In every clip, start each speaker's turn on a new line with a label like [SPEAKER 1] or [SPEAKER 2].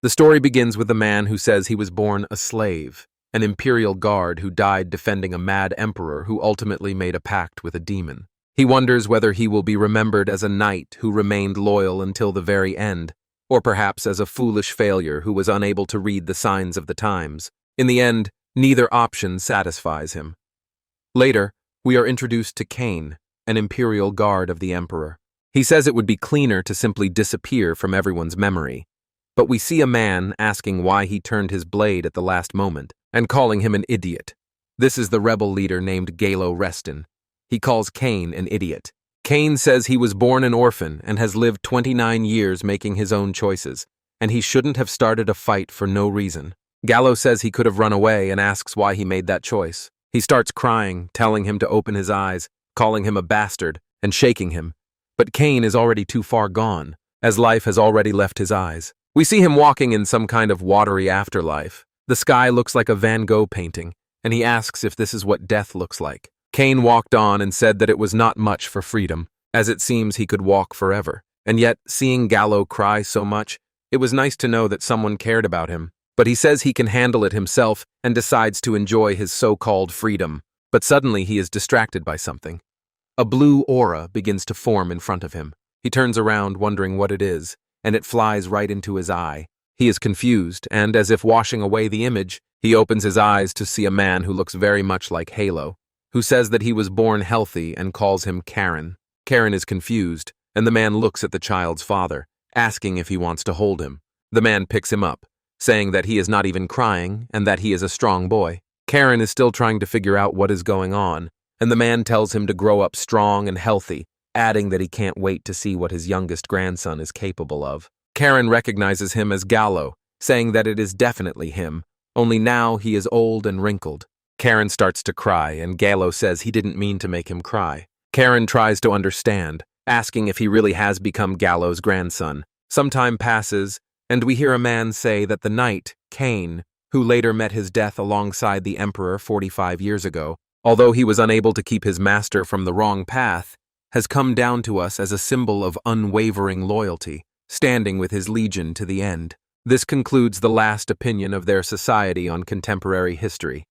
[SPEAKER 1] The story begins with a man who says he was born a slave, an imperial guard who died defending a mad emperor who ultimately made a pact with a demon. He wonders whether he will be remembered as a knight who remained loyal until the very end, or perhaps as a foolish failure who was unable to read the signs of the times. In the end, neither option satisfies him. Later, we are introduced to Cain, an imperial guard of the emperor. He says it would be cleaner to simply disappear from everyone's memory. But we see a man asking why he turned his blade at the last moment, and calling him an idiot. This is the rebel leader named Gallow. He calls Cain an idiot. Cain says he was born an orphan and has lived 29 years making his own choices, and he shouldn't have started a fight for no reason. Gallow says he could have run away and asks why he made that choice. He starts crying, telling him to open his eyes, calling him a bastard, and shaking him. But Cain is already too far gone, as life has already left his eyes. We see him walking in some kind of watery afterlife. The sky looks like a Van Gogh painting, and he asks if this is what death looks like. Cain walked on and said that it was not much for freedom, as it seems he could walk forever. And yet, seeing Gallow cry so much, it was nice to know that someone cared about him. But he says he can handle it himself and decides to enjoy his so-called freedom. But suddenly he is distracted by something. A blue aura begins to form in front of him. He turns around wondering what it is, and it flies right into his eye. He is confused, and as if washing away the image, he opens his eyes to see a man who looks very much like Halo, who says that he was born healthy and calls him Karon. Karon is confused, and the man looks at the child's father, asking if he wants to hold him. The man picks him up, saying that he is not even crying and that he is a strong boy. Karon is still trying to figure out what is going on, and the man tells him to grow up strong and healthy, adding that he can't wait to see what his youngest grandson is capable of. Karon recognizes him as Gallow, saying that it is definitely him, only now he is old and wrinkled. Karon starts to cry, and Gallow says he didn't mean to make him cry. Karon tries to understand, asking if he really has become Gallow's grandson. Some time passes, and we hear a man say that the knight, Cain, who later met his death alongside the emperor 45 years ago, although he was unable to keep his master from the wrong path, has come down to us as a symbol of unwavering loyalty, standing with his legion to the end. This concludes the last opinion of their society on contemporary history.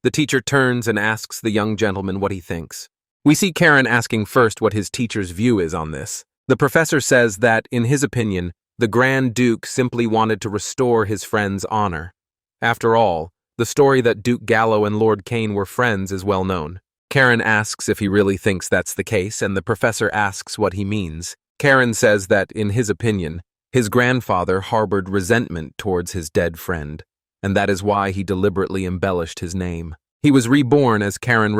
[SPEAKER 1] The teacher turns and asks the young gentleman what he thinks. We see Karon asking first what his teacher's view is on this. The professor says that, in his opinion, the Grand Duke simply wanted to restore his friend's honor. After all, the story that Duke Gallow and Lord Cain were friends is well known. Karon asks if he really thinks that's the case, and the professor asks what he means. Karon says that, in his opinion, his grandfather harbored resentment towards his dead friend, and that is why he deliberately embellished his name. He was reborn as Karon,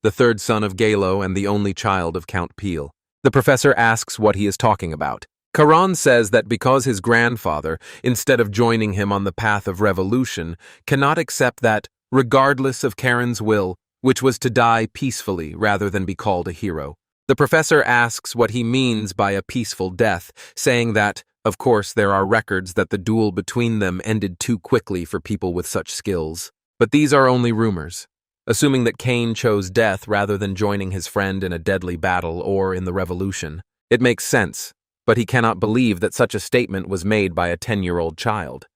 [SPEAKER 1] the third son of Gallow and the only child of Count Peel. The professor asks what he is talking about. Karon says that because his grandfather, instead of joining him on the path of revolution, cannot accept that, regardless of Karon's will, which was to die peacefully rather than be called a hero. The professor asks what he means by a peaceful death, saying that, of course, there are records that the duel between them ended too quickly for people with such skills. But these are only rumors. Assuming that Cain chose death rather than joining his friend in a deadly battle or in the revolution, it makes sense, but he cannot believe that such a statement was made by a 10-year-old child.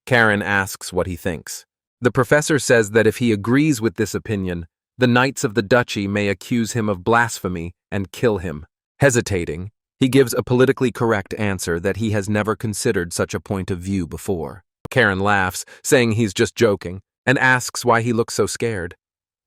[SPEAKER 1] Karon asks what he thinks. The professor says that if he agrees with this opinion, the knights of the duchy may accuse him of blasphemy and kill him. Hesitating, he gives a politically correct answer that he has never considered such a point of view before. Karon laughs, saying he's just joking, and asks why he looks so scared.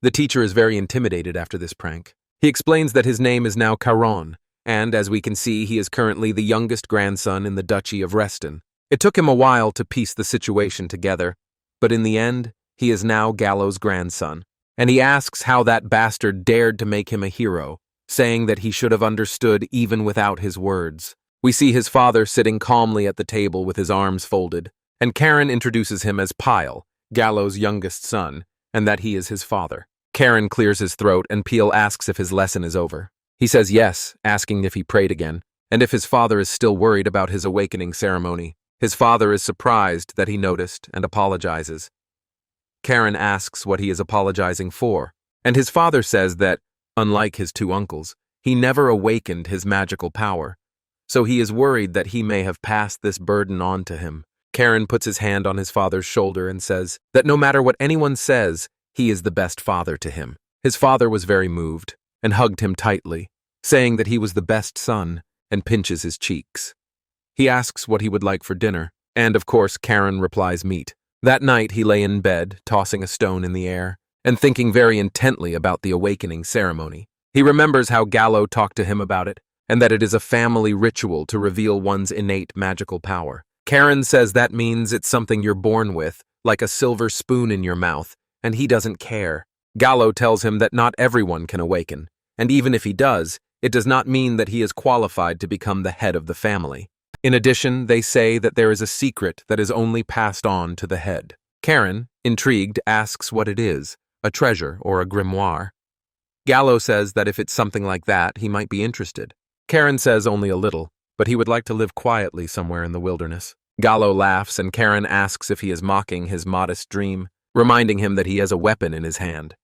[SPEAKER 1] The teacher is very intimidated after this prank. He explains that his name is now Karon, and as we can see, he is currently the youngest grandson in the Duchy of Reston. It took him a while to piece the situation together, but in the end, he is now Gallow's grandson, and he asks how that bastard dared to make him a hero, saying that he should have understood even without his words. We see his father sitting calmly at the table with his arms folded, and Karon introduces him as Pyle, Gallow's youngest son, and that he is his father. Karon clears his throat, and Peel asks if his lesson is over. He says yes, asking if he prayed again, and if his father is still worried about his awakening ceremony. His father is surprised that he noticed and apologizes. Karon asks what he is apologizing for, and his father says that, unlike his two uncles, he never awakened his magical power, so he is worried that he may have passed this burden on to him. Karon puts his hand on his father's shoulder and says that no matter what anyone says, he is the best father to him. His father was very moved and hugged him tightly, saying that he was the best son, and pinches his cheeks. He asks what he would like for dinner, and of course Karon replies meat. That night he lay in bed, tossing a stone in the air, and thinking very intently about the awakening ceremony. He remembers how Gallow talked to him about it, and that it is a family ritual to reveal one's innate magical power. Karon says that means it's something you're born with, like a silver spoon in your mouth, and he doesn't care. Gallow tells him that not everyone can awaken, and even if he does, it does not mean that he is qualified to become the head of the family. In addition, they say that there is a secret that is only passed on to the head. Karon, intrigued, asks what it is, a treasure or a grimoire. Gallow says that if it's something like that, he might be interested. Karon says only a little, but he would like to live quietly somewhere in the wilderness. Gallow laughs, and Karon asks if he is mocking his modest dream, reminding him that he has a weapon in his hand.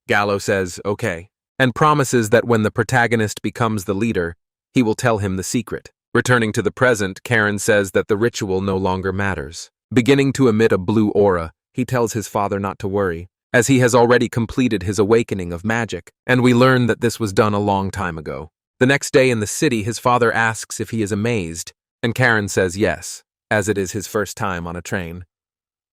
[SPEAKER 1] Gallow says, okay, and promises that when the protagonist becomes the leader, he will tell him the secret. Returning to the present, Karon says that the ritual no longer matters. Beginning to emit a blue aura, he tells his father not to worry, as he has already completed his awakening of magic, and we learn that this was done a long time ago. The next day in the city, his father asks if he is amazed, and Karon says yes, as it is his first time on a train.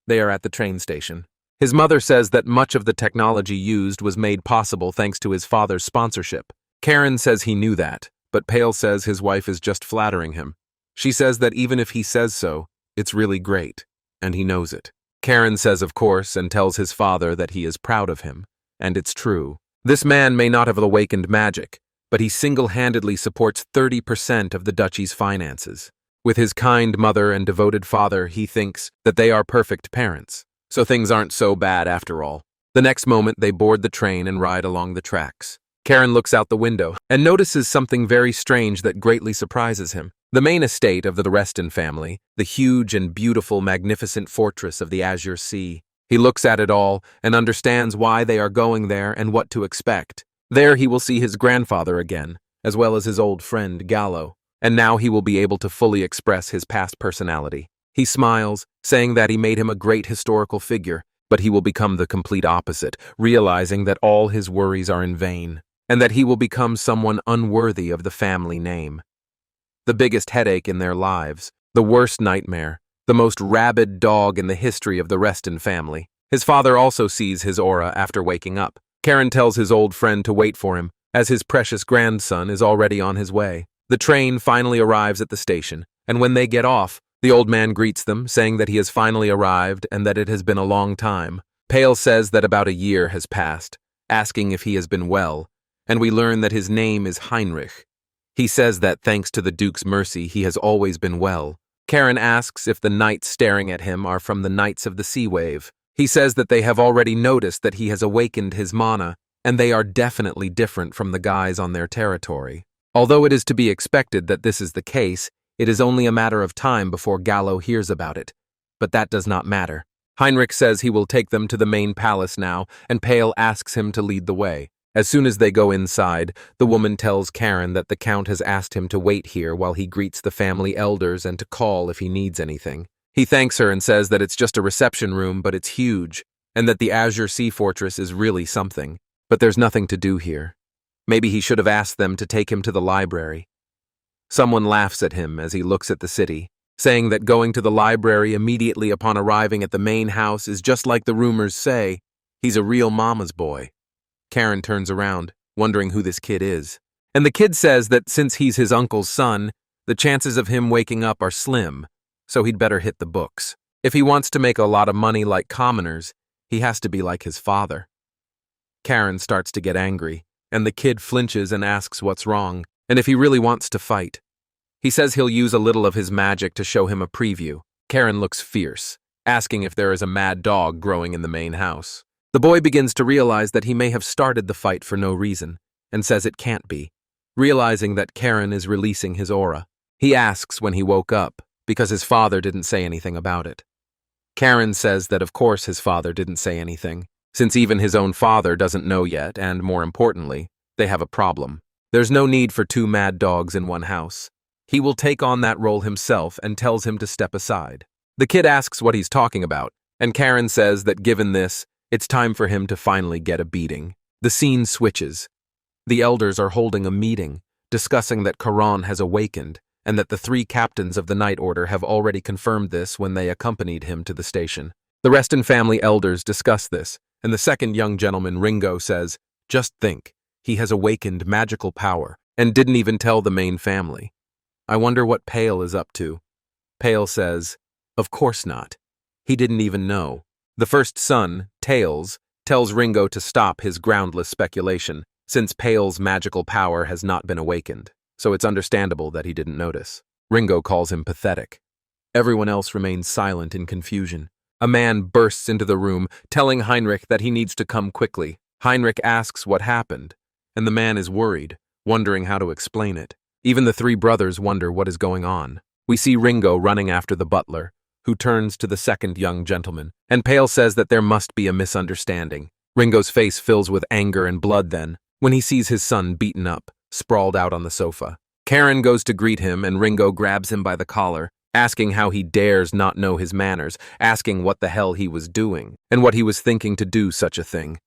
[SPEAKER 1] They are at the train station. His mother says that much of the technology used was made possible thanks to his father's sponsorship. Karon says he knew that, but Pale says his wife is just flattering him. She says that even if he says so, it's really great, and he knows it. Karon says of course and tells his father that he is proud of him, and it's true. This man may not have awakened magic, but he single-handedly supports 30% of the duchy's finances. With his kind mother and devoted father, he thinks that they are perfect parents, so things aren't so bad after all. The next moment they board the train and ride along the tracks. Karon looks out the window and notices something very strange that greatly surprises him. The main estate of the Reston family, the huge and beautiful magnificent fortress of the Azure Sea. He looks at it all and understands why they are going there and what to expect. There he will see his grandfather again, as well as his old friend Gallow, and now he will be able to fully express his past personality. He smiles, saying that he made him a great historical figure, but he will become the complete opposite, realizing that all his worries are in vain, and that he will become someone unworthy of the family name. The biggest headache in their lives, the worst nightmare, the most rabid dog in the history of the Reston family. His father also sees his aura after waking up. Karon tells his old friend to wait for him, as his precious grandson is already on his way. The train finally arrives at the station, and when they get off, the old man greets them, saying that he has finally arrived and that it has been a long time. Pale says that about a year has passed, asking if he has been well, and we learn that his name is Heinrich. He says that thanks to the Duke's mercy, he has always been well. Karon asks if the knights staring at him are from the Knights of the Sea Wave. He says that they have already noticed that he has awakened his mana, and they are definitely different from the guys on their territory. Although it is to be expected that this is the case, it is only a matter of time before Gallow hears about it. But that does not matter. Heinrich says he will take them to the main palace now, and Pale asks him to lead the way. As soon as they go inside, the woman tells Karon that the Count has asked him to wait here while he greets the family elders and to call if he needs anything. He thanks her and says that it's just a reception room, but it's huge, and that the Azure Sea Fortress is really something. But there's nothing to do here. Maybe he should have asked them to take him to the library. Someone laughs at him as he looks at the city, saying that going to the library immediately upon arriving at the main house is just like the rumors say. He's a real mama's boy. Karon turns around, wondering who this kid is. And the kid says that since he's his uncle's son, the chances of him waking up are slim, so he'd better hit the books. If he wants to make a lot of money like commoners, he has to be like his father. Karon starts to get angry, and the kid flinches and asks what's wrong, and if he really wants to fight. He says he'll use a little of his magic to show him a preview. Karon looks fierce, asking if there is a mad dog growing in the main house. The boy begins to realize that he may have started the fight for no reason, and says it can't be, realizing that Karon is releasing his aura. He asks when he woke up, because his father didn't say anything about it. Karon says that of course his father didn't say anything, since even his own father doesn't know yet, and more importantly, they have a problem. There's no need for two mad dogs in one house. He will take on that role himself and tells him to step aside. The kid asks what he's talking about, and Karon says that given this, it's time for him to finally get a beating. The scene switches. The elders are holding a meeting, discussing that Karon has awakened, and that the 3 captains of the Night Order have already confirmed this when they accompanied him to the station. The Reston family elders discuss this, and the second young gentleman, Ringo, says, "Just think, he has awakened magical power, and didn't even tell the main family. I wonder what Pale is up to." Pale says, "Of course not. He didn't even know." The first son, Tails, tells Ringo to stop his groundless speculation, since Pale's magical power has not been awakened, so it's understandable that he didn't notice. Ringo calls him pathetic. Everyone else remains silent in confusion. A man bursts into the room, telling Heinrich that he needs to come quickly. Heinrich asks what happened, and the man is worried, wondering how to explain it. Even the 3 brothers wonder what is going on. We see Ringo running after the butler, who turns to the second young gentleman, and Pale says that there must be a misunderstanding. Ringo's face fills with anger and blood then, when he sees his son beaten up, sprawled out on the sofa. Karon goes to greet him, and Ringo grabs him by the collar, asking how he dares not know his manners, asking what the hell he was doing, and what he was thinking to do such a thing.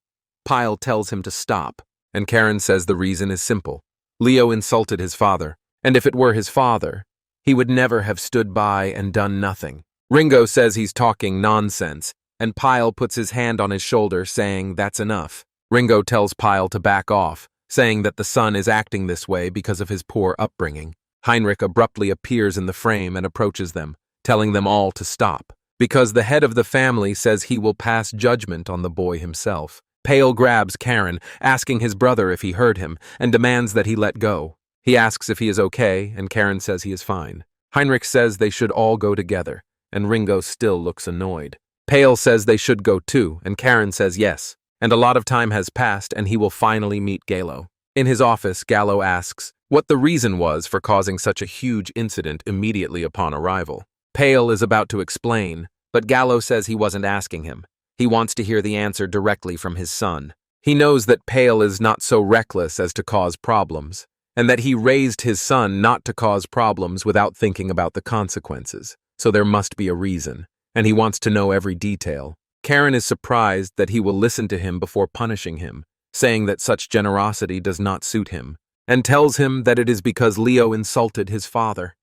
[SPEAKER 1] Pyle tells him to stop, and Karon says the reason is simple. Leo insulted his father, and if it were his father, he would never have stood by and done nothing. Ringo says he's talking nonsense, and Pyle puts his hand on his shoulder, saying that's enough. Ringo tells Pyle to back off, saying that the son is acting this way because of his poor upbringing. Heinrich abruptly appears in the frame and approaches them, telling them all to stop, because the head of the family says he will pass judgment on the boy himself. Pale grabs Karon, asking his brother if he heard him, and demands that he let go. He asks if he is okay, and Karon says he is fine. Heinrich says they should all go together, and Ringo still looks annoyed. Pale says they should go too, and Karon says yes, and a lot of time has passed and he will finally meet Gallow. In his office, Gallow asks what the reason was for causing such a huge incident immediately upon arrival. Pale is about to explain, but Gallow says he wasn't asking him. He wants to hear the answer directly from his son. He knows that Pale is not so reckless as to cause problems, and that he raised his son not to cause problems without thinking about the consequences. So there must be a reason, and he wants to know every detail. Karon is surprised that he will listen to him before punishing him, saying that such generosity does not suit him, and tells him that it is because Leo insulted his father.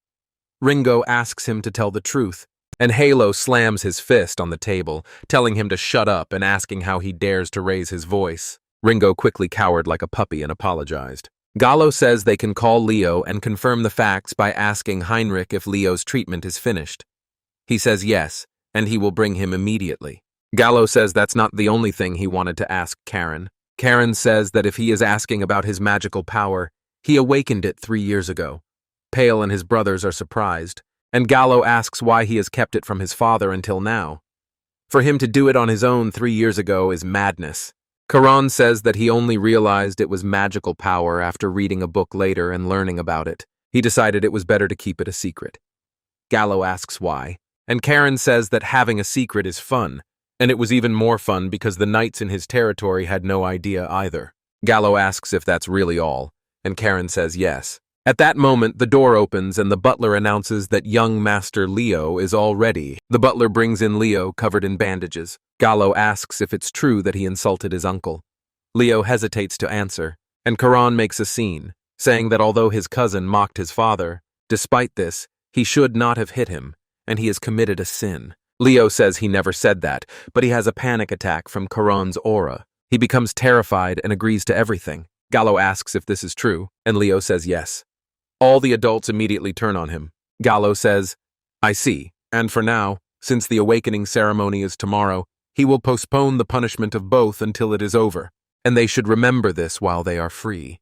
[SPEAKER 1] Ringo asks him to tell the truth, and Halo slams his fist on the table, telling him to shut up and asking how he dares to raise his voice. Ringo quickly cowered like a puppy and apologized. Gallow says they can call Leo and confirm the facts by asking Heinrich if Leo's treatment is finished. He says yes, and he will bring him immediately. Gallow says that's not the only thing he wanted to ask Karon. Karon says that if he is asking about his magical power, he awakened it 3 years ago. Pale and his brothers are surprised, and Gallow asks why he has kept it from his father until now. For him to do it on his own 3 years ago is madness. Karon says that he only realized it was magical power after reading a book later and learning about it. He decided it was better to keep it a secret. Gallow asks why, and Karon says that having a secret is fun, and it was even more fun because the knights in his territory had no idea either. Gallow asks if that's really all, and Karon says yes. At that moment, the door opens and the butler announces that young Master Leo is all ready. The butler brings in Leo covered in bandages. Gallow asks if it's true that he insulted his uncle. Leo hesitates to answer, and Karon makes a scene, saying that although his cousin mocked his father, despite this, he should not have hit him, and he has committed a sin. Leo says he never said that, but he has a panic attack from Karon's aura. He becomes terrified and agrees to everything. Gallow asks if this is true, and Leo says yes. All the adults immediately turn on him. Gallow says, "I see, and for now, since the awakening ceremony is tomorrow, he will postpone the punishment of both until it is over, and they should remember this while they are free."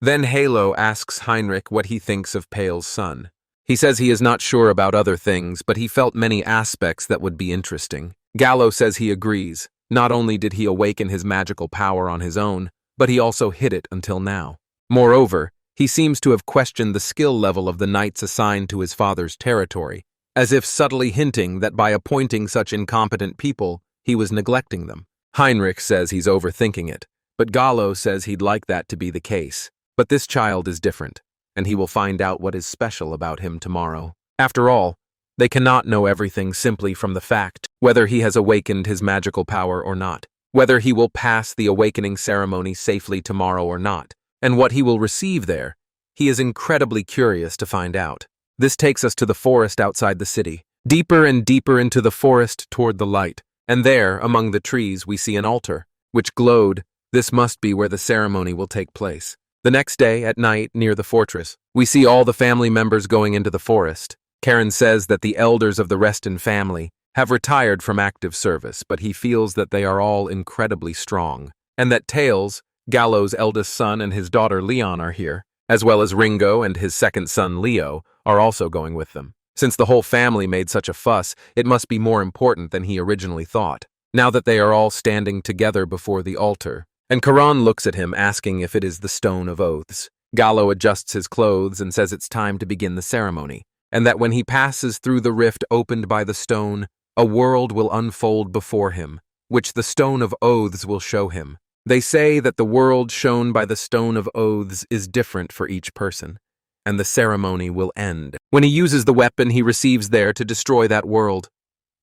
[SPEAKER 1] Then Halo asks Heinrich what he thinks of Pale's son. He says he is not sure about other things, but he felt many aspects that would be interesting. Gallow says he agrees. Not only did he awaken his magical power on his own, but he also hid it until now. Moreover, he seems to have questioned the skill level of the knights assigned to his father's territory, as if subtly hinting that by appointing such incompetent people, he was neglecting them. Heinrich says he's overthinking it, but Gallow says he'd like that to be the case. But this child is different, and he will find out what is special about him tomorrow. After all, They cannot know everything simply from the fact whether he has awakened his magical power or not, whether he will pass the awakening ceremony safely tomorrow or not, and what he will receive there. He is incredibly curious to find out. This takes us to the forest outside the city, deeper and deeper into the forest toward the light, and there, among the trees, we see an altar, which glowed. This must be where the ceremony will take place. The next day, at night, near the fortress, we see all the family members going into the forest. Karon says that the elders of the Reston family have retired from active service, but he feels that they are all incredibly strong, and that Tails, Gallow's eldest son, and his daughter Leon are here, as well as Ringo and his second son Leo are also going with them. Since the whole family made such a fuss, it must be more important than he originally thought, now that they are all standing together before the altar. And Karon looks at him, asking if it is the Stone of Oaths. Gallow adjusts his clothes and says it's time to begin the ceremony, and that when he passes through the rift opened by the stone, a world will unfold before him, which the Stone of Oaths will show him. They say that the world shown by the Stone of Oaths is different for each person, and the ceremony will end. When he uses the weapon he receives there to destroy that world,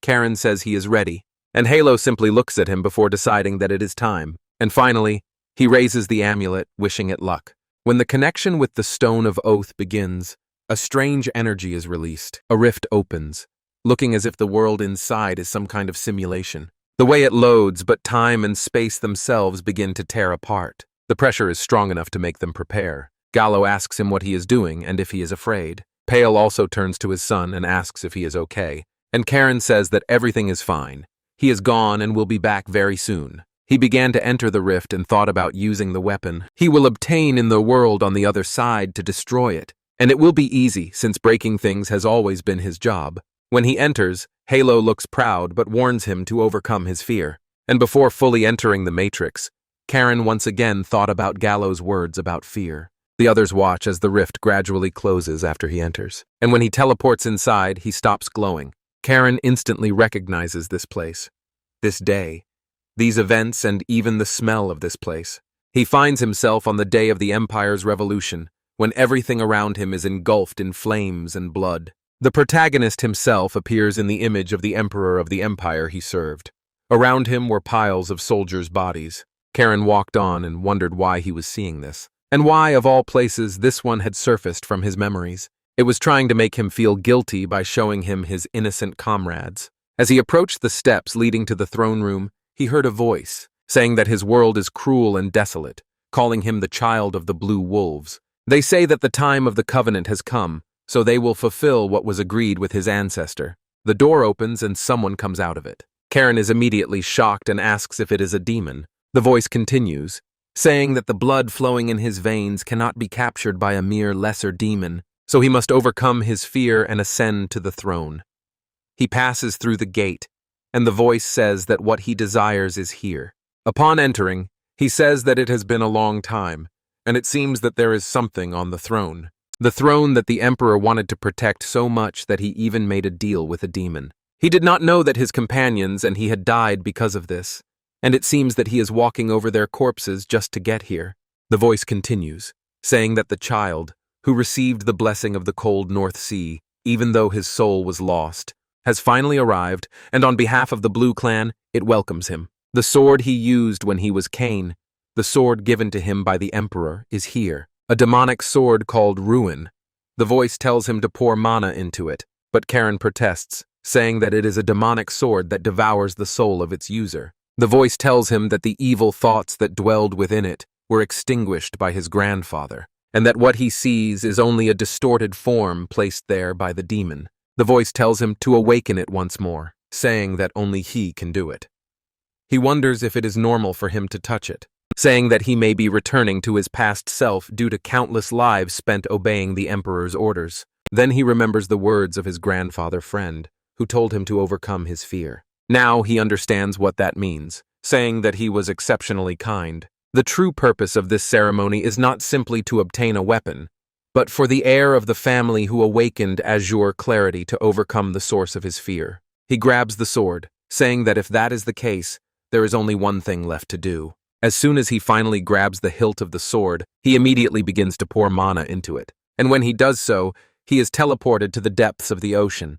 [SPEAKER 1] Karon says he is ready, and Halo simply looks at him before deciding that it is time. And finally, he raises the amulet, wishing it luck. When the connection with the Stone of Oath begins, a strange energy is released. A rift opens, looking as if the world inside is some kind of simulation. The way it loads, but time and space themselves begin to tear apart. The pressure is strong enough to make them prepare. Gallow asks him what he is doing and if he is afraid. Pale also turns to his son and asks if he is okay, and Karon says that everything is fine. He is gone and will be back very soon. He began to enter the rift and thought about using the weapon he will obtain in the world on the other side to destroy it, and it will be easy since breaking things has always been his job. When he enters, Halo looks proud but warns him to overcome his fear. And before fully entering the Matrix, Karon once again thought about Gallow's words about fear. The others watch as the rift gradually closes after he enters, and when he teleports inside, he stops glowing. Karon instantly recognizes this place, this day, these events, and even the smell of this place. He finds himself on the day of the Empire's revolution, when everything around him is engulfed in flames and blood. The protagonist himself appears in the image of the Emperor of the Empire he served. Around him were piles of soldiers' bodies. Karon walked on and wondered why he was seeing this, and why, of all places, this one had surfaced from his memories. It was trying to make him feel guilty by showing him his innocent comrades. As he approached the steps leading to the throne room, he heard a voice, saying that his world is cruel and desolate, calling him the child of the Blue Wolves. They say that the time of the Covenant has come, so they will fulfill what was agreed with his ancestor. The door opens and someone comes out of it. Karon is immediately shocked and asks if it is a demon. The voice continues, saying that the blood flowing in his veins cannot be captured by a mere lesser demon, so he must overcome his fear and ascend to the throne. He passes through the gate, and the voice says that what he desires is here. Upon entering, he says that it has been a long time, and it seems that there is something on the throne. The throne that the Emperor wanted to protect so much that he even made a deal with a demon. He did not know that his companions and he had died because of this, and it seems that he is walking over their corpses just to get here. The voice continues, saying that the child, who received the blessing of the cold North Sea, even though his soul was lost, has finally arrived, and on behalf of the Blue Clan, it welcomes him. The sword he used when he was Cain, the sword given to him by the Emperor, is here, a demonic sword called Ruin. The voice tells him to pour mana into it, but Karon protests, saying that it is a demonic sword that devours the soul of its user. The voice tells him that the evil thoughts that dwelled within it were extinguished by his grandfather, and that what he sees is only a distorted form placed there by the demon. The voice tells him to awaken it once more, saying that only he can do it. He wonders if it is normal for him to touch it, saying that he may be returning to his past self due to countless lives spent obeying the Emperor's orders. Then he remembers the words of his grandfather friend, who told him to overcome his fear. Now he understands what that means, saying that he was exceptionally kind. The true purpose of this ceremony is not simply to obtain a weapon, but for the heir of the family who awakened azure clarity to overcome the source of his fear. He grabs the sword, saying that if that is the case, there is only one thing left to do. As soon as he finally grabs the hilt of the sword, he immediately begins to pour mana into it, and when he does so, he is teleported to the depths of the ocean.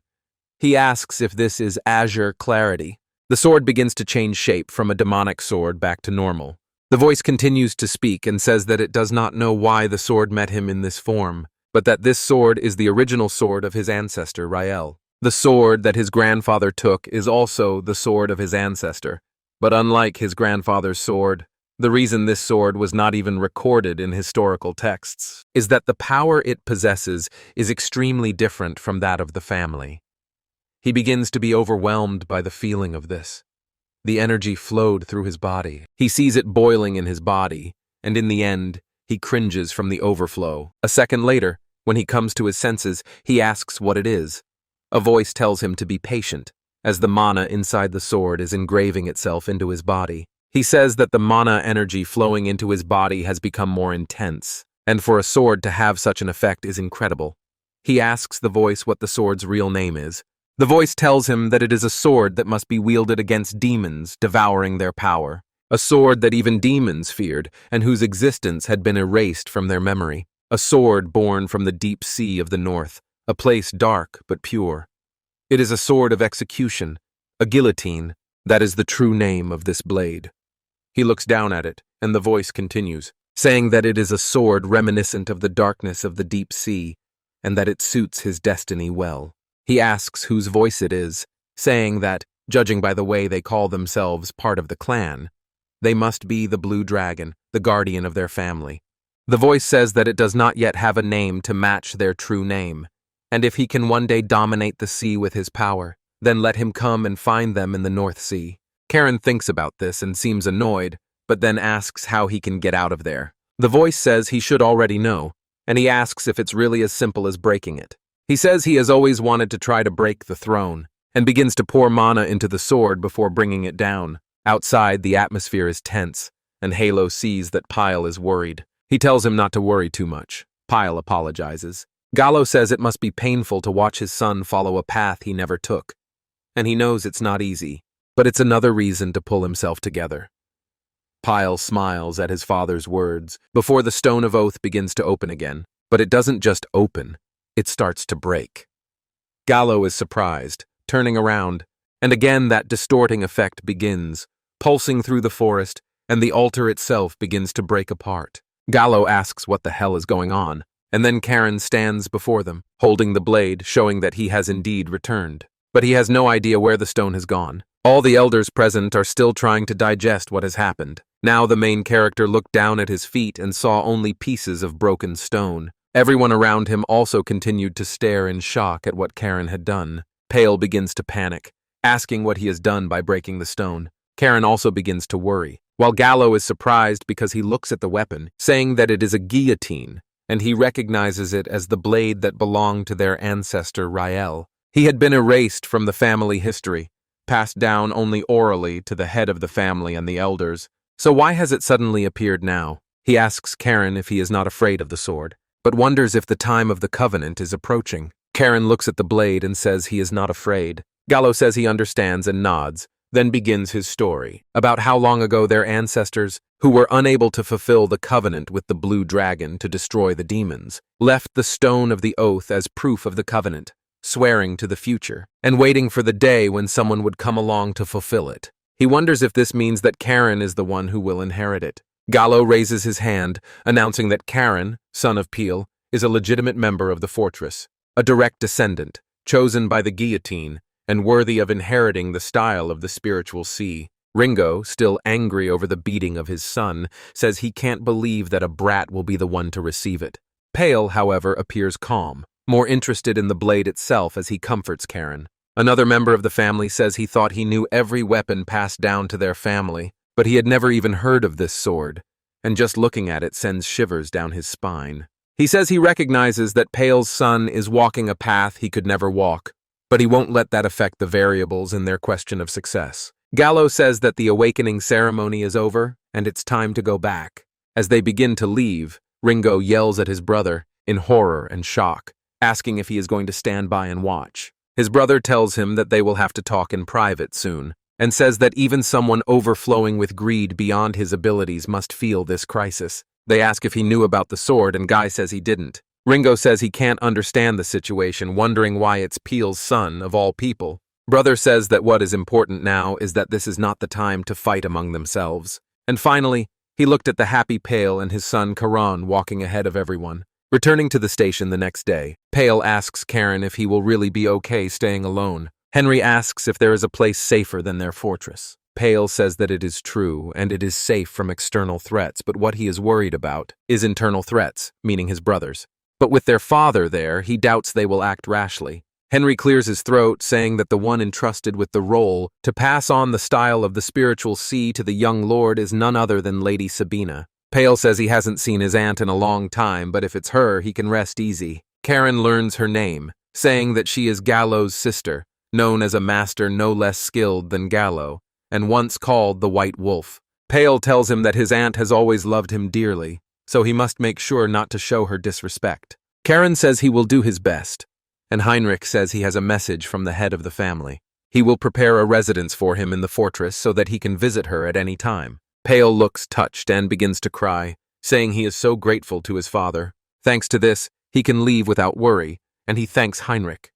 [SPEAKER 1] He asks if this is azure clarity. The sword begins to change shape from a demonic sword back to normal. The voice continues to speak and says that it does not know why the sword met him in this form, but that this sword is the original sword of his ancestor, Rael. The sword that his grandfather took is also the sword of his ancestor, but unlike his grandfather's sword, the reason this sword was not even recorded in historical texts is that the power it possesses is extremely different from that of the family. He begins to be overwhelmed by the feeling of this. The energy flowed through his body. He sees it boiling in his body, and in the end, he cringes from the overflow. A second later, when he comes to his senses, he asks what it is. A voice tells him to be patient, as the mana inside the sword is engraving itself into his body. He says that the mana energy flowing into his body has become more intense, and for a sword to have such an effect is incredible. He asks the voice what the sword's real name is. The voice tells him that it is a sword that must be wielded against demons, devouring their power. A sword that even demons feared, and whose existence had been erased from their memory. A sword born from the deep sea of the north, a place dark but pure. It is a sword of execution, a guillotine. That is the true name of this blade. He looks down at it, and the voice continues, saying that it is a sword reminiscent of the darkness of the deep sea, and that it suits his destiny well. He asks whose voice it is, saying that, judging by the way they call themselves part of the clan, they must be the Blue Dragon, the guardian of their family. The voice says that it does not yet have a name to match their true name, and if he can one day dominate the sea with his power, then let him come and find them in the North Sea. Karon thinks about this and seems annoyed, but then asks how he can get out of there. The voice says he should already know, and he asks if it's really as simple as breaking it. He says he has always wanted to try to break the throne, and begins to pour mana into the sword before bringing it down. Outside, the atmosphere is tense, and Halo sees that Pyle is worried. He tells him not to worry too much. Pyle apologizes. Gallow says it must be painful to watch his son follow a path he never took, and he knows it's not easy, but it's another reason to pull himself together. Pyle smiles at his father's words before the Stone of Oath begins to open again, but it doesn't just open. It starts to break. Gallow is surprised, turning around, and again that distorting effect begins, pulsing through the forest, and the altar itself begins to break apart. Gallow asks what the hell is going on, and then Karon stands before them, holding the blade, showing that he has indeed returned. But he has no idea where the stone has gone. All the elders present are still trying to digest what has happened. Now the main character looked down at his feet and saw only pieces of broken stone. Everyone around him also continued to stare in shock at what Karon had done. Pale begins to panic, asking what he has done by breaking the stone. Karon also begins to worry, while Gallow is surprised because he looks at the weapon, saying that it is a guillotine, and he recognizes it as the blade that belonged to their ancestor Rael. He had been erased from the family history, passed down only orally to the head of the family and the elders. So why has it suddenly appeared now? He asks Karon if he is not afraid of the sword, but wonders if the time of the covenant is approaching. Karon looks at the blade and says he is not afraid. Gallow says he understands and nods, then begins his story about how long ago their ancestors, who were unable to fulfill the covenant with the Blue Dragon to destroy the demons, left the Stone of the Oath as proof of the covenant, swearing to the future, and waiting for the day when someone would come along to fulfill it. He wonders if this means that Karon is the one who will inherit it. Gallow raises his hand, announcing that Karon, son of Peel, is a legitimate member of the fortress, a direct descendant, chosen by the guillotine, and worthy of inheriting the style of the spiritual sea. Ringo, still angry over the beating of his son, says he can't believe that a brat will be the one to receive it. Pale, however, appears calm, more interested in the blade itself as he comforts Karon. Another member of the family says he thought he knew every weapon passed down to their family, but he had never even heard of this sword, and just looking at it sends shivers down his spine. He says he recognizes that Pale's son is walking a path he could never walk, but he won't let that affect the variables in their question of success. Gallow says that the awakening ceremony is over, and it's time to go back. As they begin to leave, Ringo yells at his brother, in horror and shock, asking if he is going to stand by and watch. His brother tells him that they will have to talk in private soon, and says that even someone overflowing with greed beyond his abilities must feel this crisis. They ask if he knew about the sword, and Guy says he didn't. Ringo says he can't understand the situation, wondering why it's Peel's son, of all people. Brother says that what is important now is that this is not the time to fight among themselves. And finally, he looked at the happy Pale and his son Karon walking ahead of everyone. Returning to the station the next day, Pale asks Karon if he will really be okay staying alone. Henry asks if there is a place safer than their fortress. Pale says that it is true, and it is safe from external threats, but what he is worried about is internal threats, meaning his brothers. But with their father there, he doubts they will act rashly. Henry clears his throat, saying that the one entrusted with the role to pass on the style of the spiritual sea to the young lord is none other than Lady Sabina. Pale says he hasn't seen his aunt in a long time, but if it's her, he can rest easy. Karon learns her name, saying that she is Gallow's sister, known as a master no less skilled than Gallow, and once called the White Wolf. Pale tells him that his aunt has always loved him dearly, so he must make sure not to show her disrespect. Karon says he will do his best, and Heinrich says he has a message from the head of the family. He will prepare a residence for him in the fortress so that he can visit her at any time. Pale looks touched and begins to cry, saying he is so grateful to his father. Thanks to this, he can leave without worry, and he thanks Heinrich.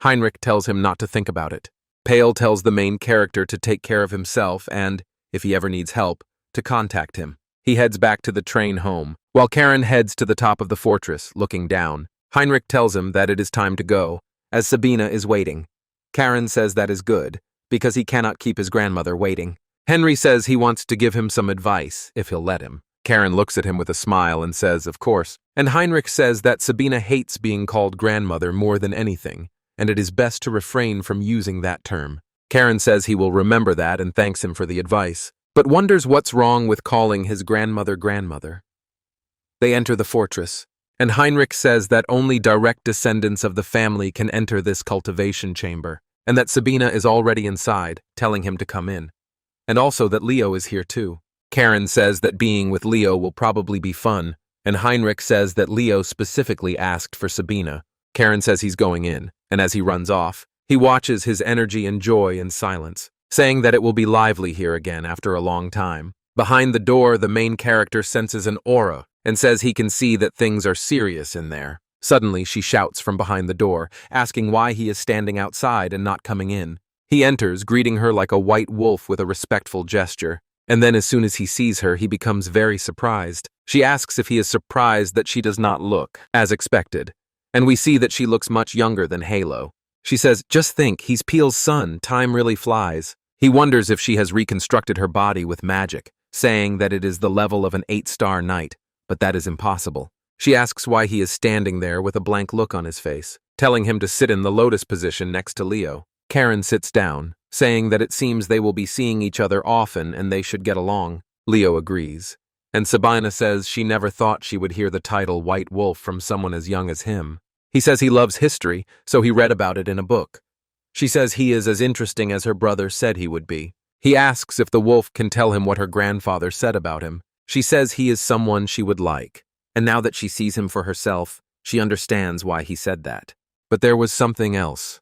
[SPEAKER 1] Heinrich tells him not to think about it. Pale tells the main character to take care of himself and, if he ever needs help, to contact him. He heads back to the train home, while Karon heads to the top of the fortress, looking down. Heinrich tells him that it is time to go, as Sabina is waiting. Karon says that is good, because he cannot keep his grandmother waiting. Henry says he wants to give him some advice, if he'll let him. Karon looks at him with a smile and says, of course, and Heinrich says that Sabina hates being called grandmother more than anything, and it is best to refrain from using that term. Karon says he will remember that and thanks him for the advice, but wonders what's wrong with calling his grandmother grandmother. They enter the fortress, and Heinrich says that only direct descendants of the family can enter this cultivation chamber, and that Sabina is already inside, telling him to come in. And also that Leo is here too. Karon says that being with Leo will probably be fun, and Heinrich says that Leo specifically asked for Sabina. Karon says he's going in, and as he runs off, he watches his energy and joy in silence, saying that it will be lively here again after a long time. Behind the door, the main character senses an aura and says he can see that things are serious in there. Suddenly, she shouts from behind the door, asking why he is standing outside and not coming in. He enters, greeting her like a white wolf with a respectful gesture, and then as soon as he sees her, he becomes very surprised. She asks if he is surprised that she does not look as expected, and we see that she looks much younger than Halo. She says, just think, he's Peel's son, time really flies. He wonders if she has reconstructed her body with magic, saying that it is the level of an 8-star knight, but that is impossible. She asks why he is standing there with a blank look on his face, telling him to sit in the lotus position next to Leo. Karon sits down, saying that it seems they will be seeing each other often and they should get along. Leo agrees, and Sabina says she never thought she would hear the title White Wolf from someone as young as him. He says he loves history, so he read about it in a book. She says he is as interesting as her brother said he would be. He asks if the wolf can tell him what her grandfather said about him. She says he is someone she would like, and now that she sees him for herself, she understands why he said that. But there was something else.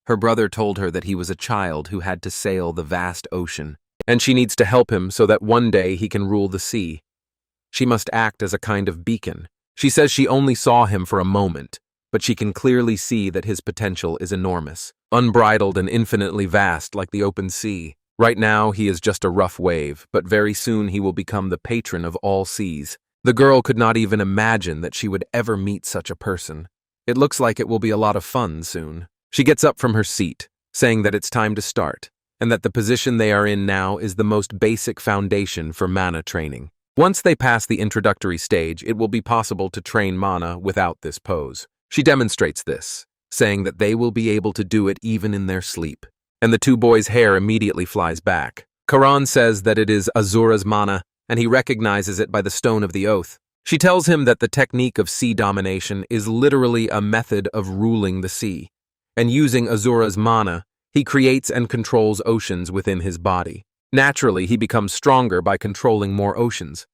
[SPEAKER 1] Her brother told her that he was a child who had to sail the vast ocean, and she needs to help him so that one day he can rule the sea. She must act as a kind of beacon. She says she only saw him for a moment, but she can clearly see that his potential is enormous, unbridled and infinitely vast like the open sea. Right now, he is just a rough wave, but very soon he will become the patron of all seas. The girl could not even imagine that she would ever meet such a person. It looks like it will be a lot of fun soon. She gets up from her seat, saying that it's time to start, and that the position they are in now is the most basic foundation for mana training. Once they pass the introductory stage, it will be possible to train mana without this pose. She demonstrates this, saying that they will be able to do it even in their sleep. And the two boys' hair immediately flies back. Karon says that it is Azura's mana, and he recognizes it by the Stone of the Oath. She tells him that the technique of sea domination is literally a method of ruling the sea, and using Azura's mana, he creates and controls oceans within his body. Naturally, he becomes stronger by controlling more oceans.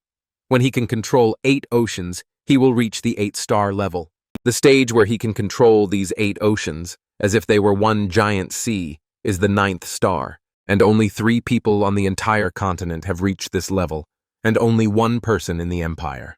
[SPEAKER 1] When he can control 8 oceans, he will reach the 8-star level. The stage where he can control these 8 oceans, as if they were one giant sea, is the 9th star, and only 3 people on the entire continent have reached this level, and only 1 person in the Empire.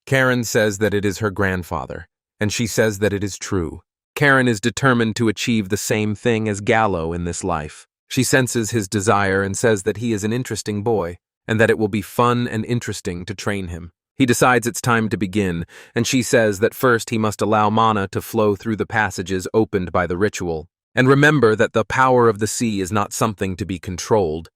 [SPEAKER 1] Karon says that it is her grandfather, and she says that it is true. Karon is determined to achieve the same thing as Gallow in this life. She senses his desire and says that he is an interesting boy, and that it will be fun and interesting to train him. He decides it's time to begin, and she says that first he must allow mana to flow through the passages opened by the ritual. And remember that the power of the sea is not something to be controlled,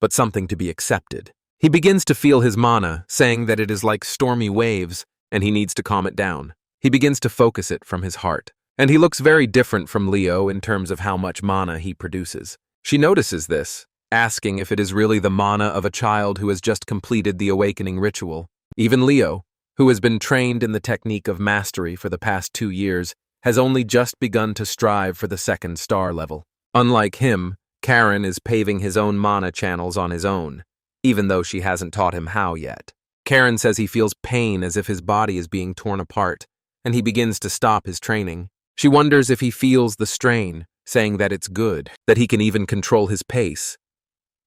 [SPEAKER 1] but something to be accepted. He begins to feel his mana, saying that it is like stormy waves, and he needs to calm it down. He begins to focus it from his heart. And he looks very different from Leo in terms of how much mana he produces. She notices this, asking if it is really the mana of a child who has just completed the awakening ritual. Even Leo, who has been trained in the technique of mastery for the past 2 years, has only just begun to strive for the 2nd star level. Unlike him, Karon is paving his own mana channels on his own, even though she hasn't taught him how yet. Karon says he feels pain as if his body is being torn apart, and he begins to stop his training. She wonders if he feels the strain, saying that it's good, that he can even control his pace.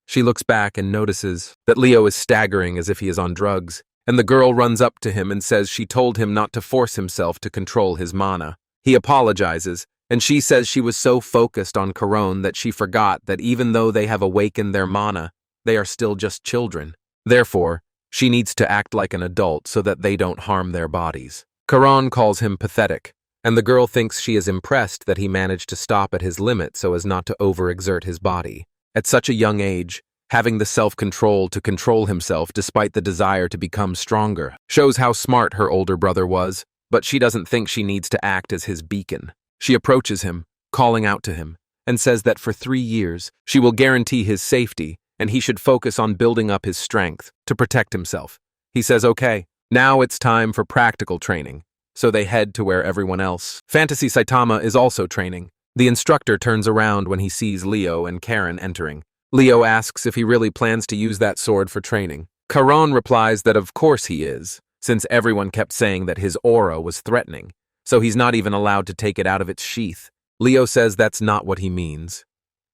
[SPEAKER 1] She looks back and notices that Leo is staggering as if he is on drugs, and the girl runs up to him and says she told him not to force himself to control his mana. He apologizes, and she says she was so focused on Karon that she forgot that even though they have awakened their mana, they are still just children. Therefore, she needs to act like an adult so that they don't harm their bodies. Karon calls him pathetic, and the girl thinks she is impressed that he managed to stop at his limit so as not to overexert his body. At such a young age, having the self-control to control himself despite the desire to become stronger shows how smart her older brother was, but she doesn't think she needs to act as his beacon. She approaches him, calling out to him, and says that for 3 years, she will guarantee his safety and he should focus on building up his strength to protect himself. He says, okay, now it's time for practical training. So they head to where everyone else. Fantasy Saitama is also training. The instructor turns around when he sees Leo and Karon entering. Leo asks if he really plans to use that sword for training. Karon replies that of course he is, since everyone kept saying that his aura was threatening, so he's not even allowed to take it out of its sheath. Leo says that's not what he means.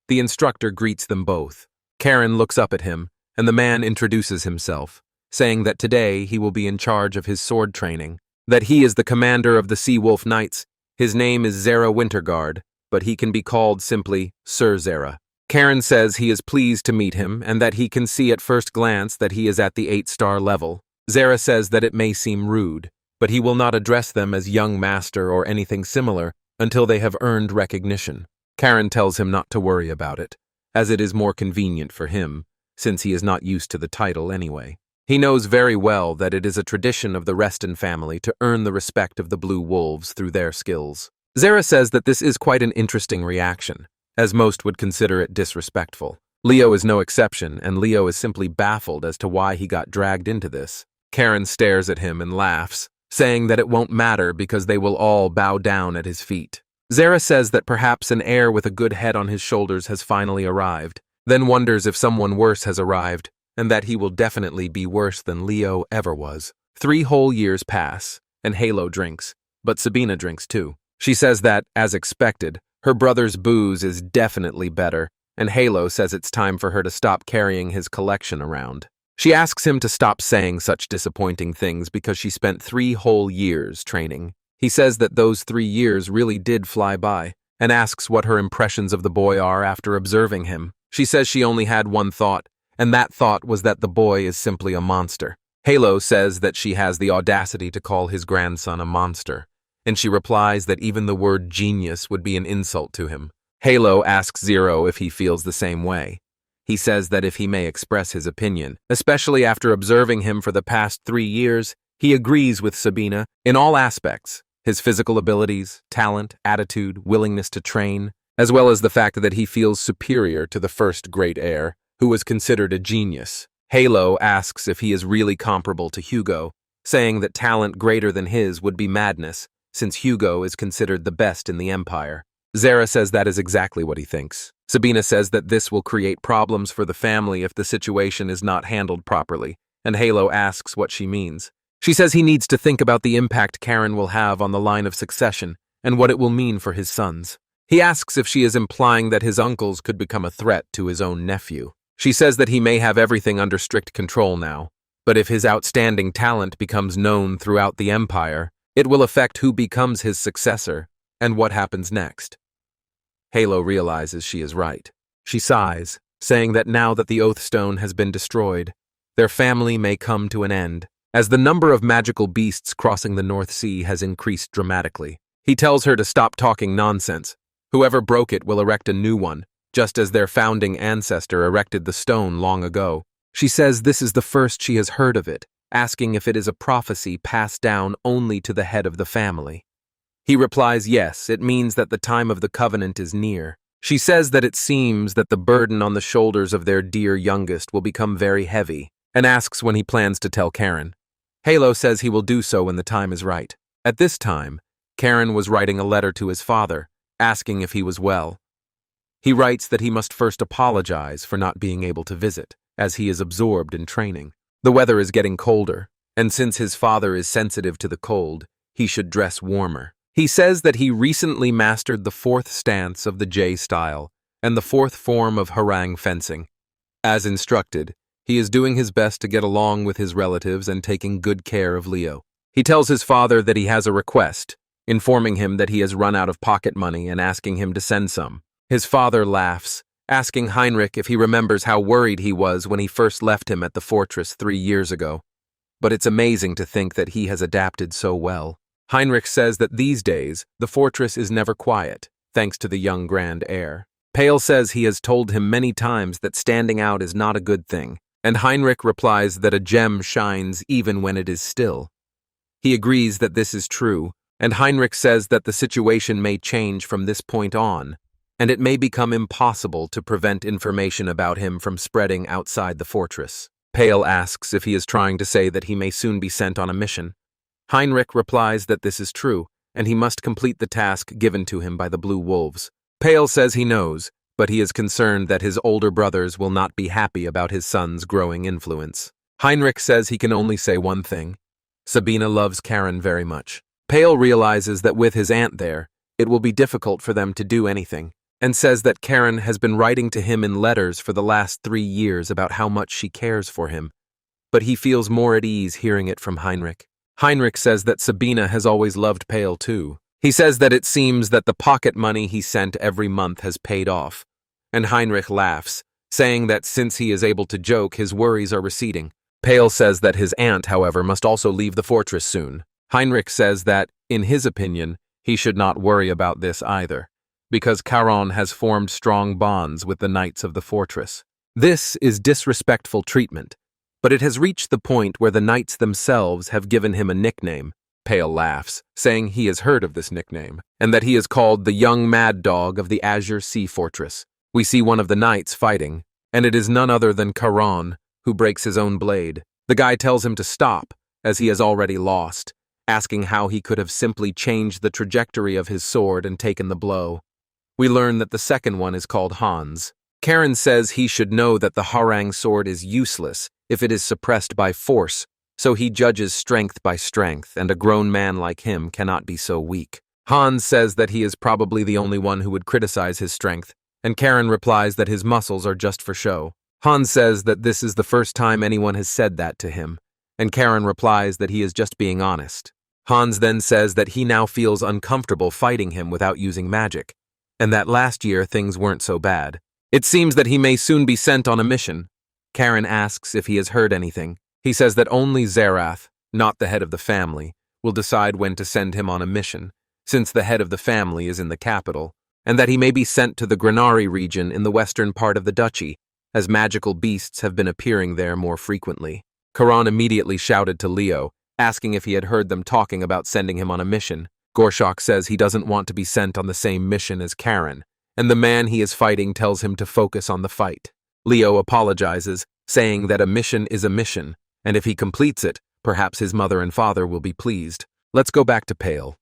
[SPEAKER 1] The instructor greets them both. Karon looks up at him, and the man introduces himself, saying that today he will be in charge of his sword training. That he is the commander of the Sea Wolf Knights. His name is Zera Winterguard, but he can be called simply Sir Zera. Karon says he is pleased to meet him and that he can see at first glance that he is at the 8-star level. Zera says that it may seem rude, but he will not address them as young master or anything similar until they have earned recognition. Karon tells him not to worry about it, as it is more convenient for him, since he is not used to the title anyway. He knows very well that it is a tradition of the Reston family to earn the respect of the Blue Wolves through their skills. Zera says that this is quite an interesting reaction, as most would consider it disrespectful. Leo is no exception, and Leo is simply baffled as to why he got dragged into this. Karon stares at him and laughs, saying that it won't matter because they will all bow down at his feet. Zera says that perhaps an heir with a good head on his shoulders has finally arrived, then wonders if someone worse has arrived, and that he will definitely be worse than Leo ever was. 3 whole years pass, and Halo drinks, but Sabina drinks too. She says that, as expected, her brother's booze is definitely better, and Halo says it's time for her to stop carrying his collection around. She asks him to stop saying such disappointing things because she spent 3 whole years training. He says that those 3 years really did fly by, and asks what her impressions of the boy are after observing him. She says she only had one thought, and that thought was that the boy is simply a monster. Halo says that she has the audacity to call his grandson a monster, and she replies that even the word genius would be an insult to him. Halo asks Zero if he feels the same way. He says that if he may express his opinion, especially after observing him for the past 3 years, he agrees with Sabina in all aspects, his physical abilities, talent, attitude, willingness to train, as well as the fact that he feels superior to the first great heir, who was considered a genius. Halo asks if he is really comparable to Hugo, saying that talent greater than his would be madness, since Hugo is considered the best in the Empire. Zera says that is exactly what he thinks. Sabina says that this will create problems for the family if the situation is not handled properly, and Halo asks what she means. She says he needs to think about the impact Karon will have on the line of succession and what it will mean for his sons. He asks if she is implying that his uncles could become a threat to his own nephew. She says that he may have everything under strict control now, But if his outstanding talent becomes known throughout the Empire, it will affect who becomes his successor and what happens next. Halo realizes she is right. She sighs, saying that now that the Oath Stone has been destroyed, their family may come to an end, as the number of magical beasts crossing the North Sea has increased dramatically. He tells her to stop talking nonsense. Whoever broke it will erect a new one, just as their founding ancestor erected the stone long ago. She says this is the first she has heard of it, asking if it is a prophecy passed down only to the head of the family. He replies yes, it means that the time of the covenant is near. She says that it seems that the burden on the shoulders of their dear youngest will become very heavy, and asks when he plans to tell Karon. Halo says he will do so when the time is right. At this time, Karon was writing a letter to his father, asking if he was well. He writes that he must first apologize for not being able to visit, as he is absorbed in training. The weather is getting colder, and since his father is sensitive to the cold, he should dress warmer. He says that he recently mastered the 4th stance of the J style and the 4th form of harang fencing. As instructed, he is doing his best to get along with his relatives and taking good care of Leo. He tells his father that he has a request, informing him that he has run out of pocket money and asking him to send some. His father laughs, asking Heinrich if he remembers how worried he was when he first left him at the fortress 3 years ago. But it's amazing to think that he has adapted so well. Heinrich says that these days, the fortress is never quiet, thanks to the young grand heir. Pale says he has told him many times that standing out is not a good thing, and Heinrich replies that a gem shines even when it is still. He agrees that this is true, and Heinrich says that the situation may change from this point on, and it may become impossible to prevent information about him from spreading outside the fortress. Pale asks if he is trying to say that he may soon be sent on a mission. Heinrich replies that this is true, and he must complete the task given to him by the Blue Wolves. Pale says he knows, but he is concerned that his older brothers will not be happy about his son's growing influence. Heinrich says he can only say one thing. Sabina loves Karon very much. Pale realizes that with his aunt there, it will be difficult for them to do anything, and says that Karon has been writing to him in letters for the last 3 years about how much she cares for him, but he feels more at ease hearing it from Heinrich. Heinrich says that Sabina has always loved Pale too. He says that it seems that the pocket money he sent every month has paid off, and Heinrich laughs, saying that since he is able to joke, his worries are receding. Pale says that his aunt, however, must also leave the fortress soon. Heinrich says that, in his opinion, he should not worry about this either, because Karon has formed strong bonds with the knights of the fortress. This is disrespectful treatment, but it has reached the point where the knights themselves have given him a nickname. Pale laughs, saying he has heard of this nickname, and that he is called the young mad dog of the Azure Sea Fortress. We see one of the knights fighting, and it is none other than Karon, who breaks his own blade. The guy tells him to stop, as he has already lost, asking how he could have simply changed the trajectory of his sword and taken the blow. We learn that the second one is called Hans. Karon says he should know that the harang sword is useless if it is suppressed by force, so he judges strength by strength, and a grown man like him cannot be so weak. Hans says that he is probably the only one who would criticize his strength, and Karon replies that his muscles are just for show. Hans says that this is the first time anyone has said that to him, and Karon replies that he is just being honest. Hans then says that he now feels uncomfortable fighting him without using magic, and that last year things weren't so bad. It seems that he may soon be sent on a mission. Karon asks if he has heard anything. He says that only Zerath, not the head of the family, will decide when to send him on a mission, since the head of the family is in the capital, and that he may be sent to the Granari region in the western part of the duchy, as magical beasts have been appearing there more frequently. Karon immediately shouted to Leo, asking if he had heard them talking about sending him on a mission. Gorshok says he doesn't want to be sent on the same mission as Karon, and the man he is fighting tells him to focus on the fight. Leo apologizes, saying that a mission is a mission, and if he completes it, perhaps his mother and father will be pleased. Let's go back to Pale.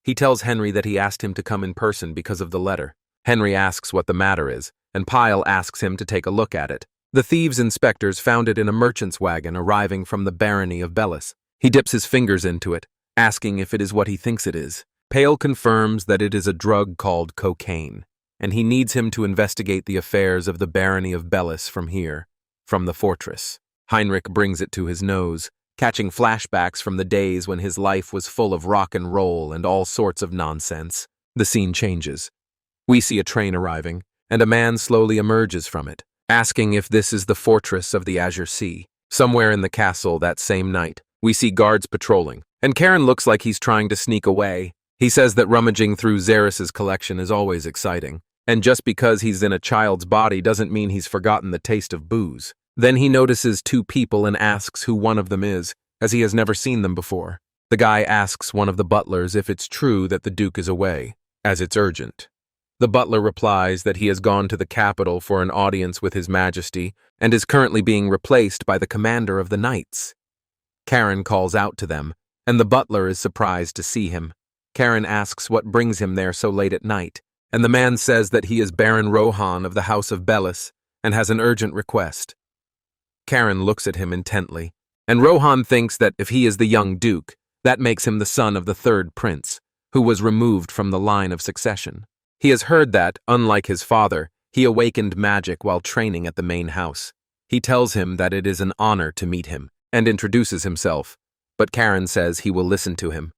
[SPEAKER 1] He tells Henry that he asked him to come in person because of the letter. Henry asks what the matter is, and Pyle asks him to take a look at it. The thieves' inspectors found it in a merchant's wagon arriving from the barony of Bellis. He dips his fingers into it, asking if it is what he thinks it is. Pale confirms that it is a drug called cocaine, and he needs him to investigate the affairs of the barony of Bellis from here, from the fortress. Heinrich brings it to his nose, catching flashbacks from the days when his life was full of rock and roll and all sorts of nonsense. The scene changes. We see a train arriving, and a man slowly emerges from it, asking if this is the fortress of the Azure Sea. Somewhere in the castle that same night, we see guards patrolling, and Karon looks like he's trying to sneak away. He says that rummaging through Xeris's collection is always exciting, and just because he's in a child's body doesn't mean he's forgotten the taste of booze. Then he notices two people and asks who one of them is, as he has never seen them before. The guy asks one of the butlers if it's true that the Duke is away, as it's urgent. The butler replies that he has gone to the capital for an audience with His Majesty and is currently being replaced by the commander of the knights. Karon calls out to them, and the butler is surprised to see him. Karon asks what brings him there so late at night, and the man says that he is Baron Rohan of the House of Bellis and has an urgent request. Karon looks at him intently, and Rohan thinks that if he is the young duke, that makes him the son of the third prince, who was removed from the line of succession. He has heard that, unlike his father, he awakened magic while training at the main house. He tells him that it is an honor to meet him, and introduces himself, but Karon says he will listen to him.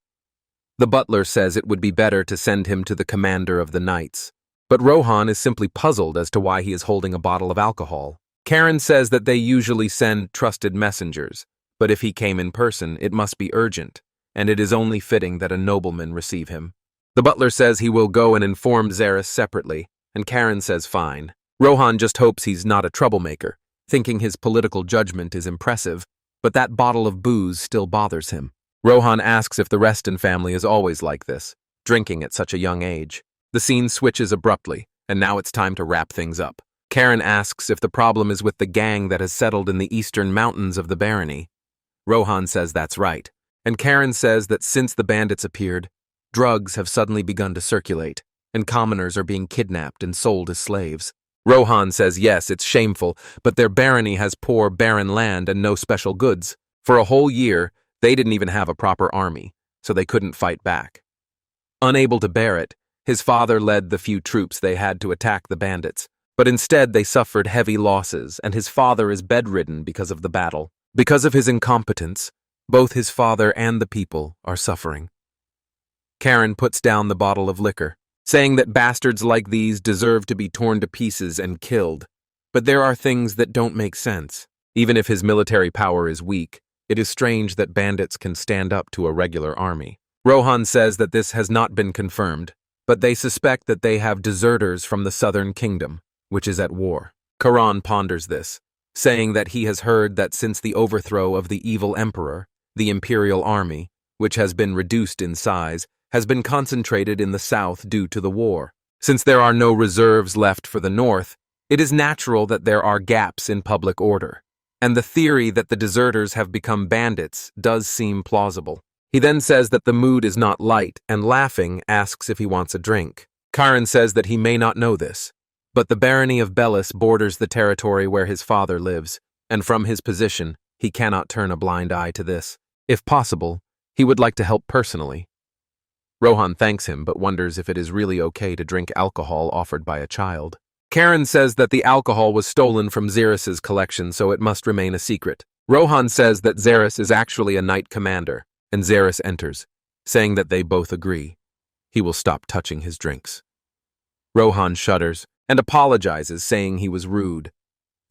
[SPEAKER 1] The butler says it would be better to send him to the commander of the knights, but Rohan is simply puzzled as to why he is holding a bottle of alcohol. Karon says that they usually send trusted messengers, but if he came in person, it must be urgent, and it is only fitting that a nobleman receive him. The butler says he will go and inform Xeris separately, and Karon says fine. Rohan just hopes he's not a troublemaker, thinking his political judgment is impressive, but that bottle of booze still bothers him. Rohan asks if the Reston family is always like this, drinking at such a young age. The scene switches abruptly, and now it's time to wrap things up. Karon asks if the problem is with the gang that has settled in the eastern mountains of the barony. Rohan says that's right, and Karon says that since the bandits appeared, drugs have suddenly begun to circulate, and commoners are being kidnapped and sold as slaves. Rohan says yes, it's shameful, but their barony has poor, barren land and no special goods. For a whole year, they didn't even have a proper army, so they couldn't fight back. Unable to bear it, his father led the few troops they had to attack the bandits, but instead they suffered heavy losses, and his father is bedridden because of the battle. Because of his incompetence, both his father and the people are suffering. Karon puts down the bottle of liquor, saying that bastards like these deserve to be torn to pieces and killed. But there are things that don't make sense. Even if his military power is weak, it is strange that bandits can stand up to a regular army. Rohan says that this has not been confirmed, but they suspect that they have deserters from the southern kingdom, which is at war. Karon ponders this, saying that he has heard that since the overthrow of the evil emperor, the Imperial army, which has been reduced in size, has been concentrated in the south due to the war. Since there are no reserves left for the north, it is natural that there are gaps in public order, and the theory that the deserters have become bandits does seem plausible. He then says that the mood is not light, and laughing, asks if he wants a drink. Karon says that he may not know this, but the barony of Bellis borders the territory where his father lives, and from his position, he cannot turn a blind eye to this. If possible, he would like to help personally. Rohan thanks him, but wonders if it is really okay to drink alcohol offered by a child. Karon says that the alcohol was stolen from Xeris's collection, so it must remain a secret. Rohan says that Xeris is actually a knight commander, and Xeris enters, saying that they both agree. He will stop touching his drinks. Rohan shudders and apologizes, saying he was rude.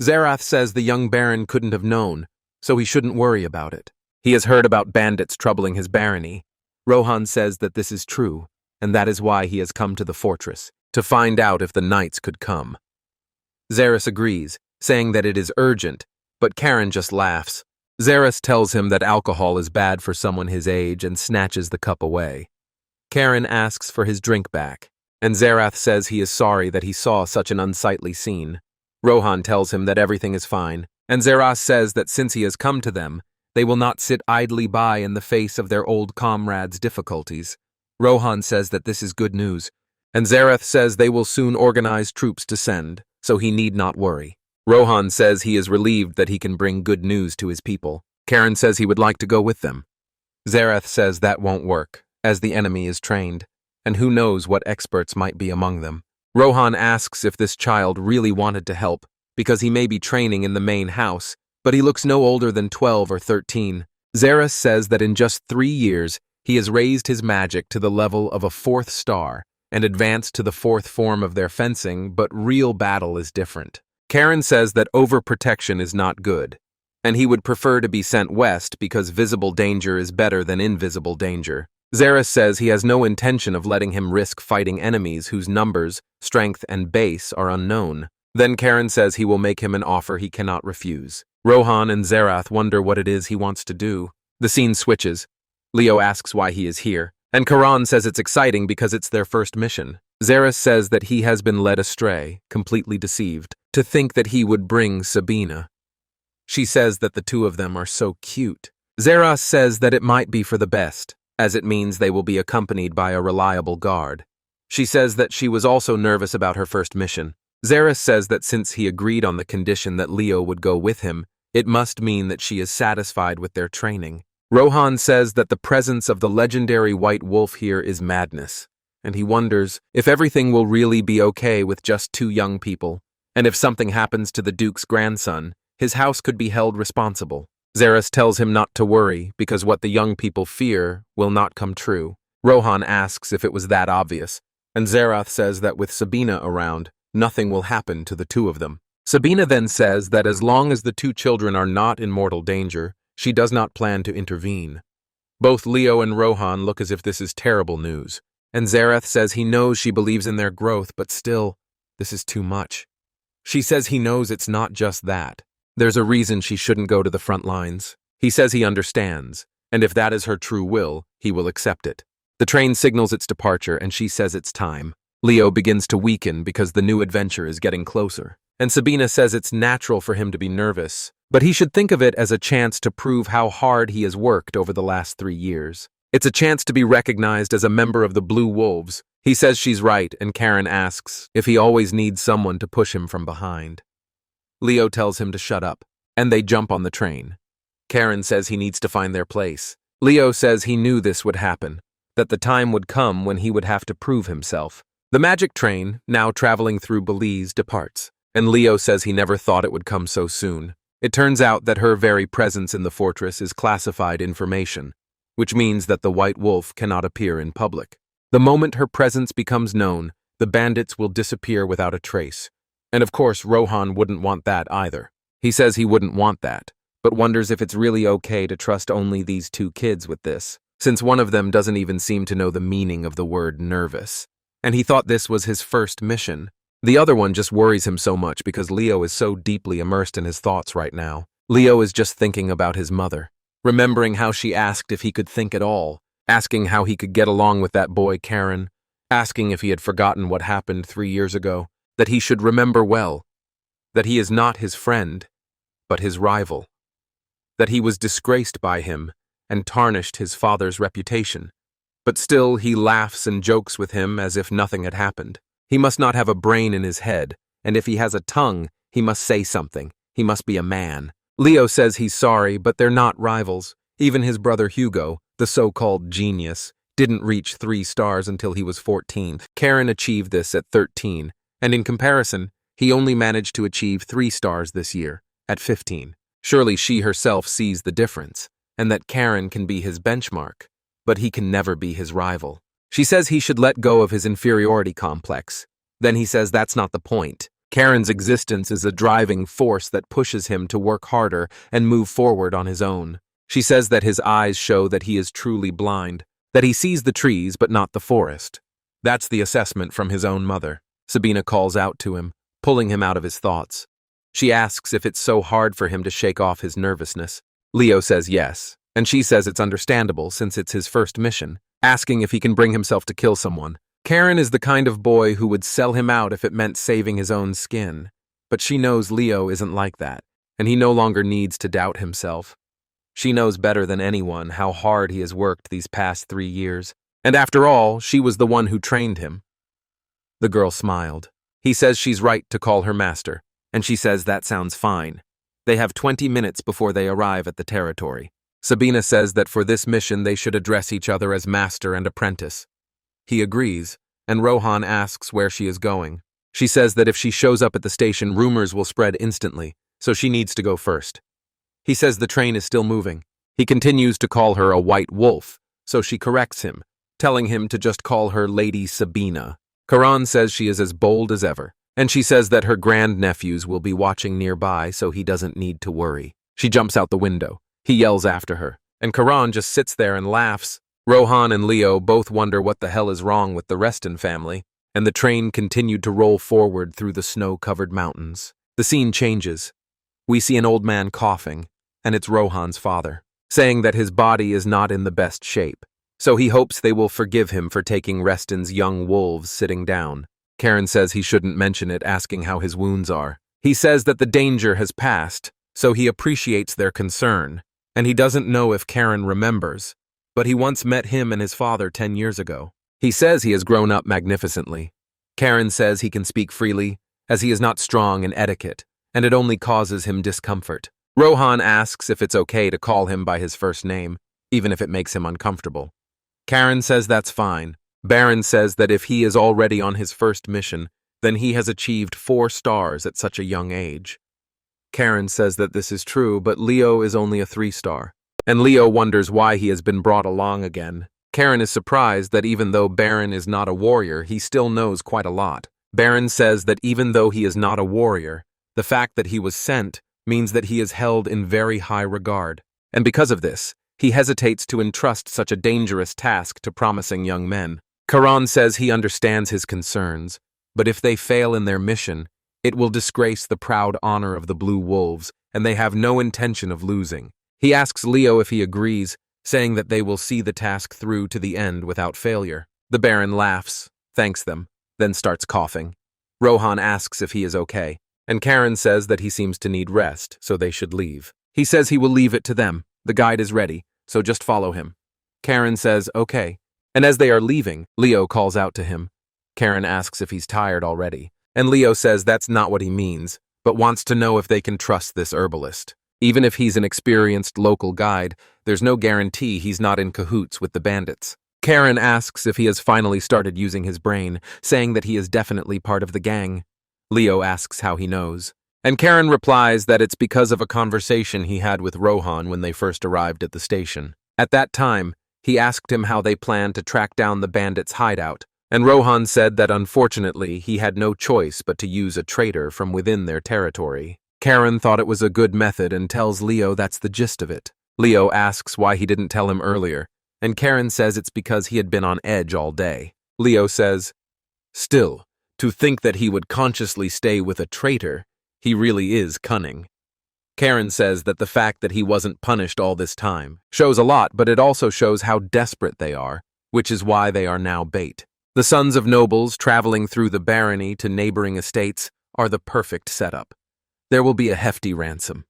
[SPEAKER 1] Xerath says the young baron couldn't have known, so he shouldn't worry about it. He has heard about bandits troubling his barony. Rohan says that this is true, and that is why he has come to the fortress, to find out if the knights could come. Xeris agrees, saying that it is urgent, but Karon just laughs. Xeris tells him that alcohol is bad for someone his age and snatches the cup away. Karon asks for his drink back, and Xerath says he is sorry that he saw such an unsightly scene. Rohan tells him that everything is fine, and Xerath says that since he has come to them, they will not sit idly by in the face of their old comrades' difficulties. Rohan says that this is good news, and Xerath says they will soon organize troops to send, so he need not worry. Rohan says he is relieved that he can bring good news to his people. Karon says he would like to go with them. Xerath says that won't work, as the enemy is trained, and who knows what experts might be among them. Rohan asks if this child really wanted to help, because he may be training in the main house, but he looks no older than 12 or 13. Xerath says that in just 3 years, he has raised his magic to the level of a 4th star and advanced to the 4th form of their fencing, but real battle is different. Karon says that overprotection is not good, and he would prefer to be sent west because visible danger is better than invisible danger. Xerath says he has no intention of letting him risk fighting enemies whose numbers, strength, and base are unknown. Then Karon says he will make him an offer he cannot refuse. Rohan and Xerath wonder what it is he wants to do. The scene switches. Leo asks why he is here, and Karon says it's exciting because it's their first mission. Xerath says that he has been led astray, completely deceived, to think that he would bring Sabina. She says that the two of them are so cute. Xerath says that it might be for the best, as it means they will be accompanied by a reliable guard. She says that she was also nervous about her first mission. Xerath says that since he agreed on the condition that Leo would go with him, it must mean that she is satisfied with their training. Rohan says that the presence of the legendary white wolf here is madness, and he wonders if everything will really be okay with just 2 young people, and if something happens to the Duke's grandson, his house could be held responsible. Xerath tells him not to worry, because what the young people fear will not come true. Rohan asks if it was that obvious, and Xerath says that with Sabina around, nothing will happen to the 2 of them. Sabina then says that as long as the 2 children are not in mortal danger, she does not plan to intervene. Both Leo and Rohan look as if this is terrible news, and Xerath says he knows she believes in their growth, but still, this is too much. She says he knows it's not just that. There's a reason she shouldn't go to the front lines. He says he understands, and if that is her true will, he will accept it. The train signals its departure, and she says it's time. Leo begins to weaken because the new adventure is getting closer, and Sabina says it's natural for him to be nervous, but he should think of it as a chance to prove how hard he has worked over the last 3 years. It's a chance to be recognized as a member of the Blue Wolves. He says she's right, and Karon asks if he always needs someone to push him from behind. Leo tells him to shut up, and they jump on the train. Karon says he needs to find their place. Leo says he knew this would happen, that the time would come when he would have to prove himself. The magic train, now traveling through Bellis, departs, and Leo says he never thought it would come so soon. It turns out that her very presence in the fortress is classified information, which means that the White Wolf cannot appear in public. The moment her presence becomes known, the bandits will disappear without a trace. And of course, Rohan wouldn't want that either. He says he wouldn't want that, but wonders if it's really okay to trust only these 2 kids with this, since one of them doesn't even seem to know the meaning of the word nervous. And he thought this was his first mission. The other one just worries him so much because Leo is so deeply immersed in his thoughts right now. Leo is just thinking about his mother, remembering how she asked if he could think at all, asking how he could get along with that boy Karon, asking if he had forgotten what happened 3 years ago, that he should remember well, that he is not his friend, but his rival, that he was disgraced by him and tarnished his father's reputation. But still he laughs and jokes with him as if nothing had happened. He must not have a brain in his head, and if he has a tongue, he must say something. He must be a man. Leo says he's sorry, but they're not rivals. Even his brother Hugo, the so-called genius, didn't reach 3 stars until he was 14. Karon achieved this at 13, and in comparison, he only managed to achieve 3 stars this year, at 15. Surely she herself sees the difference, and that Karon can be his benchmark, but he can never be his rival. She says he should let go of his inferiority complex. Then he says that's not the point. Karon's existence is a driving force that pushes him to work harder and move forward on his own. She says that his eyes show that he is truly blind, that he sees the trees but not the forest. That's the assessment from his own mother. Sabina calls out to him, pulling him out of his thoughts. She asks if it's so hard for him to shake off his nervousness. Leo says yes, and she says it's understandable since it's his first mission, asking if he can bring himself to kill someone. Karon is the kind of boy who would sell him out if it meant saving his own skin. But she knows Leo isn't like that, and he no longer needs to doubt himself. She knows better than anyone how hard he has worked these past 3 years, and after all, she was the one who trained him. The girl smiled. He says she's right to call her master, and she says that sounds fine. They have 20 minutes before they arrive at the territory. Sabina says that for this mission they should address each other as master and apprentice. He agrees, and Rohan asks where she is going. She says that if she shows up at the station, rumors will spread instantly, so she needs to go first. He says the train is still moving. He continues to call her a white wolf, so she corrects him, telling him to just call her Lady Sabina. Karon says she is as bold as ever, and she says that her grandnephews will be watching nearby so he doesn't need to worry. She jumps out the window. He yells after her, and Karon just sits there and laughs. Rohan and Leo both wonder what the hell is wrong with the Reston family, and the train continued to roll forward through the snow-covered mountains. The scene changes. We see an old man coughing, and it's Rohan's father, saying that his body is not in the best shape, so he hopes they will forgive him for taking Reston's young wolves sitting down. Karon says he shouldn't mention it, asking how his wounds are. He says that the danger has passed, so he appreciates their concern, and he doesn't know if Karon remembers, but he once met him and his father 10 years ago. He says he has grown up magnificently. Karon says he can speak freely, as he is not strong in etiquette, and it only causes him discomfort. Rohan asks if it's okay to call him by his first name, even if it makes him uncomfortable. Karon says that's fine. Baron says that if he is already on his first mission, then he has achieved 4 stars at such a young age. Karon says that this is true, but Leo is only a 3-star, and Leo wonders why he has been brought along again. Karon is surprised that even though Baron is not a warrior, he still knows quite a lot. Baron says that even though he is not a warrior, the fact that he was sent means that he is held in very high regard, and because of this, he hesitates to entrust such a dangerous task to promising young men. Karon says he understands his concerns, but if they fail in their mission, it will disgrace the proud honor of the Blue Wolves, and they have no intention of losing. He asks Leo if he agrees, saying that they will see the task through to the end without failure. The Baron laughs, thanks them, then starts coughing. Rohan asks if he is okay, and Karon says that he seems to need rest, so they should leave. He says he will leave it to them. The guide is ready, so just follow him. Karon says okay, and as they are leaving, Leo calls out to him. Karon asks if he's tired already, and Leo says that's not what he means, but wants to know if they can trust this herbalist. Even if he's an experienced local guide, there's no guarantee he's not in cahoots with the bandits. Karon asks if he has finally started using his brain, saying that he is definitely part of the gang. Leo asks how he knows, and Karon replies that it's because of a conversation he had with Rohan when they first arrived at the station. At that time, he asked him how they planned to track down the bandits' hideout, and Rohan said that unfortunately he had no choice but to use a traitor from within their territory. Karon thought it was a good method and tells Leo that's the gist of it. Leo asks why he didn't tell him earlier, and Karon says it's because he had been on edge all day. Leo says, "Still, to think that he would consciously stay with a traitor, he really is cunning." Karon says that the fact that he wasn't punished all this time shows a lot, but it also shows how desperate they are, which is why they are now bait. The sons of nobles traveling through the barony to neighboring estates are the perfect setup. There will be a hefty ransom.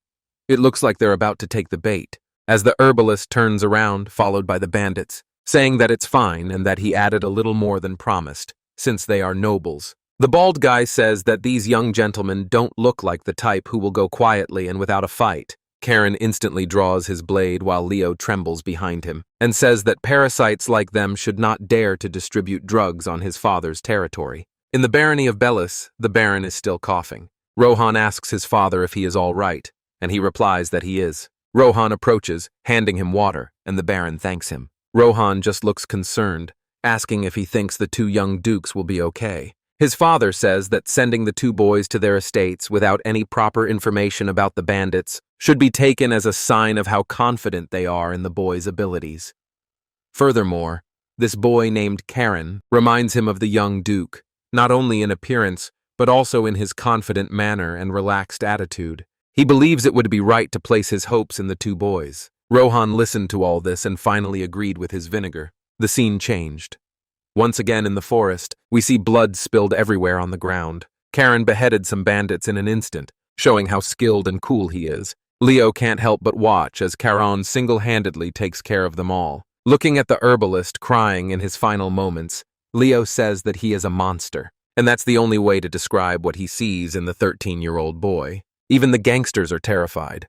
[SPEAKER 1] It looks like they're about to take the bait, as the herbalist turns around, followed by the bandits, saying that it's fine and that he added a little more than promised, since they are nobles. The bald guy says that these young gentlemen don't look like the type who will go quietly and without a fight. Karon instantly draws his blade while Leo trembles behind him, and says that parasites like them should not dare to distribute drugs on his father's territory. In the barony of Bellis, the Baron is still coughing. Rohan asks his father if he is all right, and he replies that he is. Rohan approaches, handing him water, and the Baron thanks him. Rohan just looks concerned, asking if he thinks the 2 young dukes will be okay. His father says that sending the 2 boys to their estates without any proper information about the bandits should be taken as a sign of how confident they are in the boys' abilities. Furthermore, this boy named Karon reminds him of the young duke, not only in appearance, but also in his confident manner and relaxed attitude. He believes it would be right to place his hopes in the 2 boys. Rohan listened to all this and finally agreed with his vinegar. The scene changed. Once again in the forest, we see blood spilled everywhere on the ground. Karon beheaded some bandits in an instant, showing how skilled and cool he is. Leo can't help but watch as Karon single-handedly takes care of them all. Looking at the herbalist crying in his final moments, Leo says that he is a monster, and that's the only way to describe what he sees in the 13-year-old boy. Even the gangsters are terrified.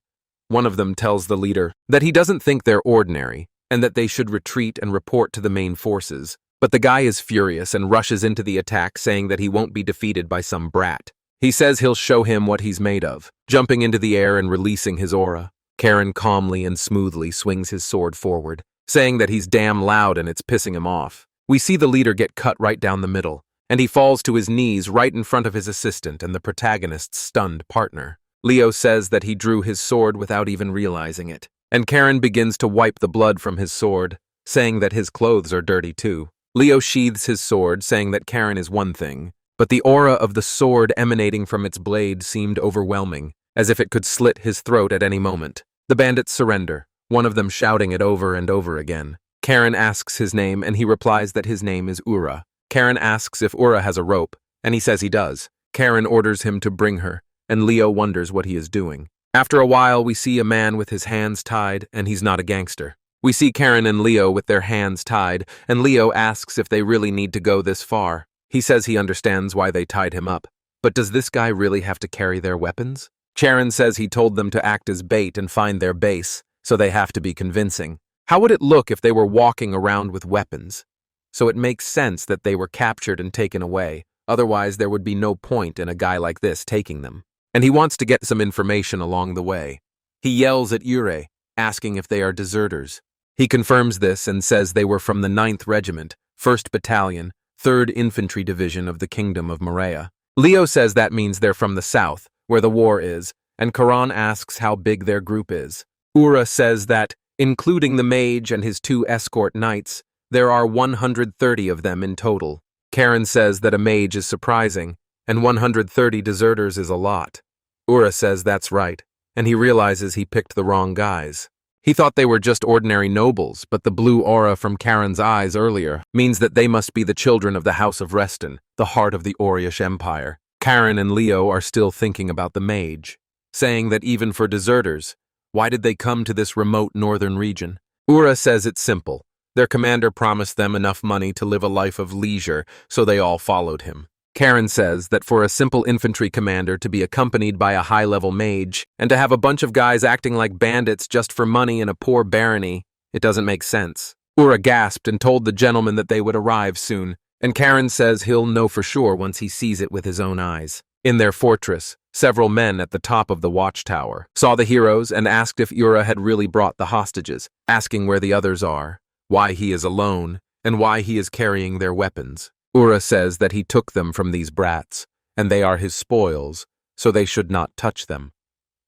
[SPEAKER 1] One of them tells the leader that he doesn't think they're ordinary, and that they should retreat and report to the main forces. But the guy is furious and rushes into the attack, saying that he won't be defeated by some brat. He says he'll show him what he's made of, jumping into the air and releasing his aura. Karon calmly and smoothly swings his sword forward, saying that he's damn loud and it's pissing him off. We see the leader get cut right down the middle, and he falls to his knees right in front of his assistant and the protagonist's stunned partner. Leo says that he drew his sword without even realizing it, and Karon begins to wipe the blood from his sword, saying that his clothes are dirty too. Leo sheathes his sword, saying that Karon is one thing, but the aura of the sword emanating from its blade seemed overwhelming, as if it could slit his throat at any moment. The bandits surrender, one of them shouting it over and over again. Karon asks his name, and he replies that his name is Ura. Karon asks if Ura has a rope, and he says he does. Karon orders him to bring her, and Leo wonders what he is doing. After a while, we see a man with his hands tied, and he's not a gangster. We see Karon and Leo with their hands tied, and Leo asks if they really need to go this far. He says he understands why they tied him up. But does this guy really have to carry their weapons? Karon says he told them to act as bait and find their base, so they have to be convincing. How would it look if they were walking around with weapons? So it makes sense that they were captured and taken away, otherwise there would be no point in a guy like this taking them. And he wants to get some information along the way. He yells at Ure, asking if they are deserters. He confirms this and says they were from the 9th Regiment, 1st Battalion, 3rd Infantry Division of the Kingdom of Morea. Leo says that means they're from the south, where the war is, and Karon asks how big their group is. Ura says that, including the mage and his 2 escort knights, there are 130 of them in total. Karon says that a mage is surprising, and 130 deserters is a lot. Ura says that's right, and he realizes he picked the wrong guys. He thought they were just ordinary nobles, but the blue aura from Karon's eyes earlier means that they must be the children of the House of Reston, the heart of the Oriesh Empire. Karon and Leo are still thinking about the mage, saying that even for deserters, why did they come to this remote northern region? Ura says it's simple. Their commander promised them enough money to live a life of leisure, so they all followed him. Karon says that for a simple infantry commander to be accompanied by a high-level mage, and to have a bunch of guys acting like bandits just for money in a poor barony, it doesn't make sense. Ura gasped and told the gentleman that they would arrive soon, and Karon says he'll know for sure once he sees it with his own eyes. In their fortress, several men at the top of the watchtower saw the heroes and asked if Ura had really brought the hostages, asking where the others are, why he is alone, and why he is carrying their weapons. Ura says that he took them from these brats, and they are his spoils, so they should not touch them.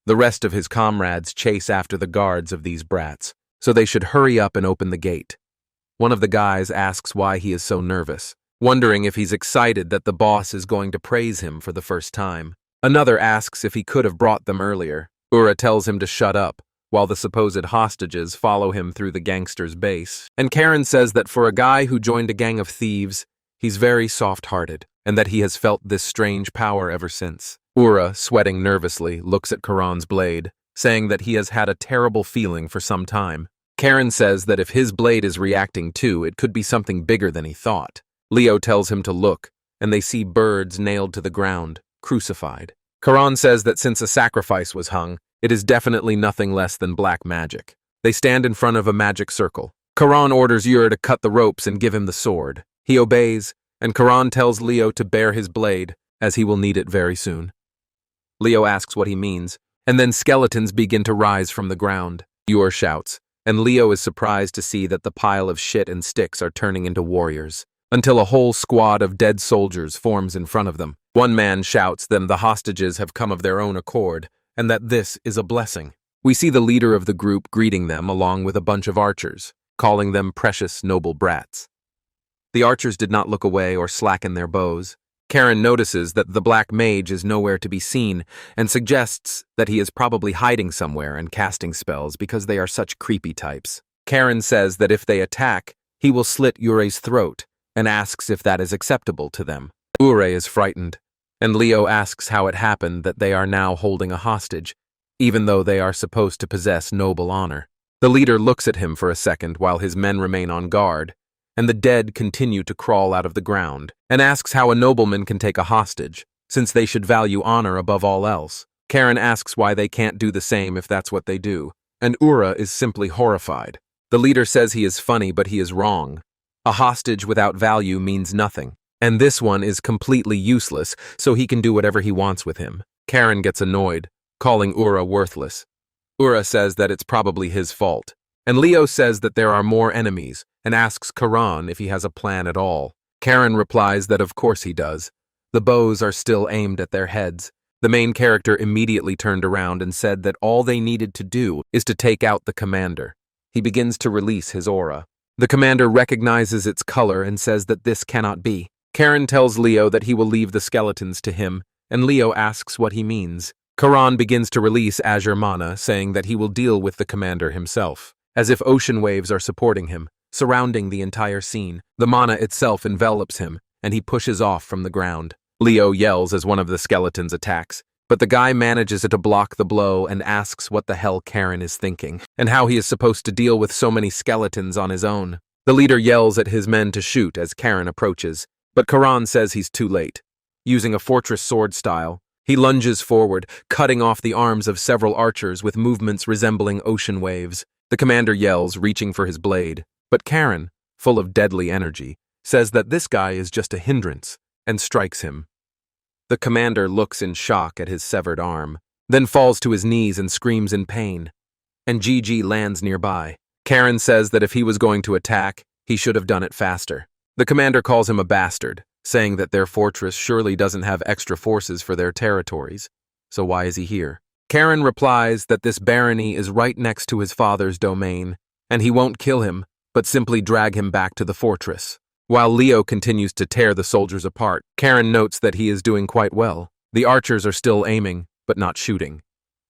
[SPEAKER 1] The rest of his comrades chase after the guards of these brats, so they should hurry up and open the gate. One of the guys asks why he is so nervous, wondering if he's excited that the boss is going to praise him for the first time. Another asks if he could have brought them earlier. Ura tells him to shut up, while the supposed hostages follow him through the gangster's base. And Karon says that for a guy who joined a gang of thieves, he's very soft-hearted, and that he has felt this strange power ever since. Ura, sweating nervously, looks at Karon's blade, saying that he has had a terrible feeling for some time. Karon says that if his blade is reacting too, it could be something bigger than he thought. Leo tells him to look, and they see birds nailed to the ground, crucified. Karon says that since a sacrifice was hung, it is definitely nothing less than black magic. They stand in front of a magic circle. Karon orders Ura to cut the ropes and give him the sword. He obeys, and Karon tells Leo to bear his blade, as he will need it very soon. Leo asks what he means, and then skeletons begin to rise from the ground. Ura shouts, and Leo is surprised to see that the pile of shit and sticks are turning into warriors, until a whole squad of dead soldiers forms in front of them. One man shouts that the hostages have come of their own accord, and that this is a blessing. We see the leader of the group greeting them along with a bunch of archers, calling them precious noble brats. The archers did not look away or slacken their bows. Karon notices that the black mage is nowhere to be seen and suggests that he is probably hiding somewhere and casting spells because they are such creepy types. Karon says that if they attack, he will slit Ure's throat and asks if that is acceptable to them. Ure is frightened, and Leo asks how it happened that they are now holding a hostage, even though they are supposed to possess noble honor. The leader looks at him for a second while his men remain on guard, and the dead continue to crawl out of the ground, and asks how a nobleman can take a hostage, since they should value honor above all else. Karon asks why they can't do the same if that's what they do, and Ura is simply horrified. The leader says he is funny, but he is wrong. A hostage without value means nothing, and this one is completely useless, so he can do whatever he wants with him. Karon gets annoyed, calling Ura worthless. Ura says that it's probably his fault. And Leo says that there are more enemies and asks Karon if he has a plan at all. Karon replies that of course he does. The bows are still aimed at their heads. The main character immediately turned around and said that all they needed to do is to take out the commander. He begins to release his aura. The commander recognizes its color and says that this cannot be. Karon tells Leo that he will leave the skeletons to him, and Leo asks what he means. Karon begins to release Azure Mana, saying that he will deal with the commander himself, as if ocean waves are supporting him, surrounding the entire scene. The mana itself envelops him, and he pushes off from the ground. Leo yells as one of the skeletons attacks, but the guy manages to block the blow and asks what the hell Karon is thinking, and how he is supposed to deal with so many skeletons on his own. The leader yells at his men to shoot as Karon approaches, but Karon says he's too late. Using a fortress sword style, he lunges forward, cutting off the arms of several archers with movements resembling ocean waves. The commander yells, reaching for his blade, but Karon, full of deadly energy, says that this guy is just a hindrance, and strikes him. The commander looks in shock at his severed arm, then falls to his knees and screams in pain. And GG lands nearby. Karon says that if he was going to attack, he should have done it faster. The commander calls him a bastard, saying that their fortress surely doesn't have extra forces for their territories, so why is he here? Karon replies that this barony is right next to his father's domain, and he won't kill him, but simply drag him back to the fortress. While Leo continues to tear the soldiers apart, Karon notes that he is doing quite well. The archers are still aiming, but not shooting.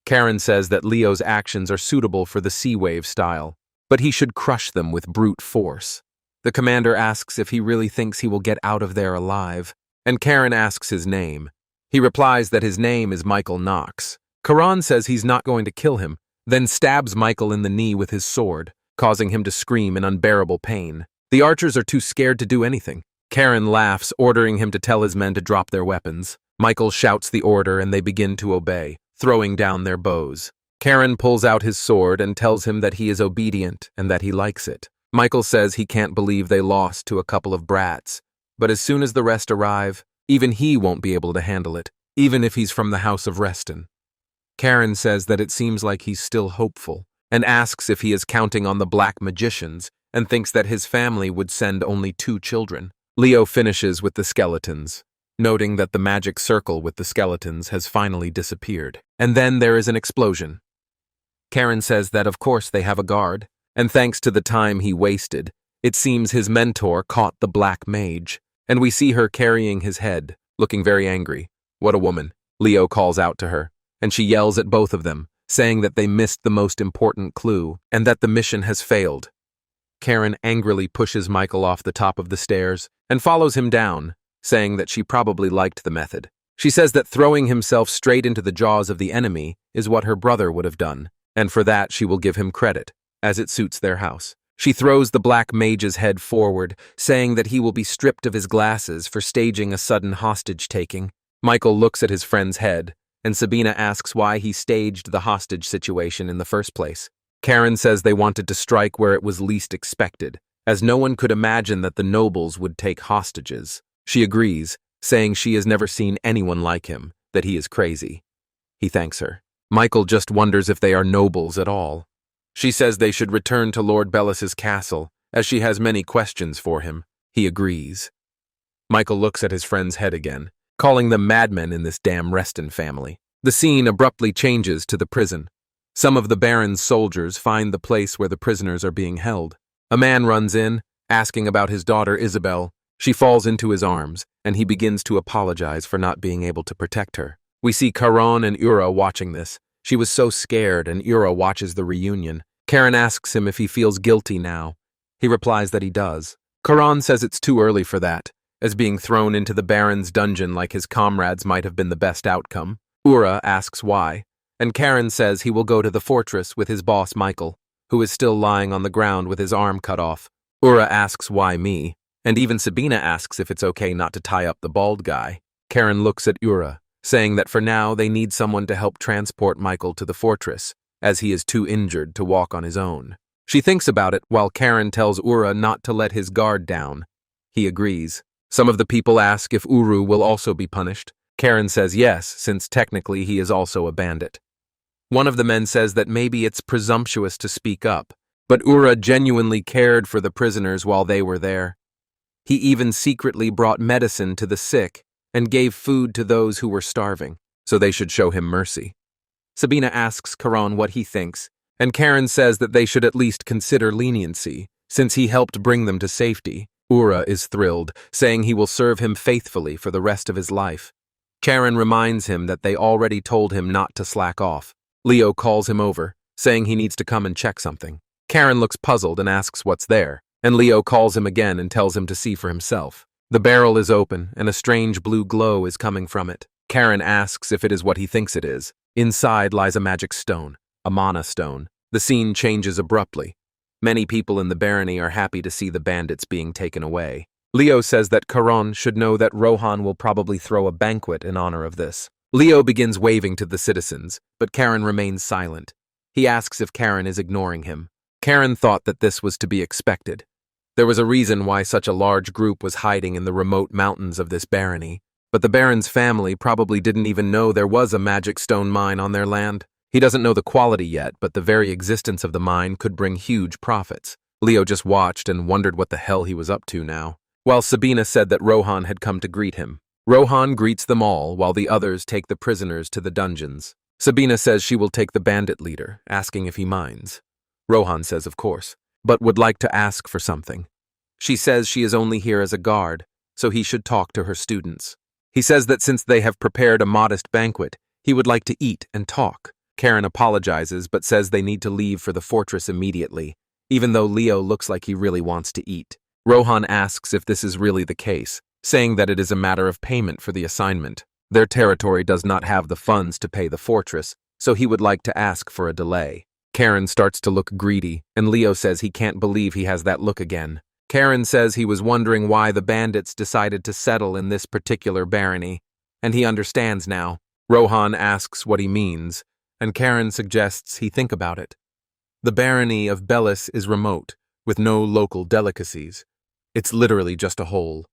[SPEAKER 1] Karon says that Leo's actions are suitable for the sea wave style, but he should crush them with brute force. The commander asks if he really thinks he will get out of there alive, and Karon asks his name. He replies that his name is Michael Knox. Karon says he's not going to kill him, then stabs Michael in the knee with his sword, causing him to scream in unbearable pain. The archers are too scared to do anything. Karon laughs, ordering him to tell his men to drop their weapons. Michael shouts the order and they begin to obey, throwing down their bows. Karon pulls out his sword and tells him that he is obedient and that he likes it. Michael says he can't believe they lost to a couple of brats, but as soon as the rest arrive, even he won't be able to handle it, even if he's from the House of Reston. Karon says that it seems like he's still hopeful, and asks if he is counting on the black magicians, and thinks that his family would send only 2 children. Leo finishes with the skeletons, noting that the magic circle with the skeletons has finally disappeared. And then there is an explosion. Karon says that of course they have a guard, and thanks to the time he wasted, it seems his mentor caught the black mage, and we see her carrying his head, looking very angry. What a woman, Leo calls out to her, and she yells at both of them, saying that they missed the most important clue, and that the mission has failed. Karon angrily pushes Michael off the top of the stairs and follows him down, saying that she probably liked the method. She says that throwing himself straight into the jaws of the enemy is what her brother would have done, and for that she will give him credit, as it suits their house. She throws the black mage's head forward, saying that he will be stripped of his glasses for staging a sudden hostage-taking. Michael looks at his friend's head, and Sabina asks why he staged the hostage situation in the first place. Karon says they wanted to strike where it was least expected, as no one could imagine that the nobles would take hostages. She agrees, saying she has never seen anyone like him, that he is crazy. He thanks her. Michael just wonders if they are nobles at all. She says they should return to Lord Bellis's castle, as she has many questions for him. He agrees. Michael looks at his friend's head again, calling them madmen in this damn Reston family. The scene abruptly changes to the prison. Some of the Baron's soldiers find the place where the prisoners are being held. A man runs in, asking about his daughter Isabel. She falls into his arms, and he begins to apologize for not being able to protect her. We see Karon and Ura watching this. She was so scared, and Ura watches the reunion. Karon asks him if he feels guilty now. He replies that he does. Karon says it's too early for that, as being thrown into the Baron's dungeon like his comrades might have been the best outcome. Ura asks why, and Karon says he will go to the fortress with his boss Michael, who is still lying on the ground with his arm cut off. Ura asks why me, and even Sabina asks if it's okay not to tie up the bald guy. Karon looks at Ura, saying that for now they need someone to help transport Michael to the fortress, as he is too injured to walk on his own. She thinks about it while Karon tells Ura not to let his guard down. He agrees. Some of the people ask if Uru will also be punished. Karon says yes, since technically he is also a bandit. One of the men says that maybe it's presumptuous to speak up, but Ura genuinely cared for the prisoners while they were there. He even secretly brought medicine to the sick and gave food to those who were starving, so they should show him mercy. Sabina asks Karon what he thinks, and Karon says that they should at least consider leniency, since he helped bring them to safety. Ura is thrilled, saying he will serve him faithfully for the rest of his life. Karon reminds him that they already told him not to slack off. Leo calls him over, saying he needs to come and check something. Karon looks puzzled and asks what's there, and Leo calls him again and tells him to see for himself. The barrel is open, and a strange blue glow is coming from it. Karon asks if it is what he thinks it is. Inside lies a magic stone, a mana stone. The scene changes abruptly. Many people in the barony are happy to see the bandits being taken away. Leo says that Karon should know that Rohan will probably throw a banquet in honor of this. Leo begins waving to the citizens, but Karon remains silent. He asks if Karon is ignoring him. Karon thought that this was to be expected. There was a reason why such a large group was hiding in the remote mountains of this barony, but the Baron's family probably didn't even know there was a magic stone mine on their land. He doesn't know the quality yet, but the very existence of the mine could bring huge profits. Leo just watched and wondered what the hell he was up to now. While Sabina said that Rohan had come to greet him. Rohan greets them all while the others take the prisoners to the dungeons. Sabina says she will take the bandit leader, asking if he minds. Rohan says of course, but would like to ask for something. She says she is only here as a guard, so he should talk to her students. He says that since they have prepared a modest banquet, he would like to eat and talk. Karon apologizes but says they need to leave for the fortress immediately, even though Leo looks like he really wants to eat. Rohan asks if this is really the case, saying that it is a matter of payment for the assignment. Their territory does not have the funds to pay the fortress, so he would like to ask for a delay. Karon starts to look greedy, and Leo says he can't believe he has that look again. Karon says he was wondering why the bandits decided to settle in this particular barony, and he understands now. Rohan asks what he means, and Karon suggests he think about it. The barony of Bellis is remote, with no local delicacies. It's literally just a hole.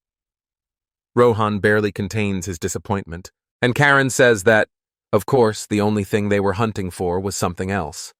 [SPEAKER 1] Rohan barely contains his disappointment, and Karon says that, of course, the only thing they were hunting for was something else.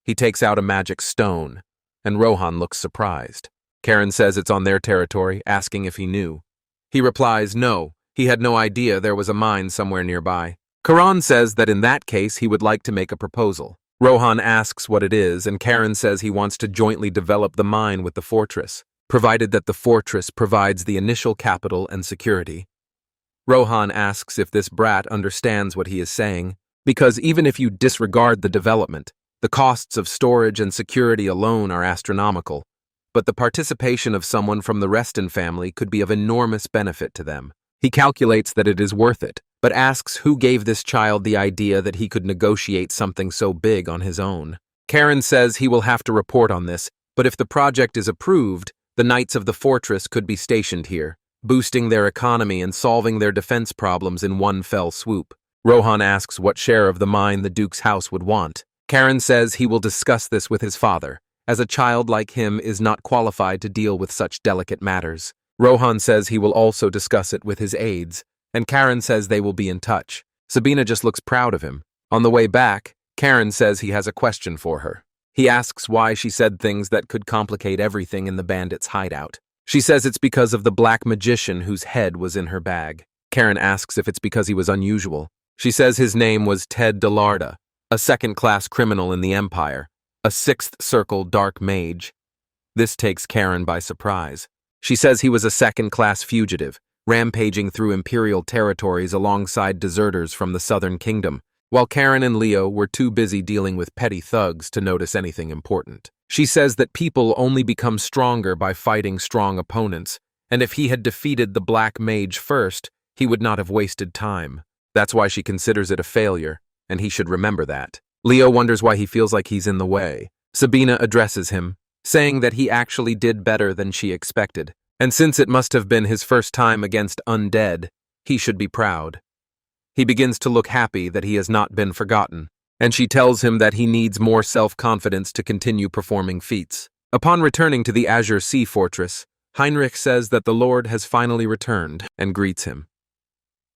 [SPEAKER 1] He takes out a magic stone, and Rohan looks surprised. Karon says it's on their territory, asking if he knew. He replies no, he had no idea there was a mine somewhere nearby. Karon says that in that case he would like to make a proposal. Rohan asks what it is, and Karon says he wants to jointly develop the mine with the fortress, provided that the fortress provides the initial capital and security. Rohan asks if this brat understands what he is saying, because even if you disregard the development, the costs of storage and security alone are astronomical, but the participation of someone from the Reston family could be of enormous benefit to them. He calculates that it is worth it, but asks who gave this child the idea that he could negotiate something so big on his own. Karon says he will have to report on this, but if the project is approved, the knights of the fortress could be stationed here, boosting their economy and solving their defense problems in one fell swoop. Rohan asks what share of the mine the Duke's house would want. Karon says he will discuss this with his father, as a child like him is not qualified to deal with such delicate matters. Rohan says he will also discuss it with his aides, and Karon says they will be in touch. Sabina just looks proud of him. On the way back, Karon says he has a question for her. He asks why she said things that could complicate everything in the bandits' hideout. She says it's because of the black magician whose head was in her bag. Karon asks if it's because he was unusual. She says his name was Ted Delarda, a second-class criminal in the Empire, a sixth circle dark mage. This takes Karon by surprise. She says he was a second-class fugitive, rampaging through Imperial territories alongside deserters from the Southern Kingdom, while Karon and Leo were too busy dealing with petty thugs to notice anything important. She says that people only become stronger by fighting strong opponents, and if he had defeated the Black Mage first, he would not have wasted time. That's why she considers it a failure, and he should remember that. Leo wonders why he feels like he's in the way. Sabina addresses him, saying that he actually did better than she expected, and since it must have been his first time against undead, he should be proud. He begins to look happy that he has not been forgotten, and she tells him that he needs more self-confidence to continue performing feats. Upon returning to the Azure Sea Fortress, Heinrich says that the Lord has finally returned and greets him.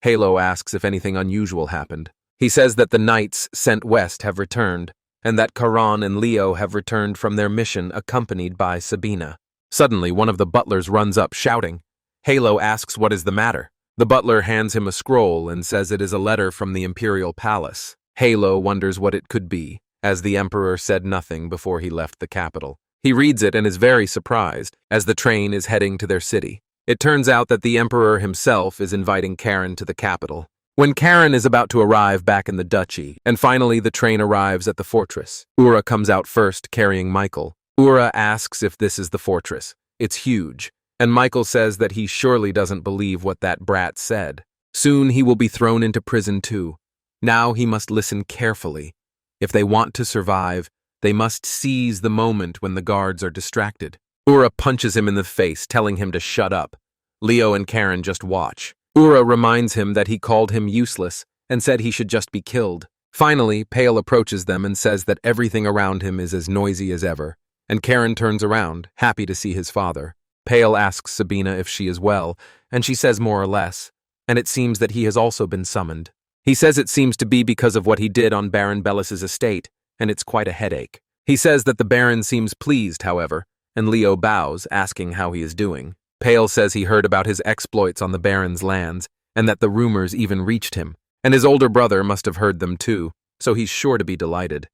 [SPEAKER 1] Halo asks if anything unusual happened. He says that the knights sent west have returned, and that Karon and Leo have returned from their mission accompanied by Sabina. Suddenly, one of the butlers runs up, shouting. Halo asks what is the matter. The butler hands him a scroll and says it is a letter from the Imperial palace. Halo wonders what it could be, as the Emperor said nothing before he left the capital. He reads it and is very surprised, as the train is heading to their city. It turns out that the Emperor himself is inviting Cain to the capital. When Cain is about to arrive back in the duchy, and finally the train arrives at the fortress, Ura comes out first, carrying Michael. Ura asks if this is the fortress. It's huge, and Michael says that he surely doesn't believe what that brat said. Soon he will be thrown into prison too. Now he must listen carefully. If they want to survive, they must seize the moment when the guards are distracted. Ura punches him in the face, telling him to shut up. Leo and Cain just watch. Ura reminds him that he called him useless and said he should just be killed. Finally, Pale approaches them and says that everything around him is as noisy as ever, and Cain turns around, happy to see his father. Pale asks Sabina if she is well, and she says more or less, and it seems that he has also been summoned. He says it seems to be because of what he did on Baron Bellis's estate, and it's quite a headache. He says that the Baron seems pleased, however, and Leo bows, asking how he is doing. Pale says he heard about his exploits on the Baron's lands, and that the rumors even reached him, and his older brother must have heard them too, so he's sure to be delighted.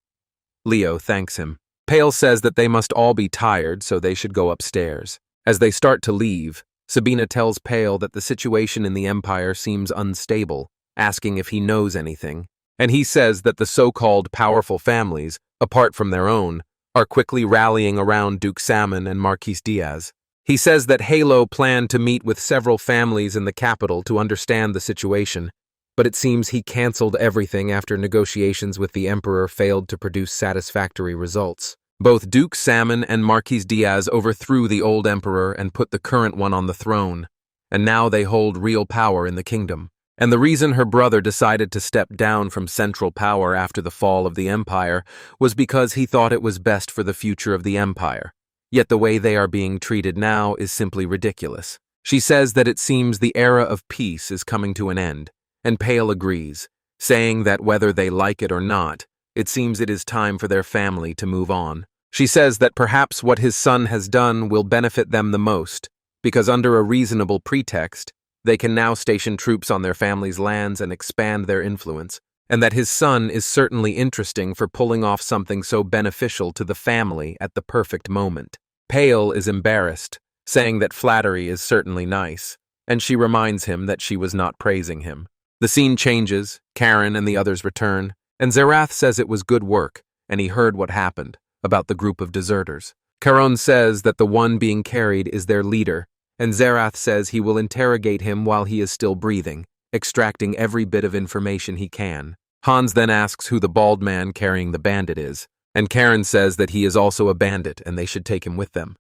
[SPEAKER 1] Leo thanks him. Pale says that they must all be tired, so they should go upstairs. As they start to leave, Sabina tells Pale that the situation in the Empire seems unstable, asking if he knows anything, and he says that the so-called powerful families, apart from their own, are quickly rallying around Duke Salmon and Marquis Diaz. He says that Halo planned to meet with several families in the capital to understand the situation, but it seems he canceled everything after negotiations with the Emperor failed to produce satisfactory results. Both Duke Salmon and Marquis Diaz overthrew the old Emperor and put the current one on the throne, and now they hold real power in the kingdom. And the reason her brother decided to step down from central power after the fall of the Empire was because he thought it was best for the future of the Empire. Yet the way they are being treated now is simply ridiculous. She says that it seems the era of peace is coming to an end, and Pale agrees, saying that whether they like it or not, it seems it is time for their family to move on. She says that perhaps what his son has done will benefit them the most, because under a reasonable pretext, they can now station troops on their family's lands and expand their influence, and that his son is certainly interesting for pulling off something so beneficial to the family at the perfect moment. Pale is embarrassed, saying that flattery is certainly nice, and she reminds him that she was not praising him. The scene changes, Cain and the others return, and Zerath says it was good work, and he heard what happened, about the group of deserters. Karon says that the one being carried is their leader, and Zerath says he will interrogate him while he is still breathing, extracting every bit of information he can. Hans then asks who the bald man carrying the bandit is, and Cain says that he is also a bandit and they should take him with them.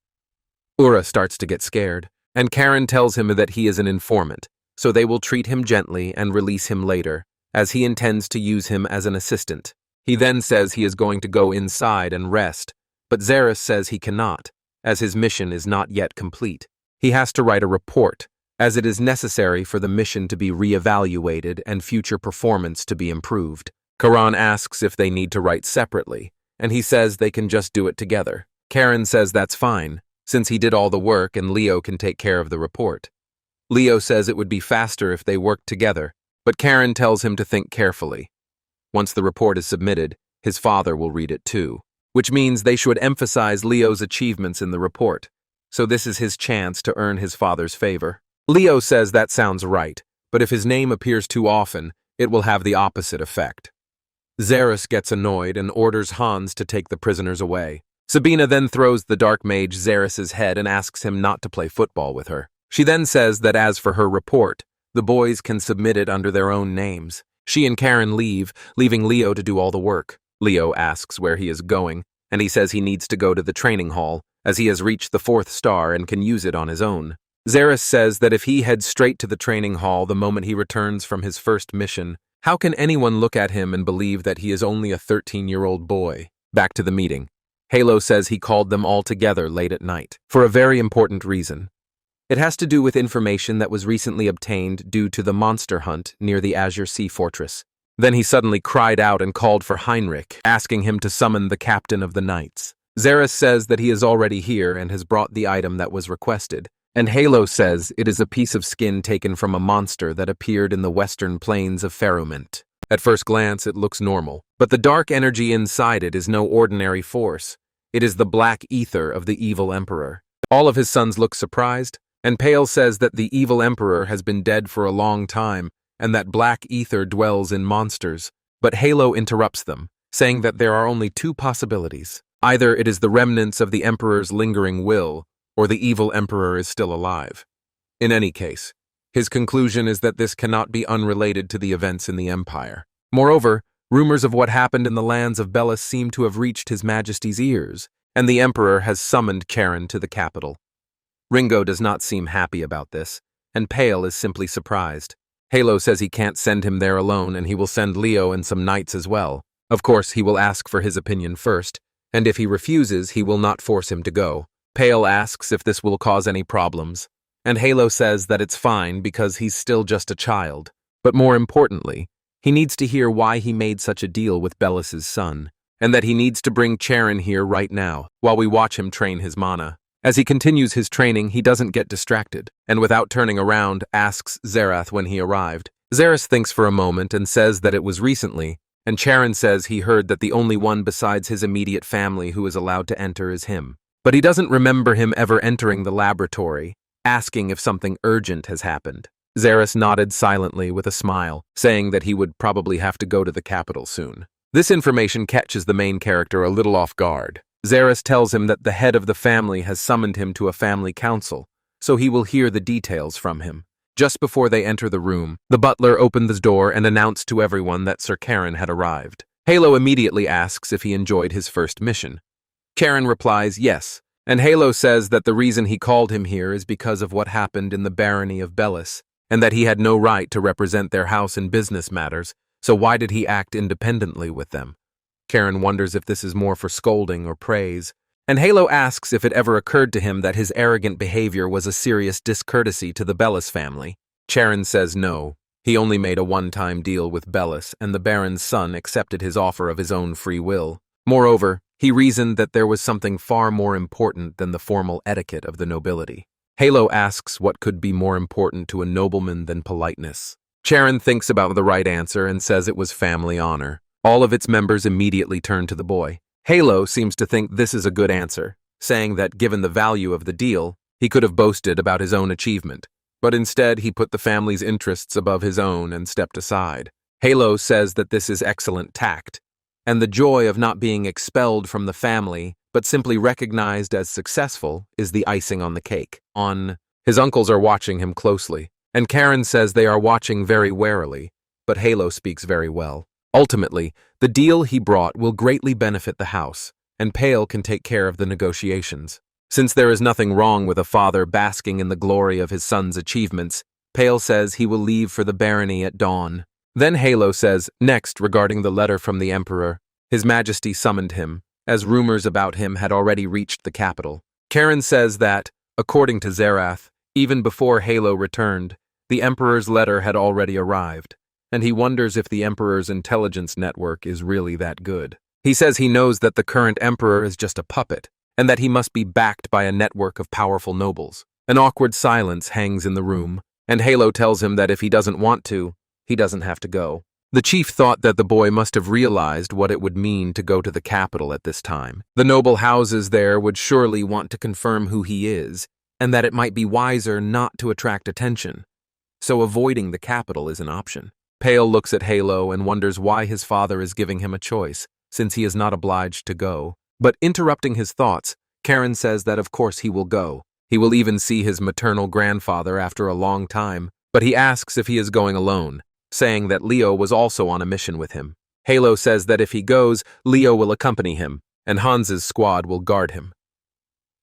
[SPEAKER 1] Ura starts to get scared, and Cain tells him that he is an informant, so they will treat him gently and release him later, as he intends to use him as an assistant. He then says he is going to go inside and rest, but Zerus says he cannot, as his mission is not yet complete. He has to write a report, as it is necessary for the mission to be re-evaluated and future performance to be improved. Karon asks if they need to write separately, and he says they can just do it together. Cain says that's fine, since he did all the work and Leo can take care of the report. Leo says it would be faster if they worked together, but Cain tells him to think carefully. Once the report is submitted, his father will read it too, which means they should emphasize Leo's achievements in the report. So this is his chance to earn his father's favor. Leo says that sounds right, but if his name appears too often, it will have the opposite effect. Zerus gets annoyed and orders Hans to take the prisoners away. Sabina then throws the dark mage Zerus's head and asks him not to play football with her. She then says that as for her report, the boys can submit it under their own names. She and Cain leave, leaving Leo to do all the work. Leo asks where he is going, and he says he needs to go to the training hall, as he has reached the 4th star and can use it on his own. Zerus says that if he heads straight to the training hall the moment he returns from his first mission, how can anyone look at him and believe that he is only a 13-year-old boy? Back to the meeting. Halo says he called them all together late at night, for a very important reason. It has to do with information that was recently obtained due to the monster hunt near the Azure Sea Fortress. Then he suddenly cried out and called for Heinrich, asking him to summon the captain of the knights. Xerus says that he is already here and has brought the item that was requested, and Halo says it is a piece of skin taken from a monster that appeared in the western plains of Ferumint. At first glance, it looks normal, but the dark energy inside it is no ordinary force. It is the black ether of the evil emperor. All of his sons look surprised, and Pale says that the evil emperor has been dead for a long time, and that black ether dwells in monsters. But Halo interrupts them, saying that there are only two possibilities. Either it is the remnants of the emperor's lingering will, or the evil emperor is still alive. In any case, his conclusion is that this cannot be unrelated to the events in the empire. Moreover, rumors of what happened in the lands of Bellis seem to have reached His Majesty's ears, and the Emperor has summoned Caron to the capital. Ringo does not seem happy about this, and Pale is simply surprised. Halo says he can't send him there alone, and he will send Leo and some knights as well. Of course, he will ask for his opinion first, and if he refuses, he will not force him to go. Pale asks if this will cause any problems, and Halo says that it's fine because he's still just a child. But more importantly, he needs to hear why he made such a deal with Bellis's son, and that he needs to bring Charon here right now, while we watch him train his mana. As he continues his training, he doesn't get distracted, and without turning around, asks Xerath when he arrived. Xerath thinks for a moment and says that it was recently, and Charon says he heard that the only one besides his immediate family who is allowed to enter is him. But he doesn't remember him ever entering the laboratory, asking if something urgent has happened. Xerath nodded silently with a smile, saying that he would probably have to go to the capital soon. This information catches the main character a little off guard. Xerath tells him that the head of the family has summoned him to a family council, so he will hear the details from him. Just before they enter the room, the butler opened the door and announced to everyone that Sir Caron had arrived. Halo immediately asks if he enjoyed his first mission. Caron replies yes, and Halo says that the reason he called him here is because of what happened in the barony of Bellis, and that he had no right to represent their house in business matters, so why did he act independently with them? Caron wonders if this is more for scolding or praise, and Halo asks if it ever occurred to him that his arrogant behavior was a serious discourtesy to the Bellis family. Charon says no, he only made a one-time deal with Bellis, and the Baron's son accepted his offer of his own free will. Moreover, he reasoned that there was something far more important than the formal etiquette of the nobility. Halo asks what could be more important to a nobleman than politeness. Charon thinks about the right answer and says it was family honor. All of its members immediately turn to the boy. Halo seems to think this is a good answer, saying that given the value of the deal, he could have boasted about his own achievement, but instead he put the family's interests above his own and stepped aside. Halo says that this is excellent tact, and the joy of not being expelled from the family, but simply recognized as successful, is the icing on the cake. His uncles are watching him closely, and Caron says they are watching very warily, but Halo speaks very well. Ultimately, the deal he brought will greatly benefit the house, and Pale can take care of the negotiations. Since there is nothing wrong with a father basking in the glory of his son's achievements, Pale says he will leave for the barony at dawn. Then Halo says, next regarding the letter from the Emperor, His Majesty summoned him, as rumors about him had already reached the capital. Caron says that, according to Xerath, even before Halo returned, the Emperor's letter had already arrived, and he wonders if the Emperor's intelligence network is really that good. He says he knows that the current Emperor is just a puppet, and that he must be backed by a network of powerful nobles. An awkward silence hangs in the room, and Halo tells him that if he doesn't want to, he doesn't have to go. The chief thought that the boy must have realized what it would mean to go to the capital at this time. The noble houses there would surely want to confirm who he is, and that it might be wiser not to attract attention. So avoiding the capital is an option. Pale looks at Halo and wonders why his father is giving him a choice, since he is not obliged to go. But interrupting his thoughts, Caron says that of course he will go. He will even see his maternal grandfather after a long time, but he asks if he is going alone, saying that Leo was also on a mission with him. Halo says that if he goes, Leo will accompany him, and Hans's squad will guard him.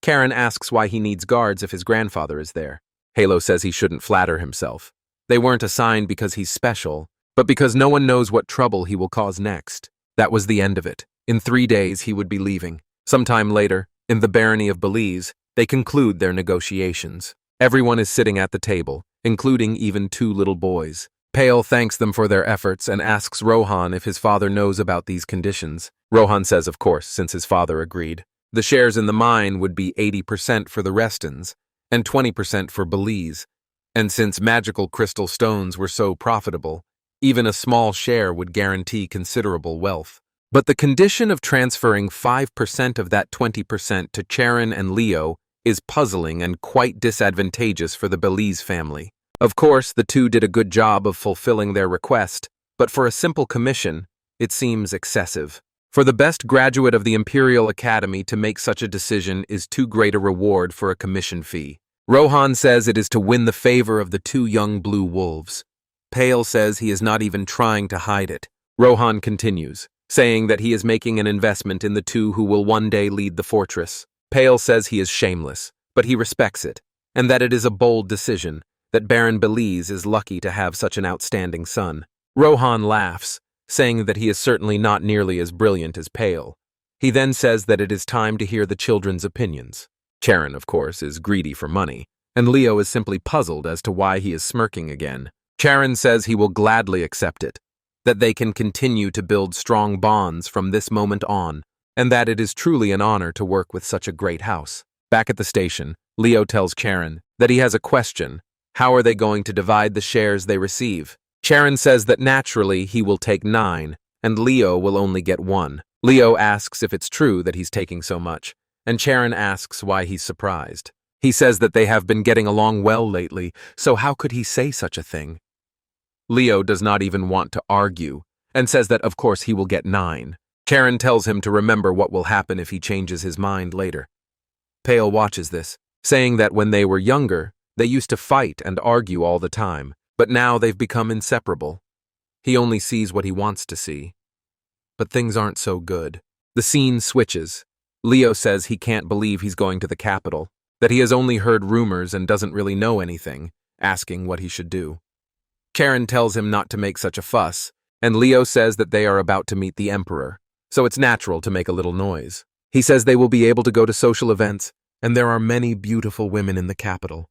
[SPEAKER 1] Caron asks why he needs guards if his grandfather is there. Halo says he shouldn't flatter himself. They weren't assigned because he's special, but because no one knows what trouble he will cause next. That was the end of it. In 3 days he would be leaving. Sometime later, in the barony of Bellis, they conclude their negotiations. Everyone is sitting at the table, including even 2 little boys. Pale thanks them for their efforts and asks Rohan if his father knows about these conditions. Rohan says of course, since his father agreed. The shares in the mine would be 80% for the Restons and 20% for Bellis, and since magical crystal stones were so profitable, even a small share would guarantee considerable wealth. But the condition of transferring 5% of that 20% to Charon and Leo is puzzling and quite disadvantageous for the Bellis family. Of course, the two did a good job of fulfilling their request, but for a simple commission, it seems excessive. For the best graduate of the Imperial Academy to make such a decision is too great a reward for a commission fee. Rohan says it is to win the favor of the two young blue wolves. Pale says he is not even trying to hide it. Rohan continues, saying that he is making an investment in the two who will one day lead the fortress. Pale says he is shameless, but he respects it, and that it is a bold decision, that Baron Bellis is lucky to have such an outstanding son. Rohan laughs, saying that he is certainly not nearly as brilliant as Pale. He then says that it is time to hear the children's opinions. Charon, of course, is greedy for money, and Leo is simply puzzled as to why he is smirking again. Charon says he will gladly accept it, that they can continue to build strong bonds from this moment on, and that it is truly an honor to work with such a great house. Back at the station, Leo tells Charon that he has a question. How are they going to divide the shares they receive? Charon says that naturally he will take 9, and Leo will only get 1. Leo asks if it's true that he's taking so much, and Charon asks why he's surprised. He says that they have been getting along well lately, so how could he say such a thing? Leo does not even want to argue, and says that of course he will get 9. Charon tells him to remember what will happen if he changes his mind later. Pale watches this, saying that when they were younger, they used to fight and argue all the time, but now they've become inseparable. He only sees what he wants to see. But things aren't so good. The scene switches. Leo says he can't believe he's going to the capital, that he has only heard rumors and doesn't really know anything, asking what he should do. Charon tells him not to make such a fuss, and Leo says that they are about to meet the Emperor, so it's natural to make a little noise. He says they will be able to go to social events, and there are many beautiful women in the capital.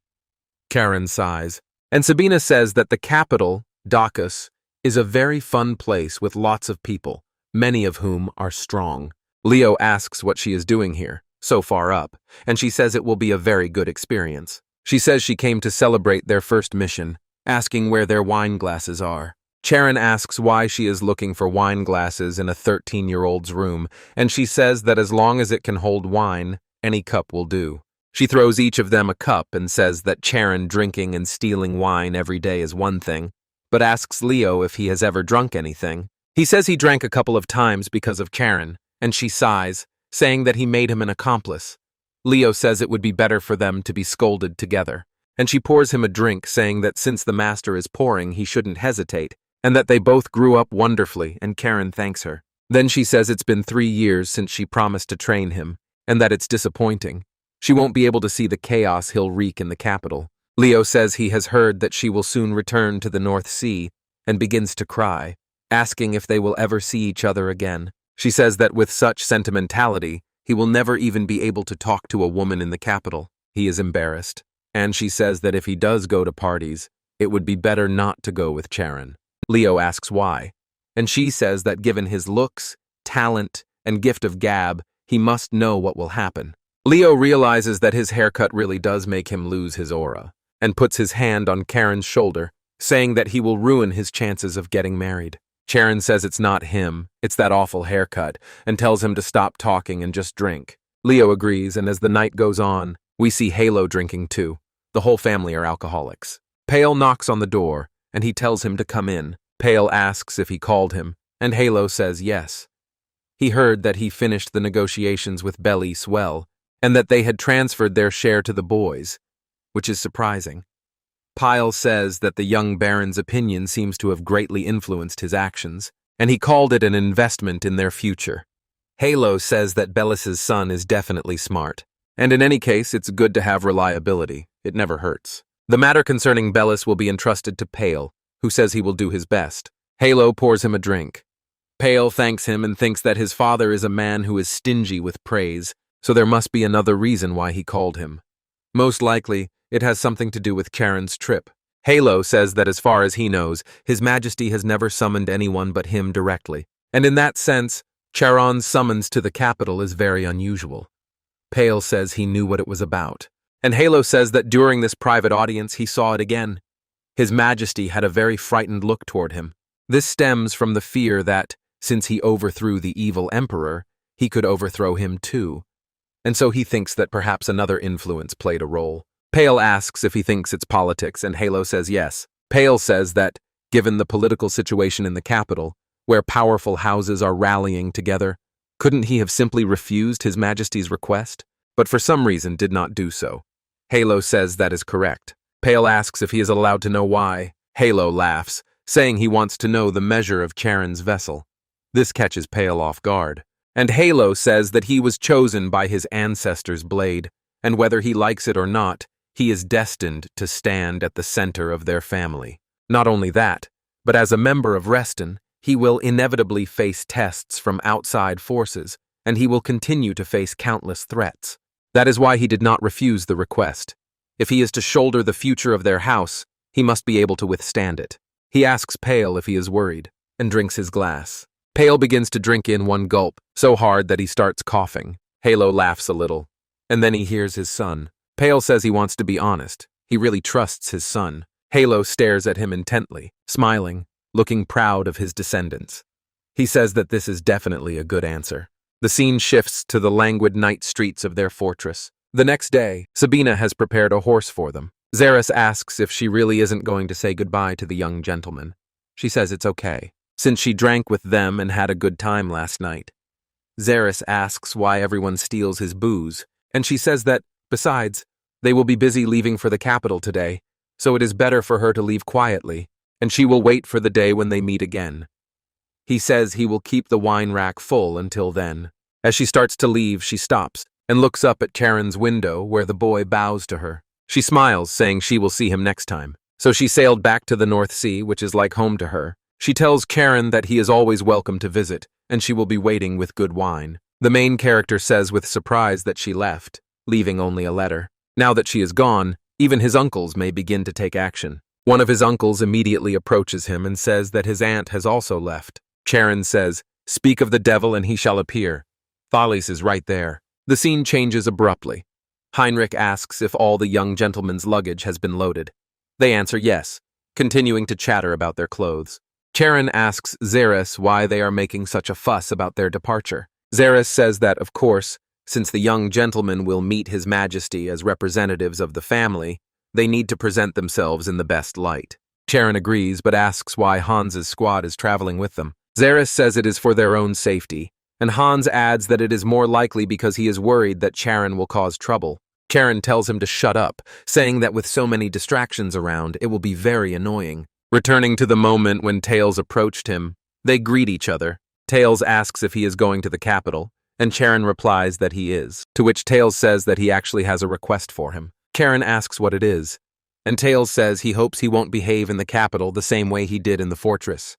[SPEAKER 1] Charon sighs, and Sabina says that the capital, Daucus, is a very fun place with lots of people, many of whom are strong. Leo asks what she is doing here, so far up, and she says it will be a very good experience. She says she came to celebrate their first mission, asking where their wine glasses are. Charon asks why she is looking for wine glasses in a 13-year-old's room, and she says that as long as it can hold wine, any cup will do. She throws each of them a cup and says that Charon drinking and stealing wine every day is one thing, but asks Leo if he has ever drunk anything. He says he drank a couple of times because of Charon, and she sighs, saying that he made him an accomplice. Leo says it would be better for them to be scolded together, and she pours him a drink, saying that since the master is pouring, he shouldn't hesitate, and that they both grew up wonderfully, and Charon thanks her. Then she says it's been 3 years since she promised to train him, and that it's disappointing. She won't be able to see the chaos he'll wreak in the capital. Leo says he has heard that she will soon return to the North Sea, and begins to cry, asking if they will ever see each other again. She says that with such sentimentality, he will never even be able to talk to a woman in the capital. He is embarrassed, and she says that if he does go to parties, it would be better not to go with Charon. Leo asks why, and she says that given his looks, talent, and gift of gab, he must know what will happen. Leo realizes that his haircut really does make him lose his aura, and puts his hand on Charon's shoulder, saying that he will ruin his chances of getting married. Charon says it's not him, it's that awful haircut, and tells him to stop talking and just drink. Leo agrees, and as the night goes on, we see Halo drinking too. The whole family are alcoholics. Pale knocks on the door, and he tells him to come in. Pale asks if he called him, and Halo says yes. He heard that he finished the negotiations with Bellis well, and that they had transferred their share to the boys, which is surprising. Pyle says that the young Baron's opinion seems to have greatly influenced his actions, and he called it an investment in their future. Halo says that Bellis's son is definitely smart, and in any case it's good to have reliability, it never hurts. The matter concerning Bellis will be entrusted to Pale, who says he will do his best. Halo pours him a drink. Pale thanks him and thinks that his father is a man who is stingy with praise, so there must be another reason why he called him. Most likely, it has something to do with Charon's trip. Halo says that as far as he knows, His Majesty has never summoned anyone but him directly. And in that sense, Charon's summons to the capital is very unusual. Pale says he knew what it was about. And Halo says that during this private audience he saw it again. His Majesty had a very frightened look toward him. This stems from the fear that, since he overthrew the evil emperor, he could overthrow him too. And so he thinks that perhaps another influence played a role. Pale asks if he thinks it's politics, and Halo says yes. Pale says that, given the political situation in the capital, where powerful houses are rallying together, couldn't he have simply refused His Majesty's request? But for some reason did not do so. Halo says that is correct. Pale asks if he is allowed to know why. Halo laughs, saying he wants to know the measure of Charon's vessel. This catches Pale off guard. And Halo says that he was chosen by his ancestors' blade, and whether he likes it or not, he is destined to stand at the center of their family. Not only that, but as a member of Reston, he will inevitably face tests from outside forces, and he will continue to face countless threats. That is why he did not refuse the request. If he is to shoulder the future of their house, he must be able to withstand it. He asks Pale if he is worried, and drinks his glass. Pale begins to drink in one gulp, so hard that he starts coughing. Halo laughs a little, and then he hears his son. Pale says he wants to be honest. He really trusts his son. Halo stares at him intently, smiling, looking proud of his descendants. He says that this is definitely a good answer. The scene shifts to the languid night streets of their fortress. The next day, Sabina has prepared a horse for them. Xeris asks if she really isn't going to say goodbye to the young gentleman. She says it's okay, since she drank with them and had a good time last night. Xeris asks why everyone steals his booze, and she says that, besides, they will be busy leaving for the capital today, so it is better for her to leave quietly, and she will wait for the day when they meet again. He says he will keep the wine rack full until then. As she starts to leave, she stops and looks up at Charon's window where the boy bows to her. She smiles, saying she will see him next time. So she sailed back to the North Sea, which is like home to her. She tells Charon that he is always welcome to visit, and she will be waiting with good wine. The main character says with surprise that she left, leaving only a letter. Now that she is gone, even his uncles may begin to take action. One of his uncles immediately approaches him and says that his aunt has also left. Charon says, "Speak of the devil and he shall appear." Thalis is right there. The scene changes abruptly. Heinrich asks if all the young gentlemen's luggage has been loaded. They answer yes, continuing to chatter about their clothes. Charon asks Xeris why they are making such a fuss about their departure. Xeris says that, of course, since the young gentlemen will meet His Majesty as representatives of the family, they need to present themselves in the best light. Charon agrees, but asks why Hans's squad is traveling with them. Xeris says it is for their own safety, and Hans adds that it is more likely because he is worried that Charon will cause trouble. Charon tells him to shut up, saying that with so many distractions around, it will be very annoying. Returning to the moment when Tails approached him, they greet each other. Tails asks if he is going to the capital, and Charon replies that he is, to which Tails says that he actually has a request for him. Charon asks what it is, and Tails says he hopes he won't behave in the capital the same way he did in the fortress.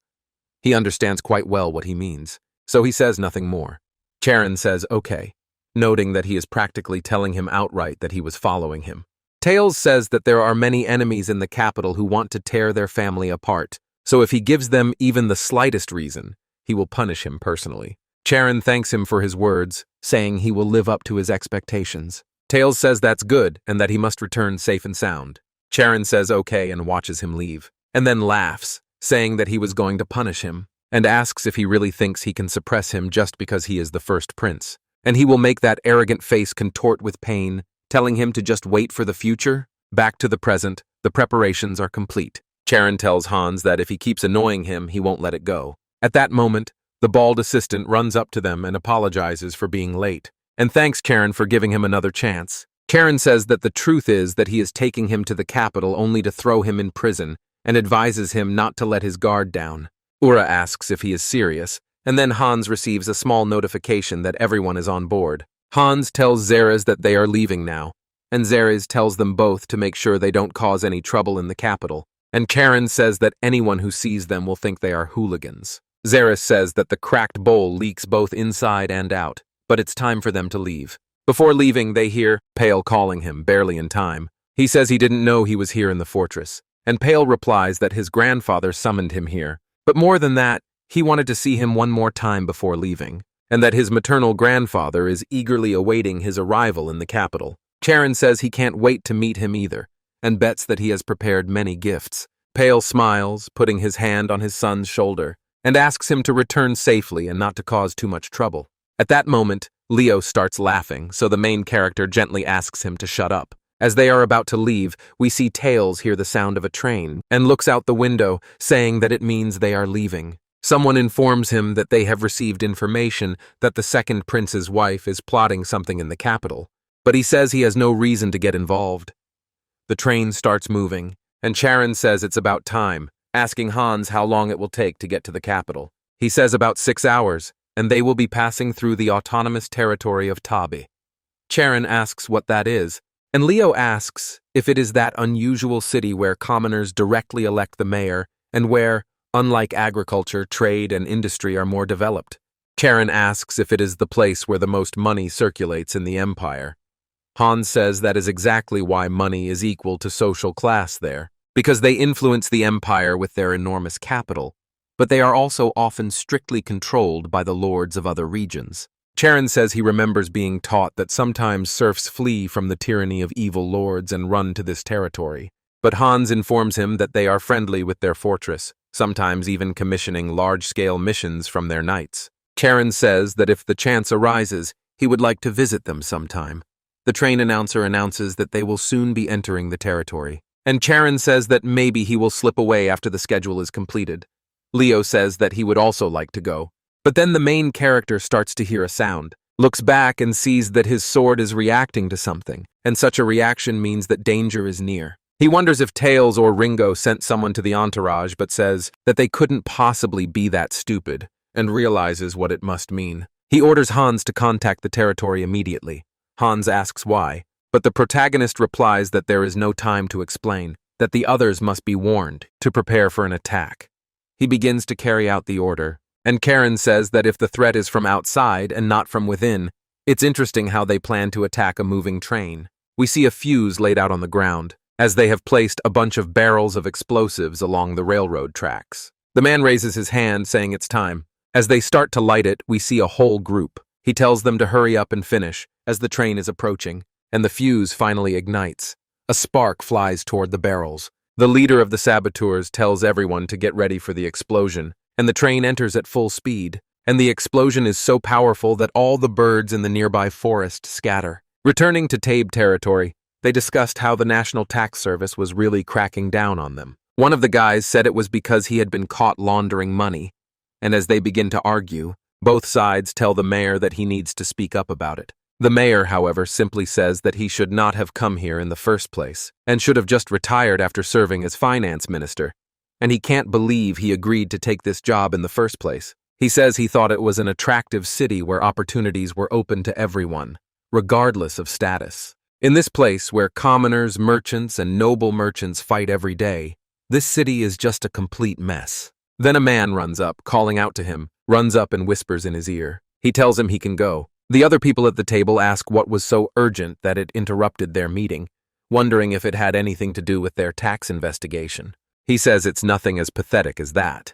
[SPEAKER 1] He understands quite well what he means, so he says nothing more. Charon says okay, noting that he is practically telling him outright that he was following him. Tails says that there are many enemies in the capital who want to tear their family apart, so if he gives them even the slightest reason, he will punish him personally. Charon thanks him for his words, saying he will live up to his expectations. Tails says that's good and that he must return safe and sound. Charon says okay and watches him leave, and then laughs, saying that he was going to punish him, and asks if he really thinks he can suppress him just because he is the first prince, and he will make that arrogant face contort with pain, telling him to just wait for the future. Back to the present, the preparations are complete. Charon tells Hans that if he keeps annoying him, he won't let it go. At that moment, the bald assistant runs up to them and apologizes for being late, and thanks Charon for giving him another chance. Charon says that the truth is that he is taking him to the capital only to throw him in prison, and advises him not to let his guard down. Ura asks if he is serious, and then Hans receives a small notification that everyone is on board. Hans tells Xeris that they are leaving now, and Xeris tells them both to make sure they don't cause any trouble in the capital, and Charon says that anyone who sees them will think they are hooligans. Xeris says that the cracked bowl leaks both inside and out, but it's time for them to leave. Before leaving, they hear Pale calling him, barely in time. He says he didn't know he was here in the fortress, and Pale replies that his grandfather summoned him here. But more than that, he wanted to see him one more time before leaving, and that his maternal grandfather is eagerly awaiting his arrival in the capital. Charon says he can't wait to meet him either, and bets that he has prepared many gifts. Pale smiles, putting his hand on his son's shoulder, and asks him to return safely and not to cause too much trouble. At that moment, Leo starts laughing, so the main character gently asks him to shut up. As they are about to leave, we see Tails hear the sound of a train and looks out the window, saying that it means they are leaving. Someone informs him that they have received information that the second prince's wife is plotting something in the capital, but he says he has no reason to get involved. The train starts moving, and Charon says it's about time, asking Hans how long it will take to get to the capital. He says about 6 hours, and they will be passing through the autonomous territory of Tabi. Charon asks what that is, and Leo asks if it is that unusual city where commoners directly elect the mayor and where, unlike agriculture, trade and industry are more developed. Charon asks if it is the place where the most money circulates in the empire. Hans says that is exactly why money is equal to social class there, because they influence the empire with their enormous capital, but they are also often strictly controlled by the lords of other regions. Charon says he remembers being taught that sometimes serfs flee from the tyranny of evil lords and run to this territory, but Hans informs him that they are friendly with their fortress, sometimes even commissioning large-scale missions from their knights. Charon says that if the chance arises, he would like to visit them sometime. The train announcer announces that they will soon be entering the territory, and Charon says that maybe he will slip away after the schedule is completed. Leo says that he would also like to go, but then the main character starts to hear a sound, looks back and sees that his sword is reacting to something, and such a reaction means that danger is near. He wonders if Tails or Ringo sent someone to the entourage, but says that they couldn't possibly be that stupid, and realizes what it must mean. He orders Hans to contact the territory immediately. Hans asks why, but the protagonist replies that there is no time to explain, that the others must be warned to prepare for an attack. He begins to carry out the order, and Karen says that if the threat is from outside and not from within, it's interesting how they plan to attack a moving train. We see a fuse laid out on the ground, as they have placed a bunch of barrels of explosives along the railroad tracks. The man raises his hand, saying it's time. As they start to light it, we see a whole group. He tells them to hurry up and finish, as the train is approaching, and the fuse finally ignites. A spark flies toward the barrels. The leader of the saboteurs tells everyone to get ready for the explosion, and the train enters at full speed, and the explosion is so powerful that all the birds in the nearby forest scatter. Returning to Tabe territory, they discussed how the National Tax Service was really cracking down on them. One of the guys said it was because he had been caught laundering money, and as they begin to argue, both sides tell the mayor that he needs to speak up about it. The mayor, however, simply says that he should not have come here in the first place, and should have just retired after serving as finance minister, and he can't believe he agreed to take this job in the first place. He says he thought it was an attractive city where opportunities were open to everyone, regardless of status. In this place where commoners, merchants, and noble merchants fight every day, this city is just a complete mess. Then a man runs up, calling out to him, runs up and whispers in his ear. He tells him he can go. The other people at the table ask what was so urgent that it interrupted their meeting, wondering if it had anything to do with their tax investigation. He says it's nothing as pathetic as that.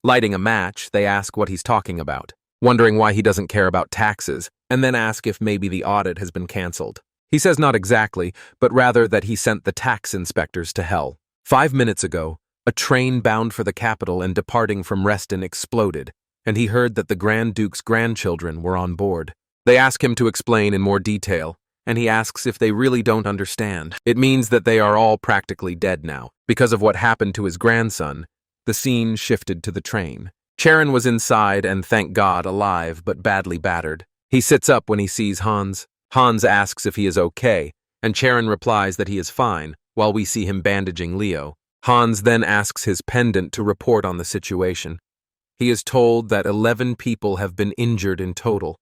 [SPEAKER 1] Lighting a match, they ask what he's talking about, wondering why he doesn't care about taxes, and then ask if maybe the audit has been cancelled. He says not exactly, but rather that he sent the tax inspectors to hell. 5 minutes ago, a train bound for the capital and departing from Reston exploded, and he heard that the Grand Duke's grandchildren were on board. They ask him to explain in more detail, and he asks if they really don't understand. It means that they are all practically dead now. Because of what happened to his grandson, the scene shifted to the train. Charon was inside and, thank God, alive, but badly battered. He sits up when he sees Hans. Hans asks if he is okay, and Charon replies that he is fine, while we see him bandaging Leo. Hans then asks his pendant to report on the situation. He is told that 11 people have been injured in total.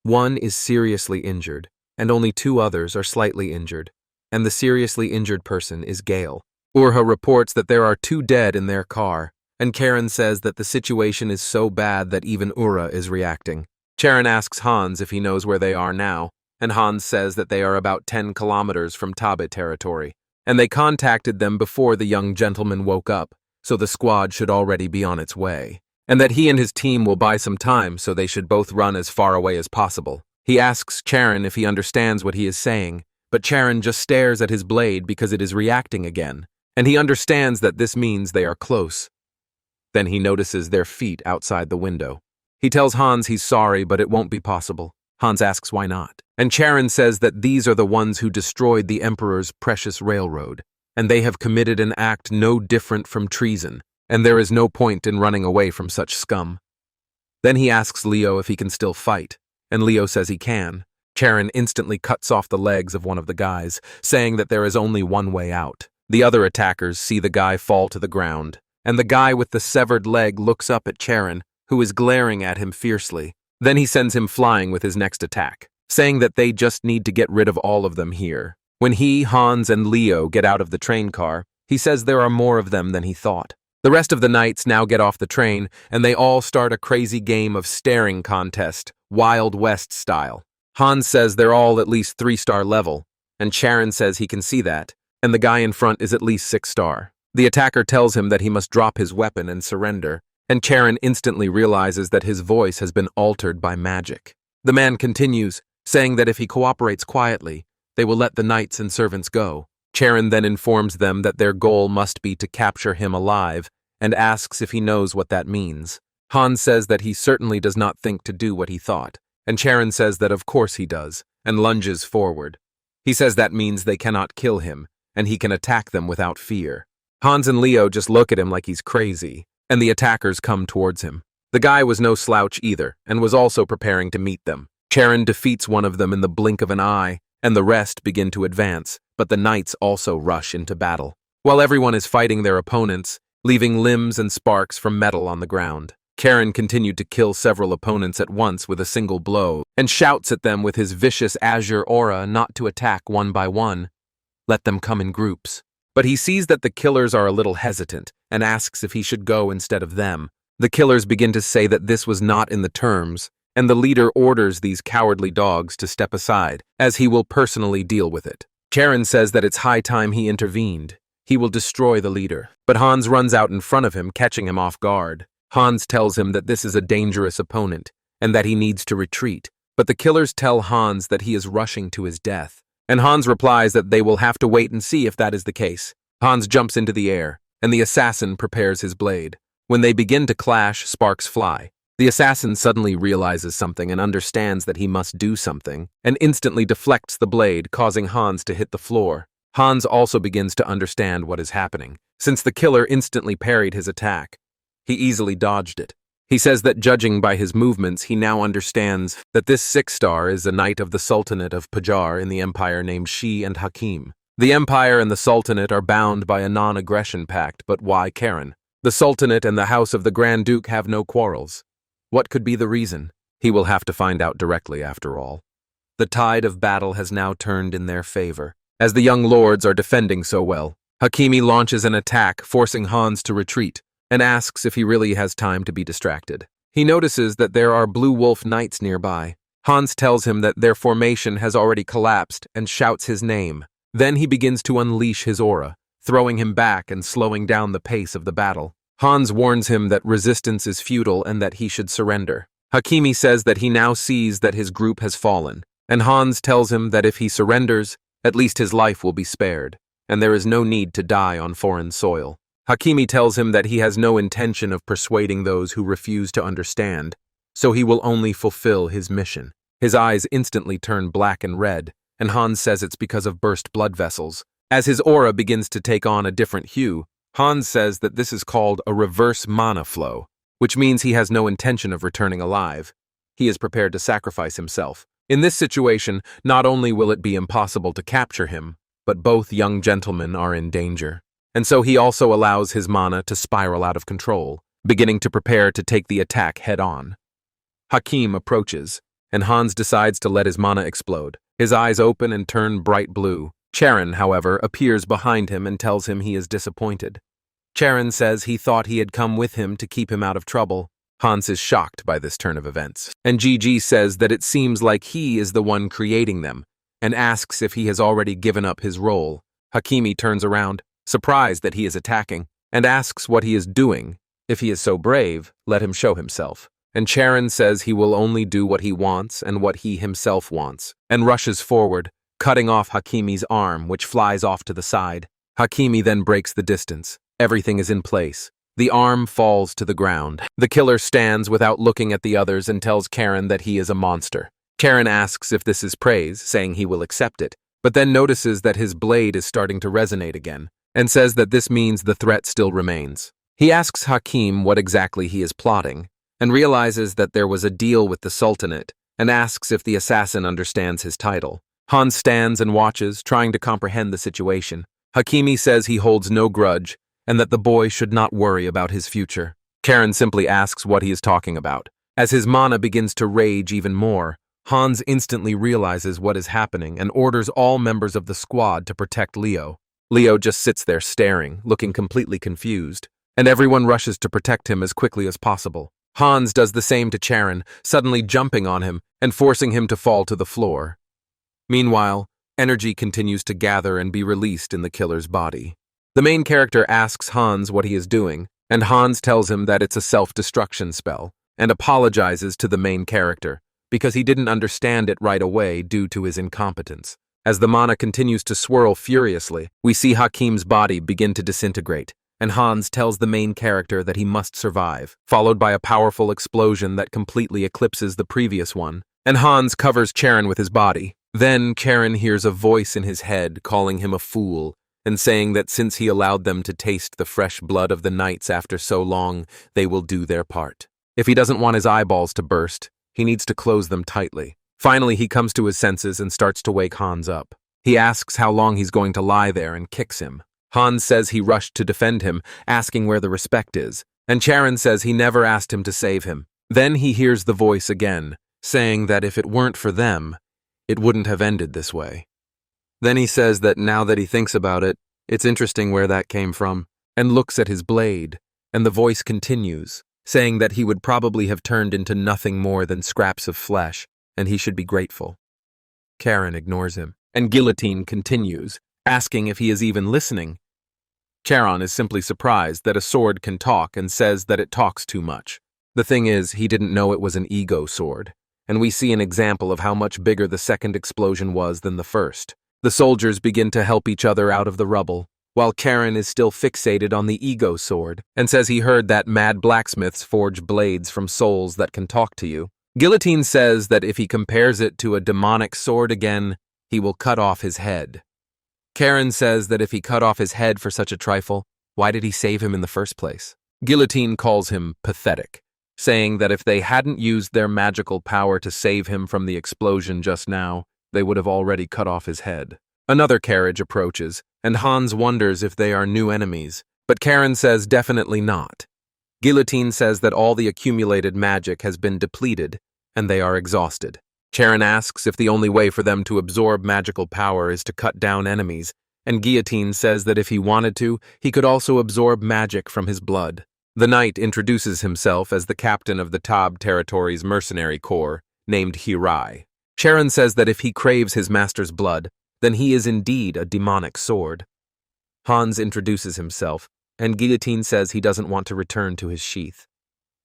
[SPEAKER 1] 1 is seriously injured, and only 2 others are slightly injured, and the seriously injured person is Gale. Urha reports that there are 2 dead in their car, and Karen says that the situation is so bad that even Urha is reacting. Charon asks Hans if he knows where they are now, and Hans says that they are about 10 kilometers from Tabe territory. and they contacted them before the young gentleman woke up, so the squad should already be on its way, and that he and his team will buy some time, so they should both run as far away as possible. He asks Charon if he understands what he is saying, but Charon just stares at his blade because it is reacting again, and he understands that this means they are close. Then he notices their feet outside the window. He tells Hans he's sorry, but it won't be possible. Hans asks why not, and Charon says that these are the ones who destroyed the Emperor's precious railroad, and they have committed an act no different from treason, and there is no point in running away from such scum. Then he asks Leo if he can still fight, and Leo says he can. Charon instantly cuts off the legs of one of the guys, saying that there is only one way out. The other attackers see the guy fall to the ground, and the guy with the severed leg looks up at Charon, who is glaring at him fiercely. Then he sends him flying with his next attack, saying that they just need to get rid of all of them here. When he, Hans, and Leo get out of the train car, he says there are more of them than he thought. The rest of the knights now get off the train, and they all start a crazy game of staring contest, Wild West style. Hans says they're all at least 3-star level, and Charon says he can see that, and the guy in front is at least 6-star. The attacker tells him that he must drop his weapon and surrender, and Charon instantly realizes that his voice has been altered by magic. The man continues, saying that if he cooperates quietly, they will let the knights and servants go. Charon then informs them that their goal must be to capture him alive, and asks if he knows what that means. Hans says that he certainly does not think to do what he thought, and Charon says that of course he does, and lunges forward. He says that means they cannot kill him, and he can attack them without fear. Hans and Leo just look at him like he's crazy, and the attackers come towards him. The guy was no slouch either, and was also preparing to meet them. Charon defeats one of them in the blink of an eye, and the rest begin to advance, but the knights also rush into battle. While everyone is fighting their opponents, leaving limbs and sparks from metal on the ground, Charon continued to kill several opponents at once with a single blow, and shouts at them with his vicious azure aura not to attack one by one. Let them come in groups. But he sees that the killers are a little hesitant, and asks if he should go instead of them. The killers begin to say that this was not in the terms, and the leader orders these cowardly dogs to step aside, as he will personally deal with it. Charon says that it's high time he intervened. He will destroy the leader, but Hans runs out in front of him, catching him off guard. Hans tells him that this is a dangerous opponent, and that he needs to retreat, but the killers tell Hans that he is rushing to his death, and Hans replies that they will have to wait and see if that is the case. Hans jumps into the air, and the assassin prepares his blade. When they begin to clash, sparks fly. The assassin suddenly realizes something and understands that he must do something, and instantly deflects the blade, causing Hans to hit the floor. Hans also begins to understand what is happening, since the killer instantly parried his attack. He easily dodged it. He says that judging by his movements, he now understands that this 6-star is a knight of the Sultanate of Pajar in the Empire named Shi and Hakeim. The Empire and the Sultanate are bound by a non-aggression pact, but why Karon? The Sultanate and the House of the Grand Duke have no quarrels. What could be the reason? He will have to find out directly after all. The tide of battle has now turned in their favor. As the young lords are defending so well, Hakeim launches an attack, forcing Hans to retreat, and asks if he really has time to be distracted. He notices that there are Blue Wolf Knights nearby. Hans tells him that their formation has already collapsed and shouts his name. Then he begins to unleash his aura, throwing him back and slowing down the pace of the battle. Hans warns him that resistance is futile and that he should surrender. Hakeim says that he now sees that his group has fallen, and Hans tells him that if he surrenders, at least his life will be spared, and there is no need to die on foreign soil. Hakeim tells him that he has no intention of persuading those who refuse to understand, so he will only fulfill his mission. His eyes instantly turn black and red, and Hans says it's because of burst blood vessels. As his aura begins to take on a different hue, Hans says that this is called a reverse mana flow, which means he has no intention of returning alive. He is prepared to sacrifice himself. In this situation, not only will it be impossible to capture him, but both young gentlemen are in danger. And so he also allows his mana to spiral out of control, beginning to prepare to take the attack head-on. Hakeim approaches, and Hans decides to let his mana explode. His eyes open and turn bright blue. Charon, however, appears behind him and tells him he is disappointed. Charon says he thought he had come with him to keep him out of trouble. Hans is shocked by this turn of events, and Gigi says that it seems like he is the one creating them, and asks if he has already given up his role. Hakeim turns around, surprised that he is attacking, and asks what he is doing. If he is so brave, let him show himself. And Cain says he will only do what he wants and what he himself wants, and rushes forward, cutting off Hakeim's arm, which flies off to the side. Hakeim then breaks the distance. Everything is in place. The arm falls to the ground. The killer stands without looking at the others and tells Cain that he is a monster. Cain asks if this is praise, saying he will accept it, but then notices that his blade is starting to resonate again, and says that this means the threat still remains. He asks Hakeim what exactly he is plotting, and realizes that there was a deal with the Sultanate, and asks if the assassin understands his title. Hans stands and watches, trying to comprehend the situation. Hakeim says he holds no grudge, and that the boy should not worry about his future. Cain simply asks what he is talking about. As his mana begins to rage even more, Hans instantly realizes what is happening and orders all members of the squad to protect Leo. Leo just sits there staring, looking completely confused, and everyone rushes to protect him as quickly as possible. Hans does the same to Cain, suddenly jumping on him and forcing him to fall to the floor. Meanwhile, energy continues to gather and be released in the killer's body. The main character asks Hans what he is doing, and Hans tells him that it's a self-destruction spell, and apologizes to the main character, because he didn't understand it right away due to his incompetence. As the mana continues to swirl furiously, we see Hakeim's body begin to disintegrate, and Hans tells the main character that he must survive, followed by a powerful explosion that completely eclipses the previous one, and Hans covers Cain with his body. Then Cain hears a voice in his head calling him a fool, and saying that since he allowed them to taste the fresh blood of the knights after so long, they will do their part. If he doesn't want his eyeballs to burst, he needs to close them tightly. Finally, he comes to his senses and starts to wake Hans up. He asks how long he's going to lie there and kicks him. Hans says he rushed to defend him, asking where the respect is, and Cain says he never asked him to save him. Then he hears the voice again, saying that if it weren't for them, it wouldn't have ended this way. Then he says that now that he thinks about it, it's interesting where that came from, and looks at his blade, and the voice continues, saying that he would probably have turned into nothing more than scraps of flesh, and he should be grateful. Cain ignores him, and Guillotine continues, asking if he is even listening. Caron is simply surprised that a sword can talk and says that it talks too much. The thing is, he didn't know it was an ego sword, and we see an example of how much bigger the second explosion was than the first. The soldiers begin to help each other out of the rubble, while Cain is still fixated on the ego sword and says he heard that mad blacksmiths forge blades from souls that can talk to you. Guillotine says that if he compares it to a demonic sword again, he will cut off his head. Cain says that if he cut off his head for such a trifle, why did he save him in the first place? Guillotine calls him pathetic, saying that if they hadn't used their magical power to save him from the explosion just now, they would have already cut off his head. Another carriage approaches, and Hans wonders if they are new enemies, but Cain says definitely not. Guillotine says that all the accumulated magic has been depleted, and they are exhausted. Cain asks if the only way for them to absorb magical power is to cut down enemies, and Guillotine says that if he wanted to, he could also absorb magic from his blood. The knight introduces himself as the captain of the Tab territory's mercenary corps, named Heir. Cain says that if he craves his master's blood, then he is indeed a demonic sword. Hans introduces himself, and Guillotine says he doesn't want to return to his sheath.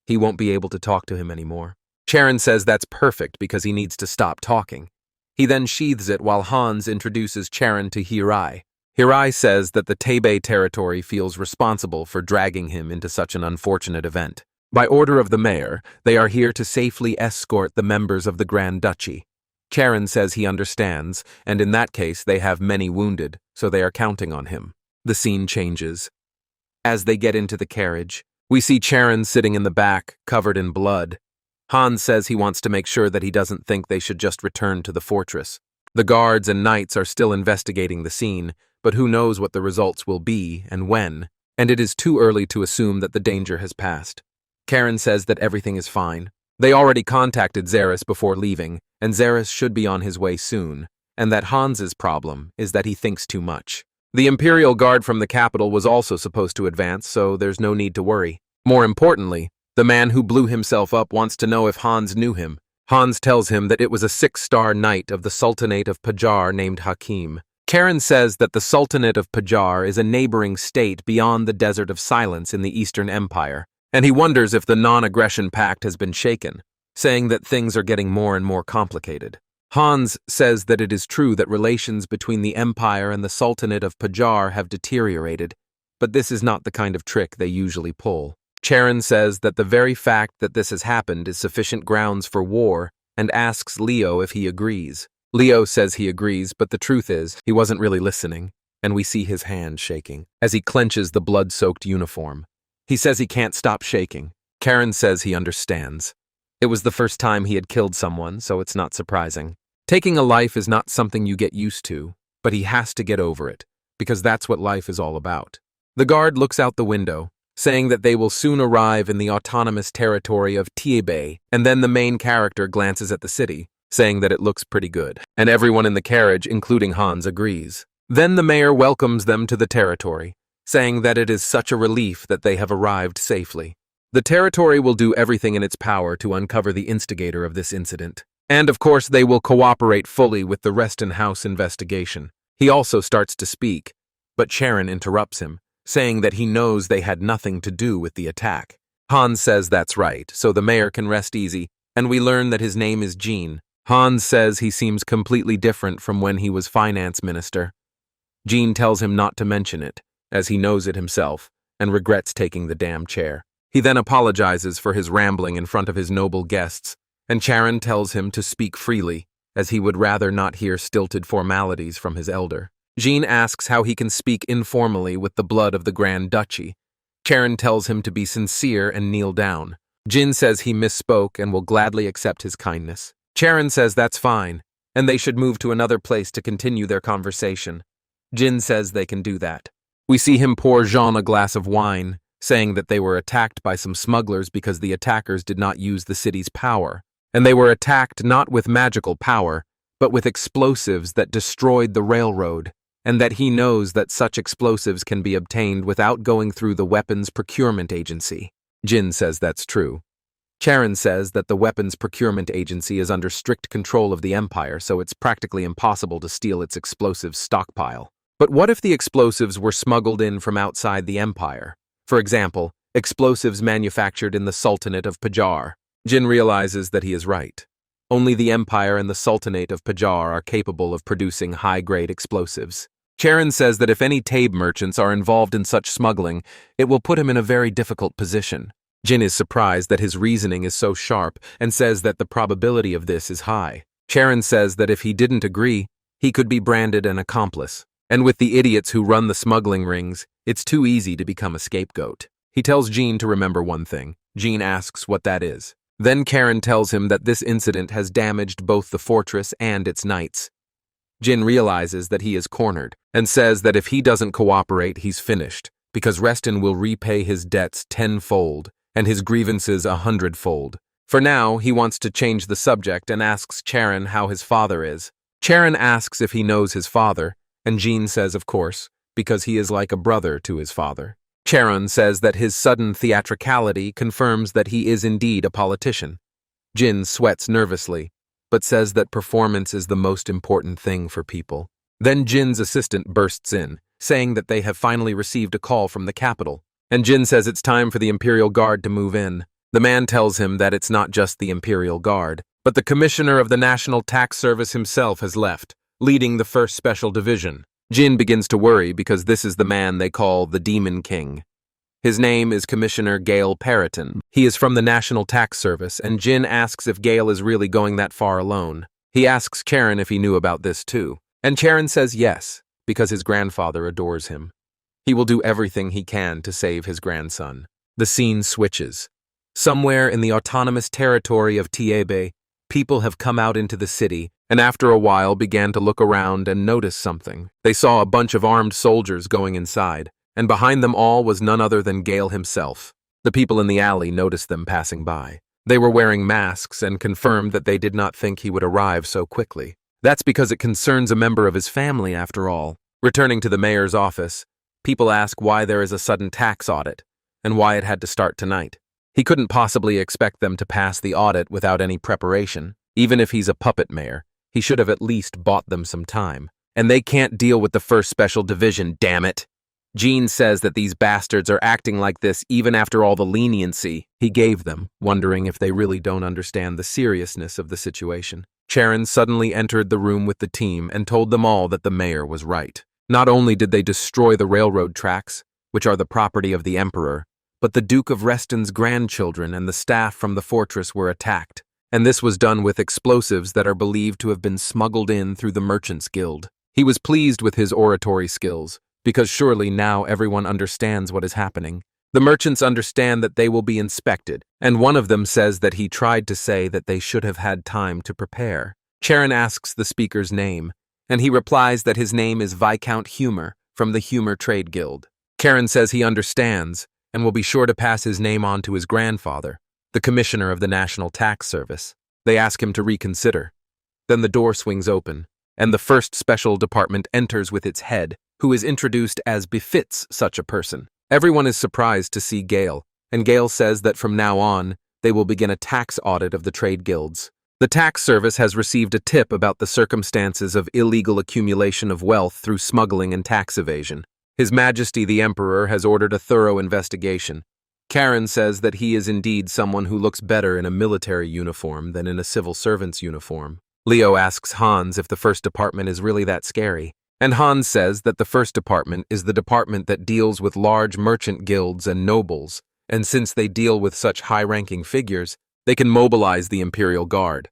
[SPEAKER 1] He won't be able to talk to him anymore. Cain says that's perfect because he needs to stop talking. He then sheathes it while Hans introduces Cain to Heir. Heir says that the Tebe territory feels responsible for dragging him into such an unfortunate event. By order of the mayor, they are here to safely escort the members of the Grand Duchy. Cain says he understands, and in that case they have many wounded, so they are counting on him. The scene changes. As they get into the carriage, we see Cain sitting in the back, covered in blood. Hans says he wants to make sure that he doesn't think they should just return to the fortress. The guards and knights are still investigating the scene, but who knows what the results will be and when, and it is too early to assume that the danger has passed. Cain says that everything is fine. They already contacted Xeris before leaving, and Xeris should be on his way soon, and that Hans's problem is that he thinks too much. The Imperial Guard from the capital was also supposed to advance, so there's no need to worry. More importantly, the man who blew himself up wants to know if Hans knew him. Hans tells him that it was a 6-star knight of the Sultanate of Pajar named Hakeim. Karon says that the Sultanate of Pajar is a neighboring state beyond the Desert of Silence in the Eastern Empire, and he wonders if the non-aggression pact has been shaken, saying that things are getting more and more complicated. Hans says that it is true that relations between the Empire and the Sultanate of Pajar have deteriorated, but this is not the kind of trick they usually pull. Charon says that the very fact that this has happened is sufficient grounds for war and asks Leo if he agrees. Leo says he agrees, but the truth is, he wasn't really listening, and we see his hand shaking as he clenches the blood-soaked uniform. He says he can't stop shaking. Karon says he understands. It was the first time he had killed someone, so it's not surprising. Taking a life is not something you get used to, but he has to get over it, because that's what life is all about. The guard looks out the window, saying that they will soon arrive in the autonomous territory of Tiebe, and then the main character glances at the city, saying that it looks pretty good, and everyone in the carriage, including Hans, agrees. Then the mayor welcomes them to the territory, saying that it is such a relief that they have arrived safely. The territory will do everything in its power to uncover the instigator of this incident. And of course they will cooperate fully with the Reston House investigation. He also starts to speak, but Charon interrupts him, saying that he knows they had nothing to do with the attack. Hans says that's right, so the mayor can rest easy, and we learn that his name is Jean. Hans says he seems completely different from when he was finance minister. Jean tells him not to mention it, as he knows it himself, and regrets taking the damn chair. He then apologizes for his rambling in front of his noble guests, and Charon tells him to speak freely, as he would rather not hear stilted formalities from his elder. Jean asks how he can speak informally with the blood of the Grand Duchy. Charon tells him to be sincere and kneel down. Jin says he misspoke and will gladly accept his kindness. Charon says that's fine, and they should move to another place to continue their conversation. Jin says they can do that. We see him pour Jean a glass of wine, saying that they were attacked by some smugglers because the attackers did not use the city's power. And they were attacked not with magical power, but with explosives that destroyed the railroad, and that he knows that such explosives can be obtained without going through the Weapons Procurement Agency. Jin says that's true. Charon says that the Weapons Procurement Agency is under strict control of the Empire, so it's practically impossible to steal its explosives stockpile. But what if the explosives were smuggled in from outside the Empire? For example, explosives manufactured in the Sultanate of Pajar. Jin realizes that he is right. Only the Empire and the Sultanate of Pajar are capable of producing high-grade explosives. Charon says that if any Tabe merchants are involved in such smuggling, it will put him in a very difficult position. Jin is surprised that his reasoning is so sharp and says that the probability of this is high. Charon says that if he didn't agree, he could be branded an accomplice. And with the idiots who run the smuggling rings, it's too easy to become a scapegoat. He tells Jean to remember one thing. Jean asks what that is. Then Karon tells him that this incident has damaged both the fortress and its knights. Jin realizes that he is cornered and says that if he doesn't cooperate, he's finished, because Reston will repay his debts 10-fold and his grievances 100-fold. For now, he wants to change the subject and asks Charon how his father is. Charon asks if he knows his father, and Jean says of course, because he is like a brother to his father. Charon says that his sudden theatricality confirms that he is indeed a politician. Jin sweats nervously, but says that performance is the most important thing for people. Then Jin's assistant bursts in, saying that they have finally received a call from the capital, and Jin says it's time for the Imperial Guard to move in. The man tells him that it's not just the Imperial Guard, but the Commissioner of the National Tax Service himself has left, leading the 1st Special Division. Jin begins to worry because this is the man they call the Demon King. His name is Commissioner Gale Periton. He is from the National Tax Service, and Jin asks if Gale is really going that far alone. He asks Charon if he knew about this too, and Charon says yes, because his grandfather adores him. He will do everything he can to save his grandson. The scene switches. Somewhere in the autonomous territory of Tiebe, people have come out into the city, and after a while began to look around and notice something. They saw a bunch of armed soldiers going inside, and behind them all was none other than Gale himself. The people in the alley noticed them passing by. They were wearing masks and confirmed that they did not think he would arrive so quickly. That's because it concerns a member of his family, after all. Returning to the mayor's office, people ask why there is a sudden tax audit, and why it had to start tonight. He couldn't possibly expect them to pass the audit without any preparation. Even if he's a puppet mayor, he should have at least bought them some time. and they can't deal with the 1st Special Division, damn it. Jean says that these bastards are acting like this even after all the leniency he gave them, wondering if they really don't understand the seriousness of the situation. Charon suddenly entered the room with the team and told them all that the mayor was right. Not only did they destroy the railroad tracks, which are the property of the emperor, but the Duke of Reston's grandchildren and the staff from the fortress were attacked, and this was done with explosives that are believed to have been smuggled in through the Merchants Guild. He was pleased with his oratory skills, because surely now everyone understands what is happening. The merchants understand that they will be inspected, and one of them says that he tried to say that they should have had time to prepare. Charon asks the speaker's name, and he replies that his name is Viscount Humor from the Humor Trade Guild. Charon says he understands, and will be sure to pass his name on to his grandfather, the commissioner of the National Tax Service. They ask him to reconsider. Then the door swings open, and the 1st Special Department enters with its head, who is introduced as befits such a person. Everyone is surprised to see Gale, and Gale says that from now on, they will begin a tax audit of the trade guilds. The tax service has received a tip about the circumstances of illegal accumulation of wealth through smuggling and tax evasion. His Majesty the Emperor has ordered a thorough investigation. Caron says that he is indeed someone who looks better in a military uniform than in a civil servant's uniform. Leo asks Hans if the 1st Department is really that scary, and Hans says that the 1st Department is the department that deals with large merchant guilds and nobles, and since they deal with such high-ranking figures, they can mobilize the Imperial Guard.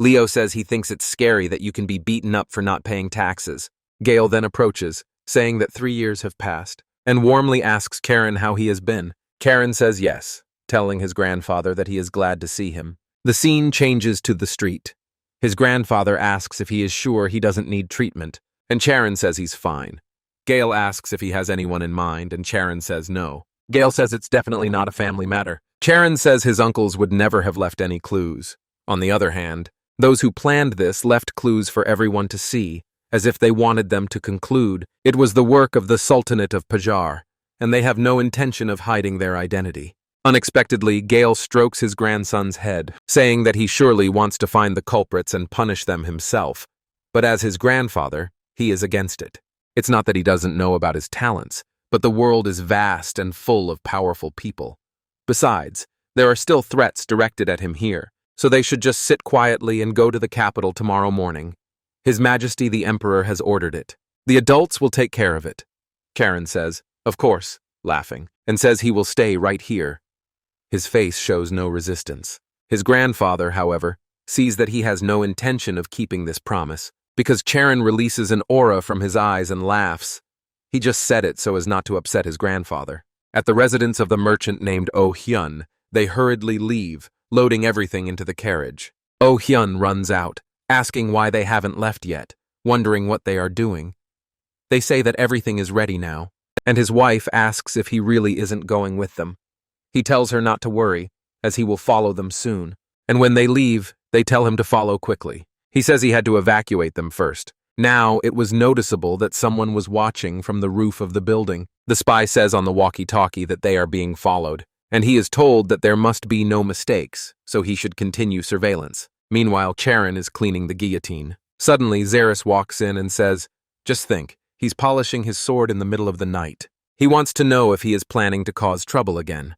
[SPEAKER 1] Leo says he thinks it's scary that you can be beaten up for not paying taxes. Gale then approaches, saying that 3 years have passed, and warmly asks Caron how he has been. Caron says yes, telling his grandfather that he is glad to see him. The scene changes to the street. His grandfather asks if he is sure he doesn't need treatment, and Charon says he's fine. Gale asks if he has anyone in mind, and Charon says no. Gale says it's definitely not a family matter. Charon says his uncles would never have left any clues. On the other hand, those who planned this left clues for everyone to see, as if they wanted them to conclude it was the work of the Sultanate of Pajar, and they have no intention of hiding their identity. Unexpectedly, Gale strokes his grandson's head, saying that he surely wants to find the culprits and punish them himself, but as his grandfather, he is against it. It's not that he doesn't know about his talents, but the world is vast and full of powerful people. Besides, there are still threats directed at him here, so they should just sit quietly and go to the capital tomorrow morning. His Majesty the Emperor has ordered it. The adults will take care of it. Caron says, of course, laughing, and says he will stay right here. His face shows no resistance. His grandfather, however, sees that he has no intention of keeping this promise, because Charon releases an aura from his eyes and laughs. He just said it so as not to upset his grandfather. At the residence of the merchant named Oh Hyun, they hurriedly leave, loading everything into the carriage. Oh Hyun runs out, asking why they haven't left yet, wondering what they are doing. They say that everything is ready now, and his wife asks if he really isn't going with them. He tells her not to worry, as he will follow them soon, and when they leave, they tell him to follow quickly. He says he had to evacuate them first. Now it was noticeable that someone was watching from the roof of the building. The spy says on the walkie-talkie that they are being followed, and he is told that there must be no mistakes, so he should continue surveillance. Meanwhile, Charon is cleaning the guillotine. Suddenly, Xeris walks in and says, just think, he's polishing his sword in the middle of the night. He wants to know if he is planning to cause trouble again.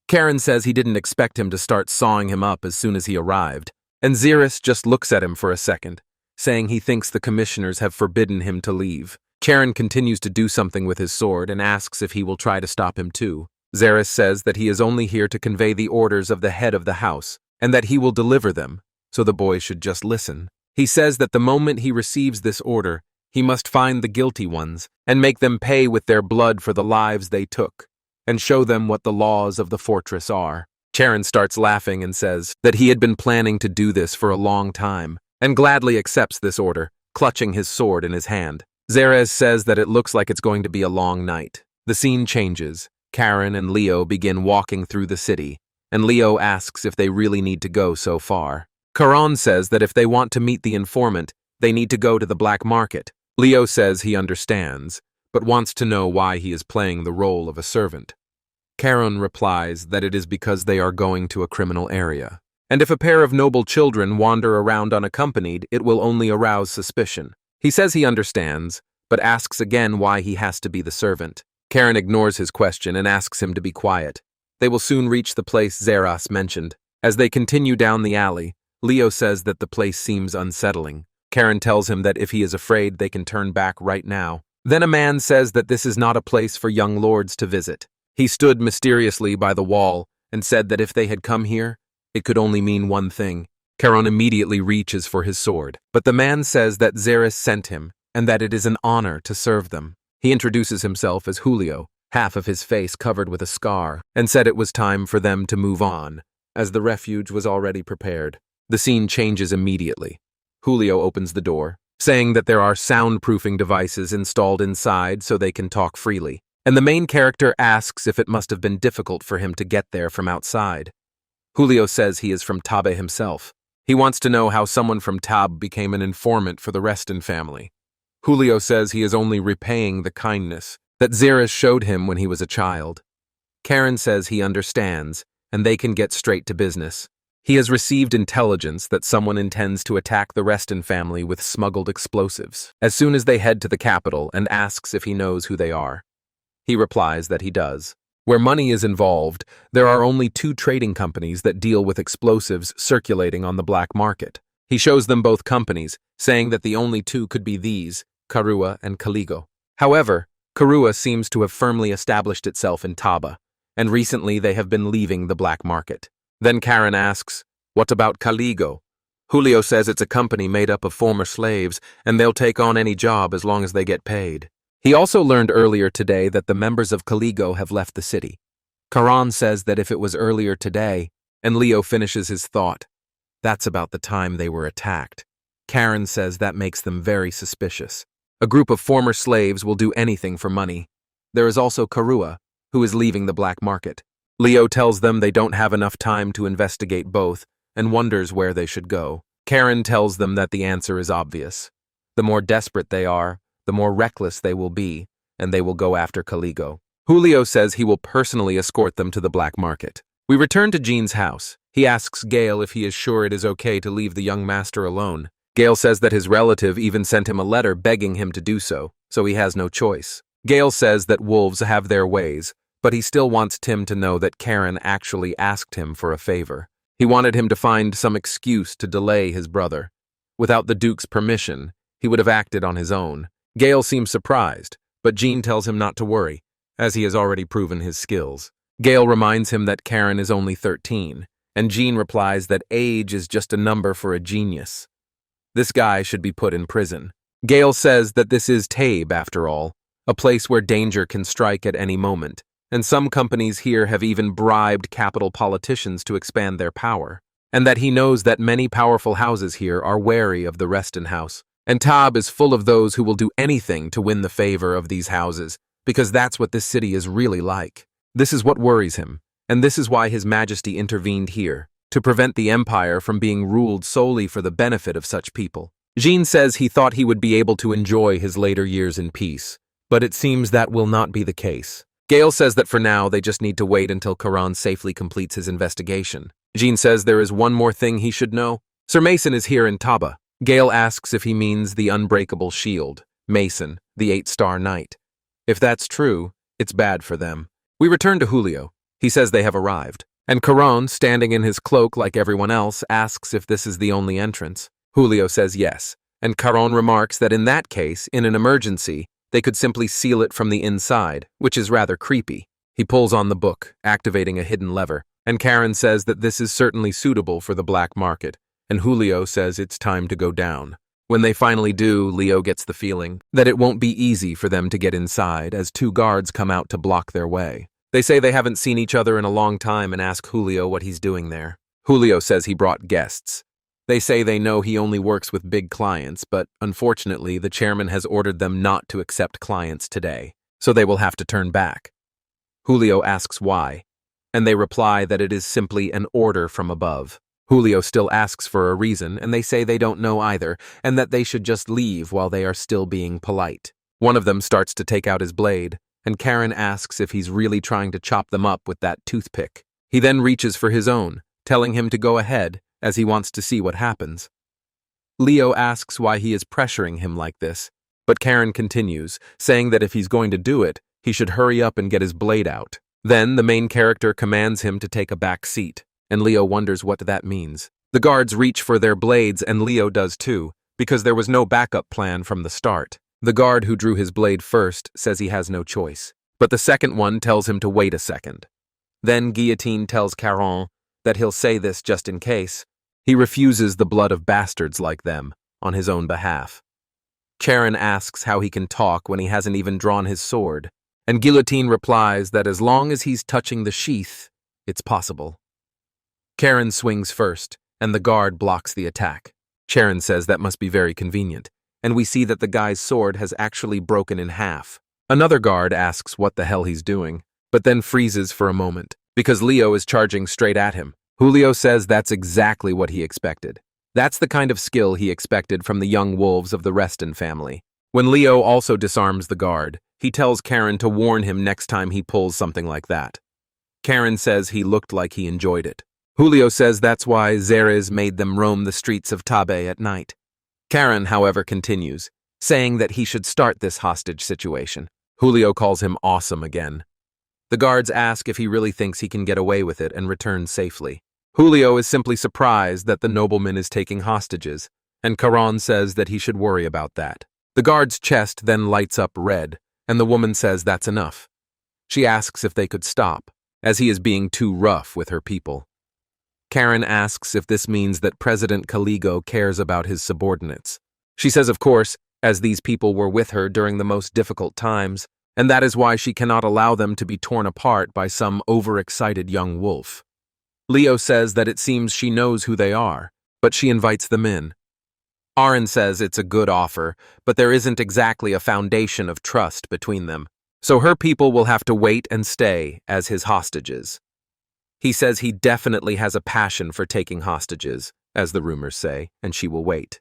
[SPEAKER 1] Caron says he didn't expect him to start sawing him up as soon as he arrived, and Xeris just looks at him for a second, saying he thinks the commissioners have forbidden him to leave. Caron continues to do something with his sword and asks if he will try to stop him too. Xeris says that he is only here to convey the orders of the head of the house, and that he will deliver them, so the boy should just listen. He says that the moment he receives this order, he must find the guilty ones and make them pay with their blood for the lives they took, and show them what the laws of the fortress are. Charon starts laughing and says that he had been planning to do this for a long time, and gladly accepts this order, clutching his sword in his hand. Xeris says that it looks like it's going to be a long night. The scene changes. Caron and Leo begin walking through the city, and Leo asks if they really need to go so far. Karon says that if they want to meet the informant, they need to go to the black market. Leo says he understands, but wants to know why he is playing the role of a servant. Caron replies that it is because they are going to a criminal area, and if a pair of noble children wander around unaccompanied, it will only arouse suspicion. He says he understands, but asks again why he has to be the servant. Karon ignores his question and asks him to be quiet. They will soon reach the place Zeras mentioned. As they continue down the alley, Leo says that the place seems unsettling. Karon tells him that if he is afraid, they can turn back right now. Then a man says that this is not a place for young lords to visit. He stood mysteriously by the wall and said that if they had come here, it could only mean one thing. Karon immediately reaches for his sword, but the man says that Zeres sent him and that it is an honor to serve them. He introduces himself as Julio, half of his face covered with a scar, and said it was time for them to move on, as the refuge was already prepared. The scene changes immediately. Julio opens the door, saying that there are soundproofing devices installed inside so they can talk freely, and the main character asks if it must have been difficult for him to get there from outside. Julio says he is from Tabe himself. He wants to know how someone from Tab became an informant for the Reston family. Julio says he is only repaying the kindness that Zeres showed him when he was a child. Karon says he understands, and they can get straight to business. He has received intelligence that someone intends to attack the Reston family with smuggled explosives as soon as they head to the capital, and asks if he knows who they are. He replies that he does. Where money is involved, there are only 2 trading companies that deal with explosives circulating on the black market. He shows them both companies, saying that the only 2 could be these, Karua and Kaligo. However, Karua seems to have firmly established itself in Taba, and recently they have been leaving the black market. Then Karon asks, "What about Kaligo?" Julio says it's a company made up of former slaves, and they'll take on any job as long as they get paid. He also learned earlier today that the members of Kaligo have left the city. Karon says that if it was earlier today, and Leo finishes his thought, that's about the time they were attacked. Karon says that makes them very suspicious. A group of former slaves will do anything for money. There is also Karua, who is leaving the black market. Leo tells them they don't have enough time to investigate both and wonders where they should go. Karon tells them that the answer is obvious. The more desperate they are, the more reckless they will be, and they will go after Kaligo. Julio says he will personally escort them to the black market. We return to Jean's house. He asks Gale if he is sure it is okay to leave the young master alone. Gale says that his relative even sent him a letter begging him to do so he has no choice. Gale says that wolves have their ways, but he still wants Tim to know that Karon actually asked him for a favor. He wanted him to find some excuse to delay his brother. Without the Duke's permission, he would have acted on his own. Gale seems surprised, but Jean tells him not to worry, as he has already proven his skills. Gale reminds him that Karon is only 13, and Jean replies that age is just a number for a genius. This guy should be put in prison. Gale says that this is Tabe, after all, a place where danger can strike at any moment, and some companies here have even bribed capital politicians to expand their power, and that he knows that many powerful houses here are wary of the Reston house, and Tab is full of those who will do anything to win the favor of these houses, because that's what this city is really like. This is what worries him, and this is why His Majesty intervened here, to prevent the Empire from being ruled solely for the benefit of such people. Jean says he thought he would be able to enjoy his later years in peace, but it seems that will not be the case. Gale says that for now they just need to wait until Karon safely completes his investigation. Jean says there is one more thing he should know. Sir Mason is here in Taba. Gale asks if he means the unbreakable shield, Mason, the 8-star knight. If that's true, it's bad for them. We return to Julio. He says they have arrived. And Karon, standing in his cloak like everyone else, asks if this is the only entrance. Julio says yes, and Karon remarks that in that case, in an emergency, they could simply seal it from the inside, which is rather creepy. He pulls on the book, activating a hidden lever, and Karon says that this is certainly suitable for the black market, and Julio says it's time to go down. When they finally do, Leo gets the feeling that it won't be easy for them to get inside as 2 guards come out to block their way. They say they haven't seen each other in a long time and ask Julio what he's doing there. Julio says he brought guests. They say they know he only works with big clients, but unfortunately the chairman has ordered them not to accept clients today, so they will have to turn back. Julio asks why, and they reply that it is simply an order from above. Julio still asks for a reason, and they say they don't know either, and that they should just leave while they are still being polite. One of them starts to take out his blade, and Karon asks if he's really trying to chop them up with that toothpick. He then reaches for his own, telling him to go ahead, as he wants to see what happens. Leo asks why he is pressuring him like this, but Karon continues, saying that if he's going to do it, he should hurry up and get his blade out. Then the main character commands him to take a back seat, and Leo wonders what that means. The guards reach for their blades, and Leo does too, because there was no backup plan from the start. The guard who drew his blade first says he has no choice, but the second one tells him to wait a second. Then Guillotine tells Caron that he'll say this just in case. He refuses the blood of bastards like them on his own behalf. Karon asks how he can talk when he hasn't even drawn his sword, and Guillotine replies that as long as he's touching the sheath, it's possible. Karon swings first, and the guard blocks the attack. Karon says that must be very convenient, and we see that the guy's sword has actually broken in half. Another guard asks what the hell he's doing, but then freezes for a moment, because Leo is charging straight at him. Julio says that's exactly what he expected. That's the kind of skill he expected from the young wolves of the Reston family. When Leo also disarms the guard, he tells Karon to warn him next time he pulls something like that. Karon says he looked like he enjoyed it. Julio says that's why Xerez made them roam the streets of Tabe at night. Karon, however, continues, saying that he should start this hostage situation. Julio calls him awesome again. The guards ask if he really thinks he can get away with it and return safely. Julio is simply surprised that the nobleman is taking hostages, and Karon says that he should worry about that. The guard's chest then lights up red, and the woman says that's enough. She asks if they could stop, as he is being too rough with her people. Karon asks if this means that President Caligo cares about his subordinates. She says of course, as these people were with her during the most difficult times, and that is why she cannot allow them to be torn apart by some overexcited young wolf. Leo says that it seems she knows who they are, but she invites them in. Aaron says it's a good offer, but there isn't exactly a foundation of trust between them, so her people will have to wait and stay as his hostages. He says he definitely has a passion for taking hostages, as the rumors say, and she will wait.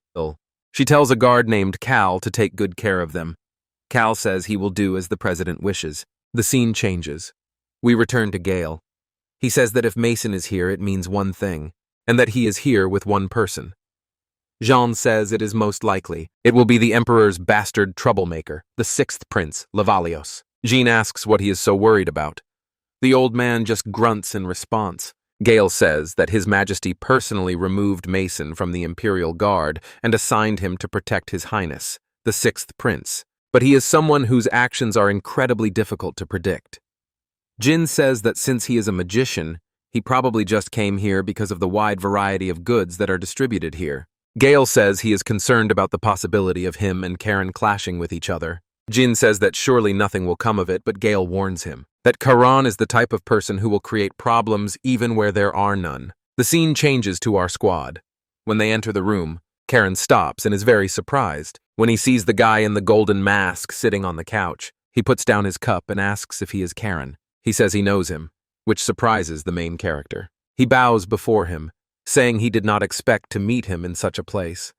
[SPEAKER 1] She tells a guard named Cal to take good care of them. Cal says he will do as the president wishes. The scene changes. We return to Gale. He says that if Mason is here, it means one thing, and that he is here with one person. Jean says it is most likely. It will be the Emperor's bastard troublemaker, the sixth prince, Lavalios. Jean asks what he is so worried about. The old man just grunts in response. Gale says that His Majesty personally removed Mason from the Imperial Guard and assigned him to protect His Highness, the sixth prince, but he is someone whose actions are incredibly difficult to predict. Jin says that since he is a magician, he probably just came here because of the wide variety of goods that are distributed here. Gale says he is concerned about the possibility of him and Karon clashing with each other. Jin says that surely nothing will come of it, but Gale warns him that Karon is the type of person who will create problems even where there are none. The scene changes to our squad. When they enter the room, Karon stops and is very surprised. When he sees the guy in the golden mask sitting on the couch, he puts down his cup and asks if he is Karon. He says he knows him, which surprises the main character. He bows before him, saying he did not expect to meet him in such a place.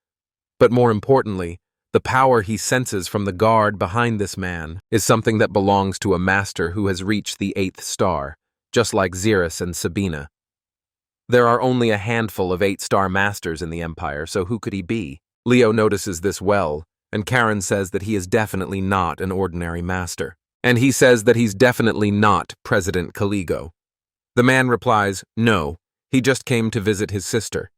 [SPEAKER 1] But more importantly, the power he senses from the guard behind this man is something that belongs to a master who has reached the 8th star, just like Xerez and Sabina. There are only a handful of 8-star masters in the Empire, so who could he be? Leo notices this well, and Karon says that he is definitely not an ordinary master. And he says that he's definitely not President Caligo. The man replies, no, he just came to visit his sister.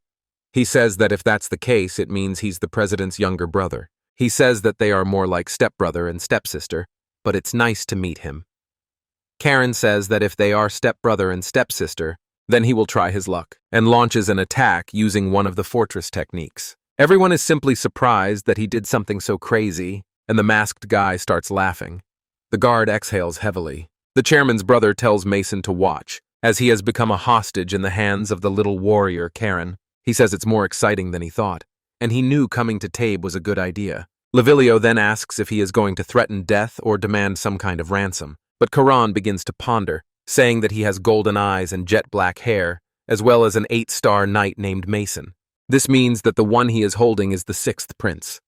[SPEAKER 1] He says that if that's the case, it means he's the president's younger brother. He says that they are more like stepbrother and stepsister, but it's nice to meet him. Karon says that if they are stepbrother and stepsister, then he will try his luck, and launches an attack using one of the fortress techniques. Everyone is simply surprised that he did something so crazy, and the masked guy starts laughing. The guard exhales heavily. The chairman's brother tells Mason to watch, as he has become a hostage in the hands of the little warrior Karon. He says it's more exciting than he thought, and he knew coming to Tabe was a good idea. Lavilio then asks if he is going to threaten death or demand some kind of ransom, but Karon begins to ponder, saying that he has golden eyes and jet black hair, as well as an 8-star knight named Mason. This means that the one he is holding is the 6th prince.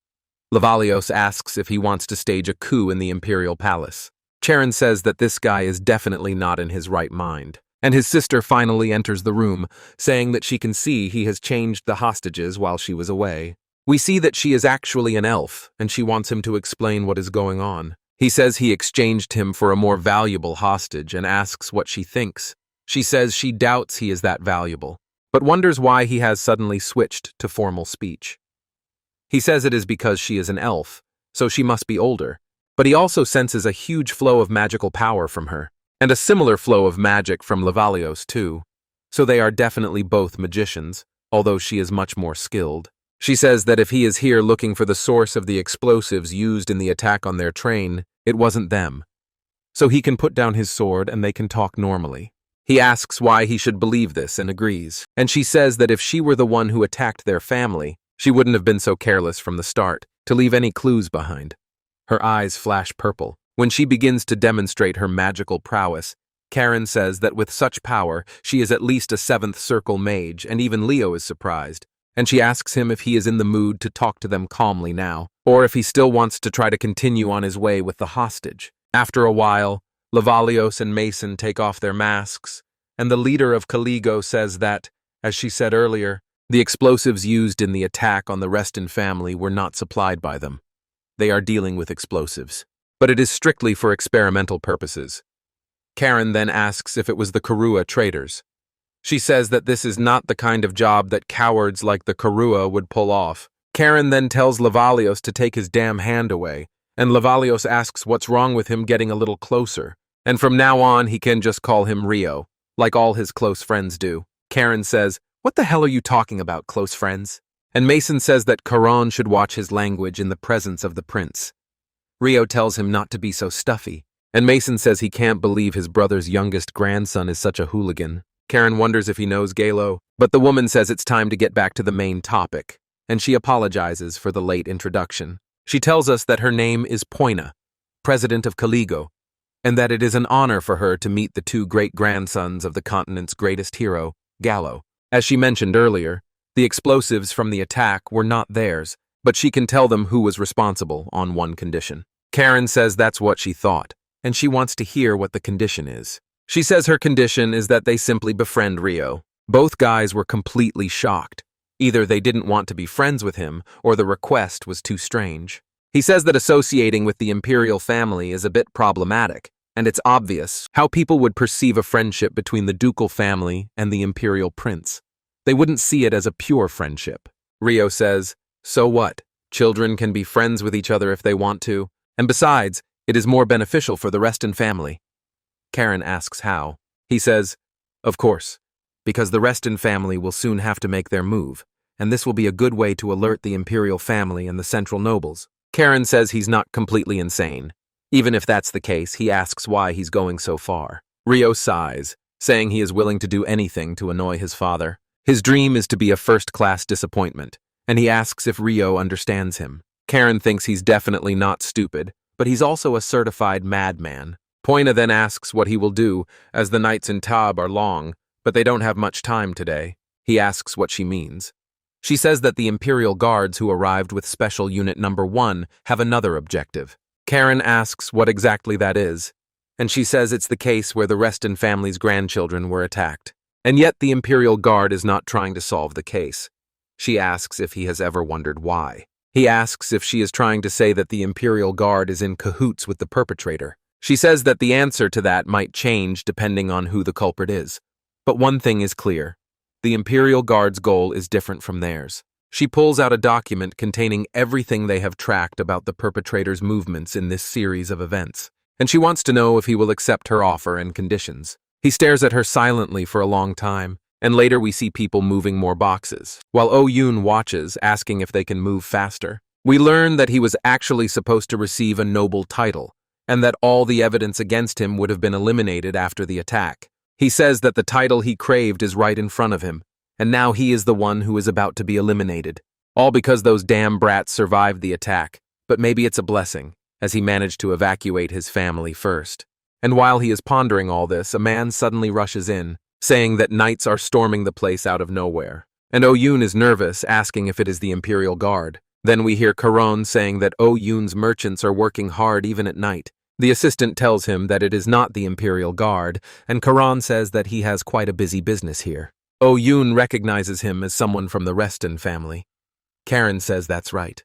[SPEAKER 1] Lavalios asks if he wants to stage a coup in the Imperial Palace. Charon says that this guy is definitely not in his right mind, and his sister finally enters the room, saying that she can see he has changed the hostages while she was away. We see that she is actually an elf, and she wants him to explain what is going on. He says he exchanged him for a more valuable hostage and asks what she thinks. She says she doubts he is that valuable, but wonders why he has suddenly switched to formal speech. He says it is because she is an elf, so she must be older, but he also senses a huge flow of magical power from her, and a similar flow of magic from Lavalios too. So they are definitely both magicians, although she is much more skilled. She says that if he is here looking for the source of the explosives used in the attack on their train, it wasn't them. So he can put down his sword and they can talk normally. He asks why he should believe this and agrees, and she says that if she were the one who attacked their family, she wouldn't have been so careless from the start to leave any clues behind. Her eyes flash purple. When she begins to demonstrate her magical prowess, Karon says that with such power, she is at least a 7th circle mage, and even Leo is surprised. And she asks him if he is in the mood to talk to them calmly now, or if he still wants to try to continue on his way with the hostage. After a while, Lavalios and Mason take off their masks, and the leader of Caligo says that, as she said earlier, the explosives used in the attack on the Reston family were not supplied by them. They are dealing with explosives, but it is strictly for experimental purposes. Karon then asks if it was the Karua traders. She says that this is not the kind of job that cowards like the Karua would pull off. Karon then tells Lavalios to take his damn hand away, and Lavalios asks what's wrong with him getting a little closer, and from now on he can just call him Rio, like all his close friends do. Karon says, "What the hell are you talking about, close friends?" And Mason says that Karon should watch his language in the presence of the prince. Rio tells him not to be so stuffy, and Mason says he can't believe his brother's youngest grandson is such a hooligan. Karon wonders if he knows Gallow, but the woman says it's time to get back to the main topic, and she apologizes for the late introduction. She tells us that her name is Pina, president of Caligo, and that it is an honor for her to meet the 2 great-grandsons of the continent's greatest hero, Gallow. As she mentioned earlier, the explosives from the attack were not theirs, but she can tell them who was responsible on one condition. Karon says that's what she thought, and she wants to hear what the condition is. She says her condition is that they simply befriend Rio. Both guys were completely shocked. Either they didn't want to be friends with him, or the request was too strange. He says that associating with the Imperial family is a bit problematic, and it's obvious how people would perceive a friendship between the ducal family and the Imperial prince. They wouldn't see it as a pure friendship. Rio says, "So what? Children can be friends with each other if they want to, and besides, it is more beneficial for the Reston family." Karon asks how. He says, "Of course, because the Reston family will soon have to make their move, and this will be a good way to alert the Imperial family and the central nobles." Karon says he's not completely insane. Even if that's the case, he asks why he's going so far. Rio sighs, saying he is willing to do anything to annoy his father. His dream is to be a first-class disappointment, and he asks if Rio understands him. Karon thinks he's definitely not stupid, but he's also a certified madman. Pina then asks what he will do, as the nights in Tab are long, but they don't have much time today. He asks what she means. She says that the Imperial guards who arrived with Special Unit Number 1 have another objective. Karon asks what exactly that is, and she says it's the case where the Reston family's grandchildren were attacked. And yet the Imperial Guard is not trying to solve the case. She asks if he has ever wondered why. He asks if she is trying to say that the Imperial Guard is in cahoots with the perpetrator. She says that the answer to that might change depending on who the culprit is. But one thing is clear. The Imperial Guard's goal is different from theirs. She pulls out a document containing everything they have tracked about the perpetrator's movements in this series of events, and she wants to know if he will accept her offer and conditions. He stares at her silently for a long time, and later we see people moving more boxes, while Oh-yoon watches, asking if they can move faster. We learn that he was actually supposed to receive a noble title, and that all the evidence against him would have been eliminated after the attack. He says that the title he craved is right in front of him, and now he is the one who is about to be eliminated. All because those damn brats survived the attack, but maybe it's a blessing, as he managed to evacuate his family first. And while he is pondering all this, a man suddenly rushes in, saying that knights are storming the place out of nowhere. And Oh-yoon is nervous, asking if it is the Imperial Guard. Then we hear Karon saying that Oh-yoon's merchants are working hard even at night. The assistant tells him that it is not the Imperial Guard, and Karon says that he has quite a busy business here. Oh-yoon recognizes him as someone from the Reston family. Karon says that's right.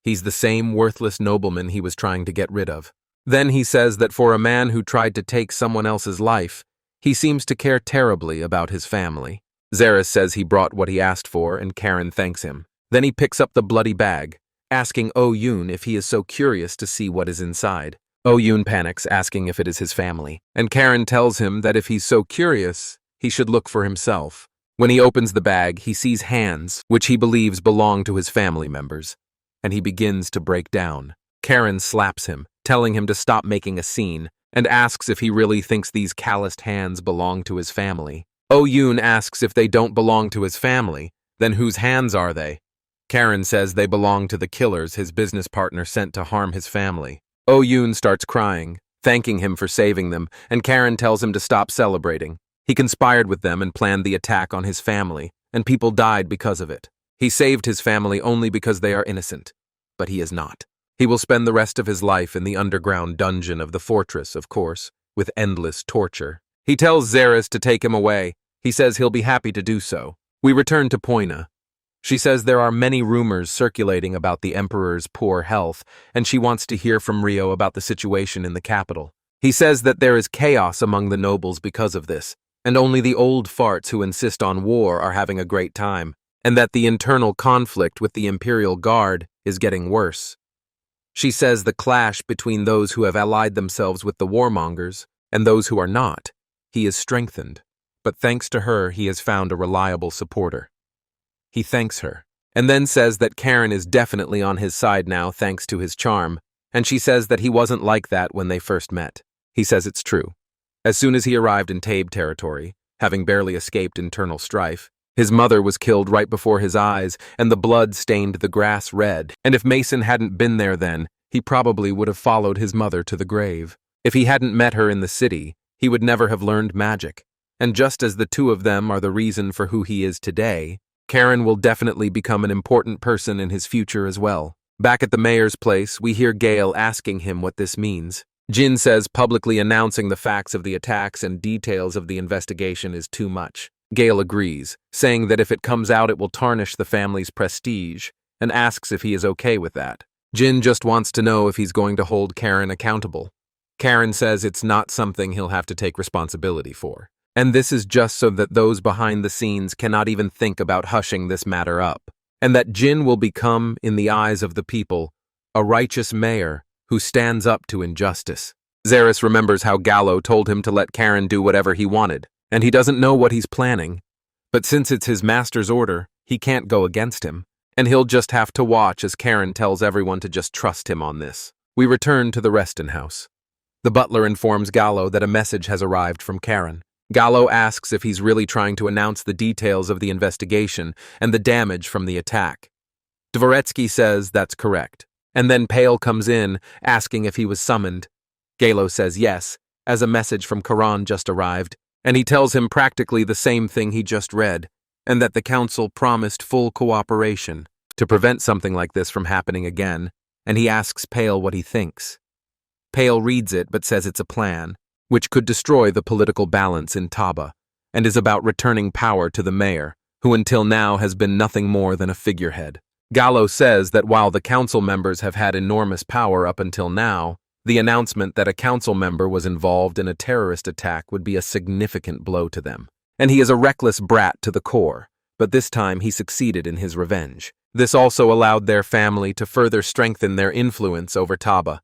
[SPEAKER 1] He's the same worthless nobleman he was trying to get rid of. Then he says that for a man who tried to take someone else's life, he seems to care terribly about his family. Zeres says he brought what he asked for, and Karon thanks him. Then he picks up the bloody bag, asking Yoon if he is so curious to see what is inside. Yoon panics, asking if it is his family, and Karon tells him that if he's so curious, he should look for himself. When he opens the bag, he sees hands, which he believes belong to his family members, and he begins to break down. Karon slaps him, telling him to stop making a scene, and asks if he really thinks these calloused hands belong to his family. Yoon asks if they don't belong to his family, then whose hands are they? Karon says they belong to the killers his business partner sent to harm his family. Yoon starts crying, thanking him for saving them, and Karon tells him to stop celebrating. He conspired with them and planned the attack on his family, and people died because of it. He saved his family only because they are innocent, but he is not. He will spend the rest of his life in the underground dungeon of the fortress, of course, with endless torture. He tells Zeres to take him away. He says he'll be happy to do so. We return to Pina. She says there are many rumors circulating about the Emperor's poor health, and she wants to hear from Rio about the situation in the capital. He says that there is chaos among the nobles because of this, and only the old farts who insist on war are having a great time, and that the internal conflict with the Imperial Guard is getting worse. She says the clash between those who have allied themselves with the warmongers and those who are not, he is strengthened, but thanks to her he has found a reliable supporter. He thanks her, and then says that Karon is definitely on his side now thanks to his charm, and she says that he wasn't like that when they first met. He says it's true. As soon as he arrived in Tabe territory, having barely escaped internal strife, his mother was killed right before his eyes, and the blood stained the grass red, and if Mason hadn't been there then, he probably would have followed his mother to the grave. If he hadn't met her in the city, he would never have learned magic, and just as the two of them are the reason for who he is today, Karon will definitely become an important person in his future as well. Back at the mayor's place, we hear Gale asking him what this means. Jin says publicly announcing the facts of the attacks and details of the investigation is too much. Gale agrees, saying that if it comes out it will tarnish the family's prestige, and asks if he is okay with that. Jin just wants to know if he's going to hold Karon accountable. Karon says it's not something he'll have to take responsibility for. And this is just so that those behind the scenes cannot even think about hushing this matter up, and that Jin will become, in the eyes of the people, a righteous mayor who stands up to injustice. Zeres remembers how Gallow told him to let Karon do whatever he wanted, and he doesn't know what he's planning. But since it's his master's order, he can't go against him, and he'll just have to watch as Karon tells everyone to just trust him on this. We return to the Reston house. The butler informs Gallow that a message has arrived from Karon. Gallow asks if he's really trying to announce the details of the investigation and the damage from the attack. Dvoretsky says that's correct, and then Pale comes in, asking if he was summoned. Gallow says yes, as a message from Karon just arrived, and he tells him practically the same thing he just read, and that the council promised full cooperation to prevent something like this from happening again, and he asks Pale what he thinks. Pale reads it but says it's a plan, which could destroy the political balance in Taba, and is about returning power to the mayor, who until now has been nothing more than a figurehead. Gallow says that while the council members have had enormous power up until now, the announcement that a council member was involved in a terrorist attack would be a significant blow to them. And he is a reckless brat to the core, but this time he succeeded in his revenge. This also allowed their family to further strengthen their influence over Taba.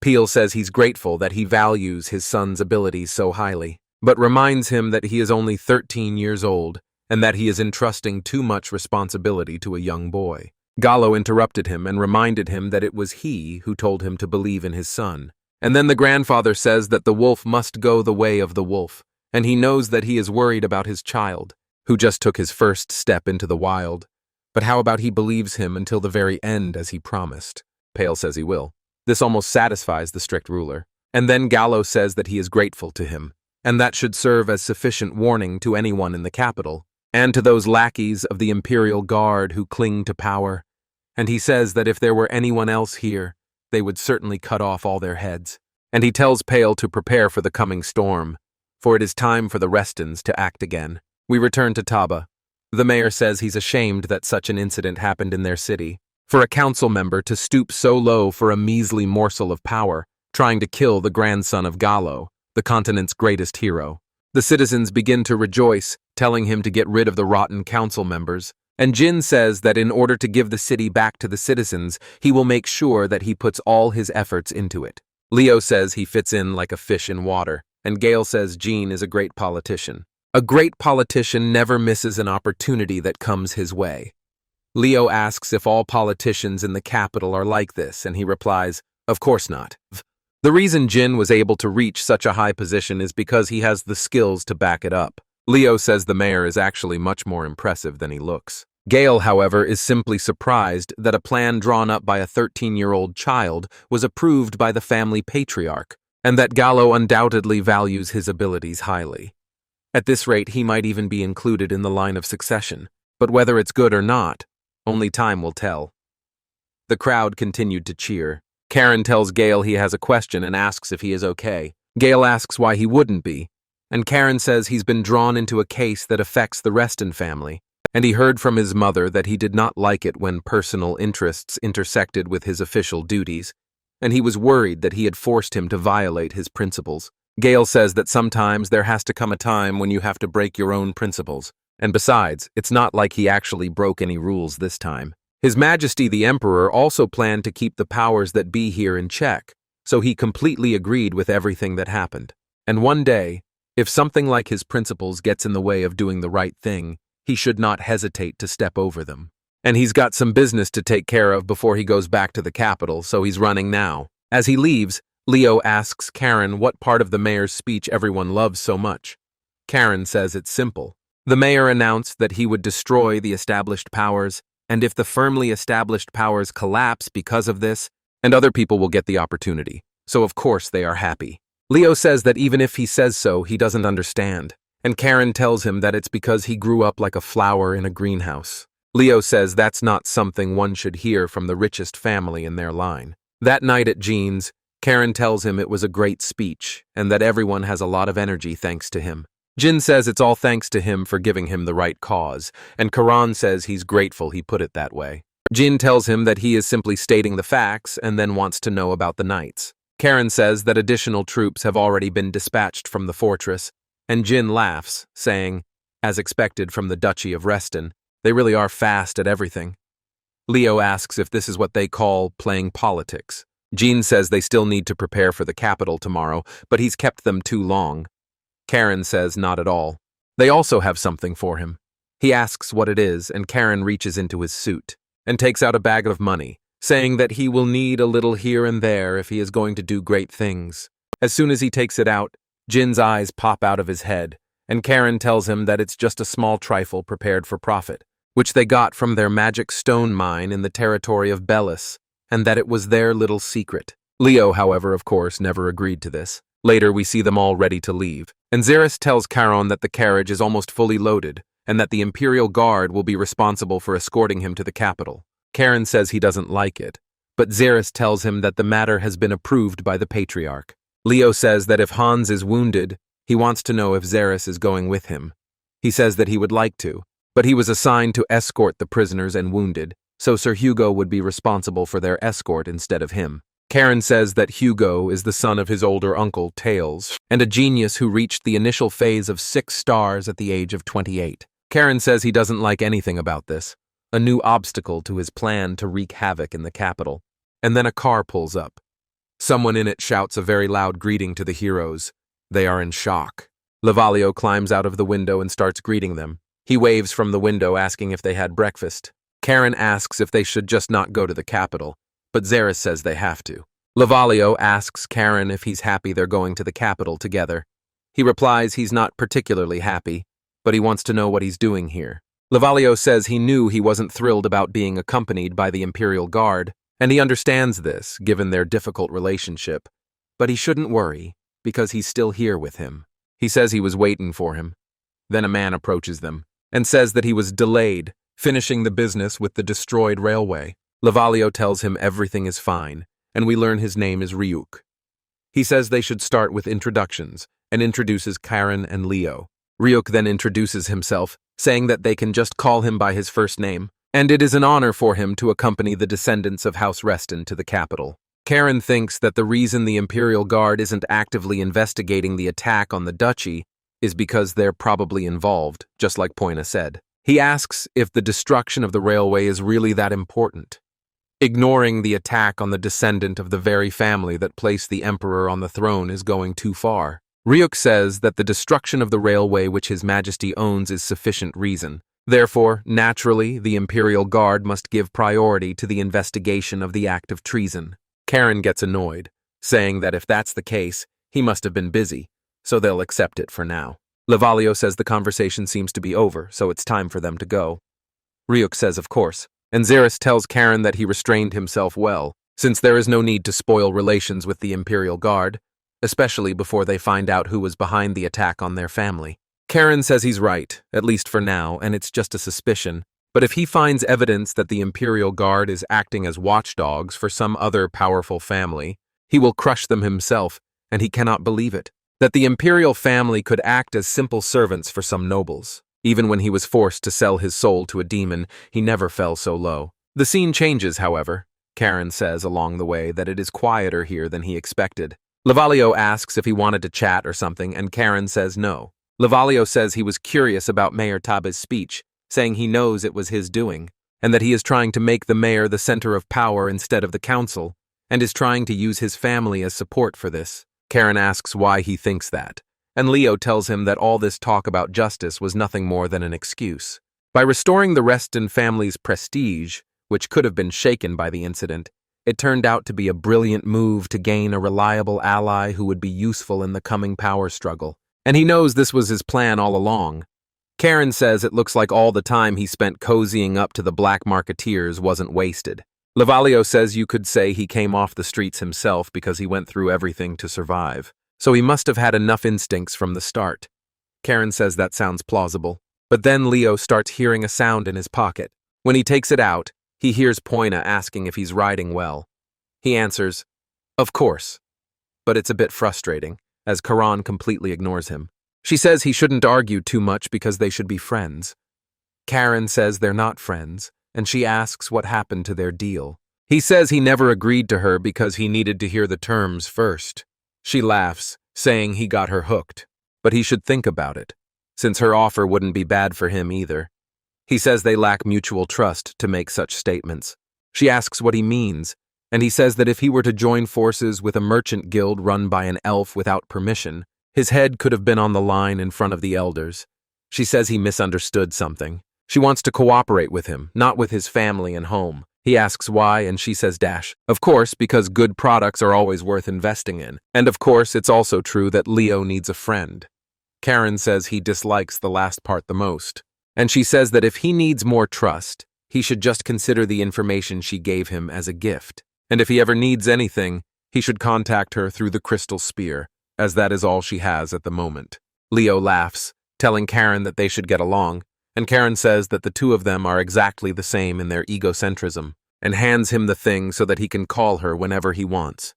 [SPEAKER 1] Peel says he's grateful that he values his son's abilities so highly, but reminds him that he is only 13 years old and that he is entrusting too much responsibility to a young boy. Gallow interrupted him and reminded him that it was he who told him to believe in his son. And then the grandfather says that the wolf must go the way of the wolf, and he knows that he is worried about his child, who just took his first step into the wild. But how about he believes him until the very end as he promised? Pale says he will. This almost satisfies the strict ruler. And then Gallow says that he is grateful to him, and that should serve as sufficient warning to anyone in the capital, and to those lackeys of the Imperial Guard who cling to power. And he says that if there were anyone else here, they would certainly cut off all their heads. And he tells Pale to prepare for the coming storm, for it is time for the Restons to act again. We return to Taba. The mayor says he's ashamed that such an incident happened in their city. For a council member to stoop so low for a measly morsel of power, trying to kill the grandson of Gallow, the continent's greatest hero. The citizens begin to rejoice, telling him to get rid of the rotten council members, and Jin says that in order to give the city back to the citizens, he will make sure that he puts all his efforts into it. Leo says he fits in like a fish in water, and Gale says Jin is a great politician. A great politician never misses an opportunity that comes his way. Leo asks if all politicians in the capital are like this, and he replies, "Of course not." The reason Jin was able to reach such a high position is because he has the skills to back it up. Leo says the mayor is actually much more impressive than he looks. Gale, however, is simply surprised that a plan drawn up by a 13-year-old child was approved by the family patriarch, and that Gallow undoubtedly values his abilities highly. At this rate, he might even be included in the line of succession, but whether it's good or not, only time will tell. The crowd continued to cheer. Karon tells Gale he has a question and asks if he is okay. Gale asks why he wouldn't be, and Karon says he's been drawn into a case that affects the Reston family, and he heard from his mother that he did not like it when personal interests intersected with his official duties, and he was worried that he had forced him to violate his principles. Gale says that sometimes there has to come a time when you have to break your own principles, and besides, it's not like he actually broke any rules this time. His Majesty the Emperor also planned to keep the powers that be here in check, so he completely agreed with everything that happened. And one day, if something like his principles gets in the way of doing the right thing, he should not hesitate to step over them. And he's got some business to take care of before he goes back to the capital, so he's running now. As he leaves, Leo asks Karon what part of the mayor's speech everyone loves so much. Karon says it's simple. The mayor announced that he would destroy the established powers, and if the firmly established powers collapse because of this, and other people will get the opportunity. So of course they are happy. Leo says that even if he says so, he doesn't understand, and Karon tells him that it's because he grew up like a flower in a greenhouse. Leo says that's not something one should hear from the richest family in their line. That night at Jean's, Karon tells him it was a great speech, and that everyone has a lot of energy thanks to him. Jin says it's all thanks to him for giving him the right cause, and Karon says he's grateful he put it that way. Jin tells him that he is simply stating the facts and then wants to know about the knights. Karon says that additional troops have already been dispatched from the fortress, and Jin laughs, saying, as expected from the Duchy of Reston, they really are fast at everything. Leo asks if this is what they call playing politics. Jin says they still need to prepare for the capital tomorrow, but he's kept them too long. Karon says not at all. They also have something for him. He asks what it is, and Karon reaches into his suit and takes out a bag of money, saying that he will need a little here and there if he is going to do great things. As soon as he takes it out, Jin's eyes pop out of his head, and Karon tells him that it's just a small trifle prepared for profit, which they got from their magic stone mine in the territory of Bellis, and that it was their little secret. Leo, however, of course, never agreed to this. Later, we see them all ready to leave, and Xeris tells Karon that the carriage is almost fully loaded, and that the Imperial Guard will be responsible for escorting him to the capital. Karon says he doesn't like it, but Xeris tells him that the matter has been approved by the Patriarch. Leo says that if Hans is wounded, he wants to know if Xeris is going with him. He says that he would like to, but he was assigned to escort the prisoners and wounded, so Sir Hugo would be responsible for their escort instead of him. Karon says that Hugo is the son of his older uncle, Tails, and a genius who reached the initial phase of 6 stars at the age of 28. Karon says he doesn't like anything about this, a new obstacle to his plan to wreak havoc in the capital. And then a car pulls up. Someone in it shouts a very loud greeting to the heroes. They are in shock. Lavalio climbs out of the window and starts greeting them. He waves from the window asking if they had breakfast. Karon asks if they should just not go to the capital, but Xeris says they have to. Lavalio asks Karon if he's happy they're going to the capital together. He replies he's not particularly happy, but he wants to know what he's doing here. Lavalio says he knew he wasn't thrilled about being accompanied by the Imperial Guard, and he understands this, given their difficult relationship, but he shouldn't worry, because he's still here with him. He says he was waiting for him. Then a man approaches them, and says that he was delayed, finishing the business with the destroyed railway. Lavalio tells him everything is fine, and we learn his name is Ryuk. He says they should start with introductions, and introduces Karon and Leo. Ryuk then introduces himself, saying that they can just call him by his first name, and it is an honor for him to accompany the descendants of House Reston to the capital. Karon thinks that the reason the Imperial Guard isn't actively investigating the attack on the duchy is because they're probably involved, just like Pina said. He asks if the destruction of the railway is really that important, ignoring the attack on the descendant of the very family that placed the emperor on the throne is going too far. Ryuk says that the destruction of the railway which His Majesty owns is sufficient reason. Therefore, naturally, the Imperial Guard must give priority to the investigation of the act of treason. Karon gets annoyed, saying that if that's the case, he must have been busy, so they'll accept it for now. Lavalio says the conversation seems to be over, so it's time for them to go. Ryuk says of course, and Xeris tells Karon that he restrained himself well, since there is no need to spoil relations with the Imperial Guard, especially before they find out who was behind the attack on their family. Karon says he's right, at least for now, and it's just a suspicion, but if he finds evidence that the Imperial Guard is acting as watchdogs for some other powerful family, he will crush them himself, and he cannot believe it. That the Imperial family could act as simple servants for some nobles. Even when he was forced to sell his soul to a demon, he never fell so low. The scene changes, however. Karon says along the way that it is quieter here than he expected. Lavalio asks if he wanted to chat or something, and Karon says no. Lavalio says he was curious about Mayor Taba's speech, saying he knows it was his doing, and that he is trying to make the mayor the center of power instead of the council, and is trying to use his family as support for this. Karon asks why he thinks that, and Leo tells him that all this talk about justice was nothing more than an excuse. By restoring the Reston family's prestige, which could have been shaken by the incident, it turned out to be a brilliant move to gain a reliable ally who would be useful in the coming power struggle. And he knows this was his plan all along. Karon says it looks like all the time he spent cozying up to the black marketeers wasn't wasted. Lavalio says you could say he came off the streets himself because he went through everything to survive. So he must have had enough instincts from the start. Karon says that sounds plausible. But then Leo starts hearing a sound in his pocket. When he takes it out, he hears Pina asking if he's riding well. He answers, "Of course." But it's a bit frustrating, as Karon completely ignores him. She says he shouldn't argue too much because they should be friends. Karon says they're not friends, and she asks what happened to their deal. He says he never agreed to her because he needed to hear the terms first. She laughs, saying he got her hooked, but he should think about it, since her offer wouldn't be bad for him either. He says they lack mutual trust to make such statements. She asks what he means, and he says that if he were to join forces with a merchant guild run by an elf without permission, his head could have been on the line in front of the elders. She says he misunderstood something. She wants to cooperate with him, not with his family and home. He asks why, and she says of course, because good products are always worth investing in. And of course, it's also true that Leo needs a friend. Karon says he dislikes the last part the most. And she says that if he needs more trust, he should just consider the information she gave him as a gift. And if he ever needs anything, he should contact her through the crystal spear, as that is all she has at the moment. Leo laughs, telling Karon that they should get along, and Karon says that the two of them are exactly the same in their egocentrism, and hands him the thing so that he can call her whenever he wants.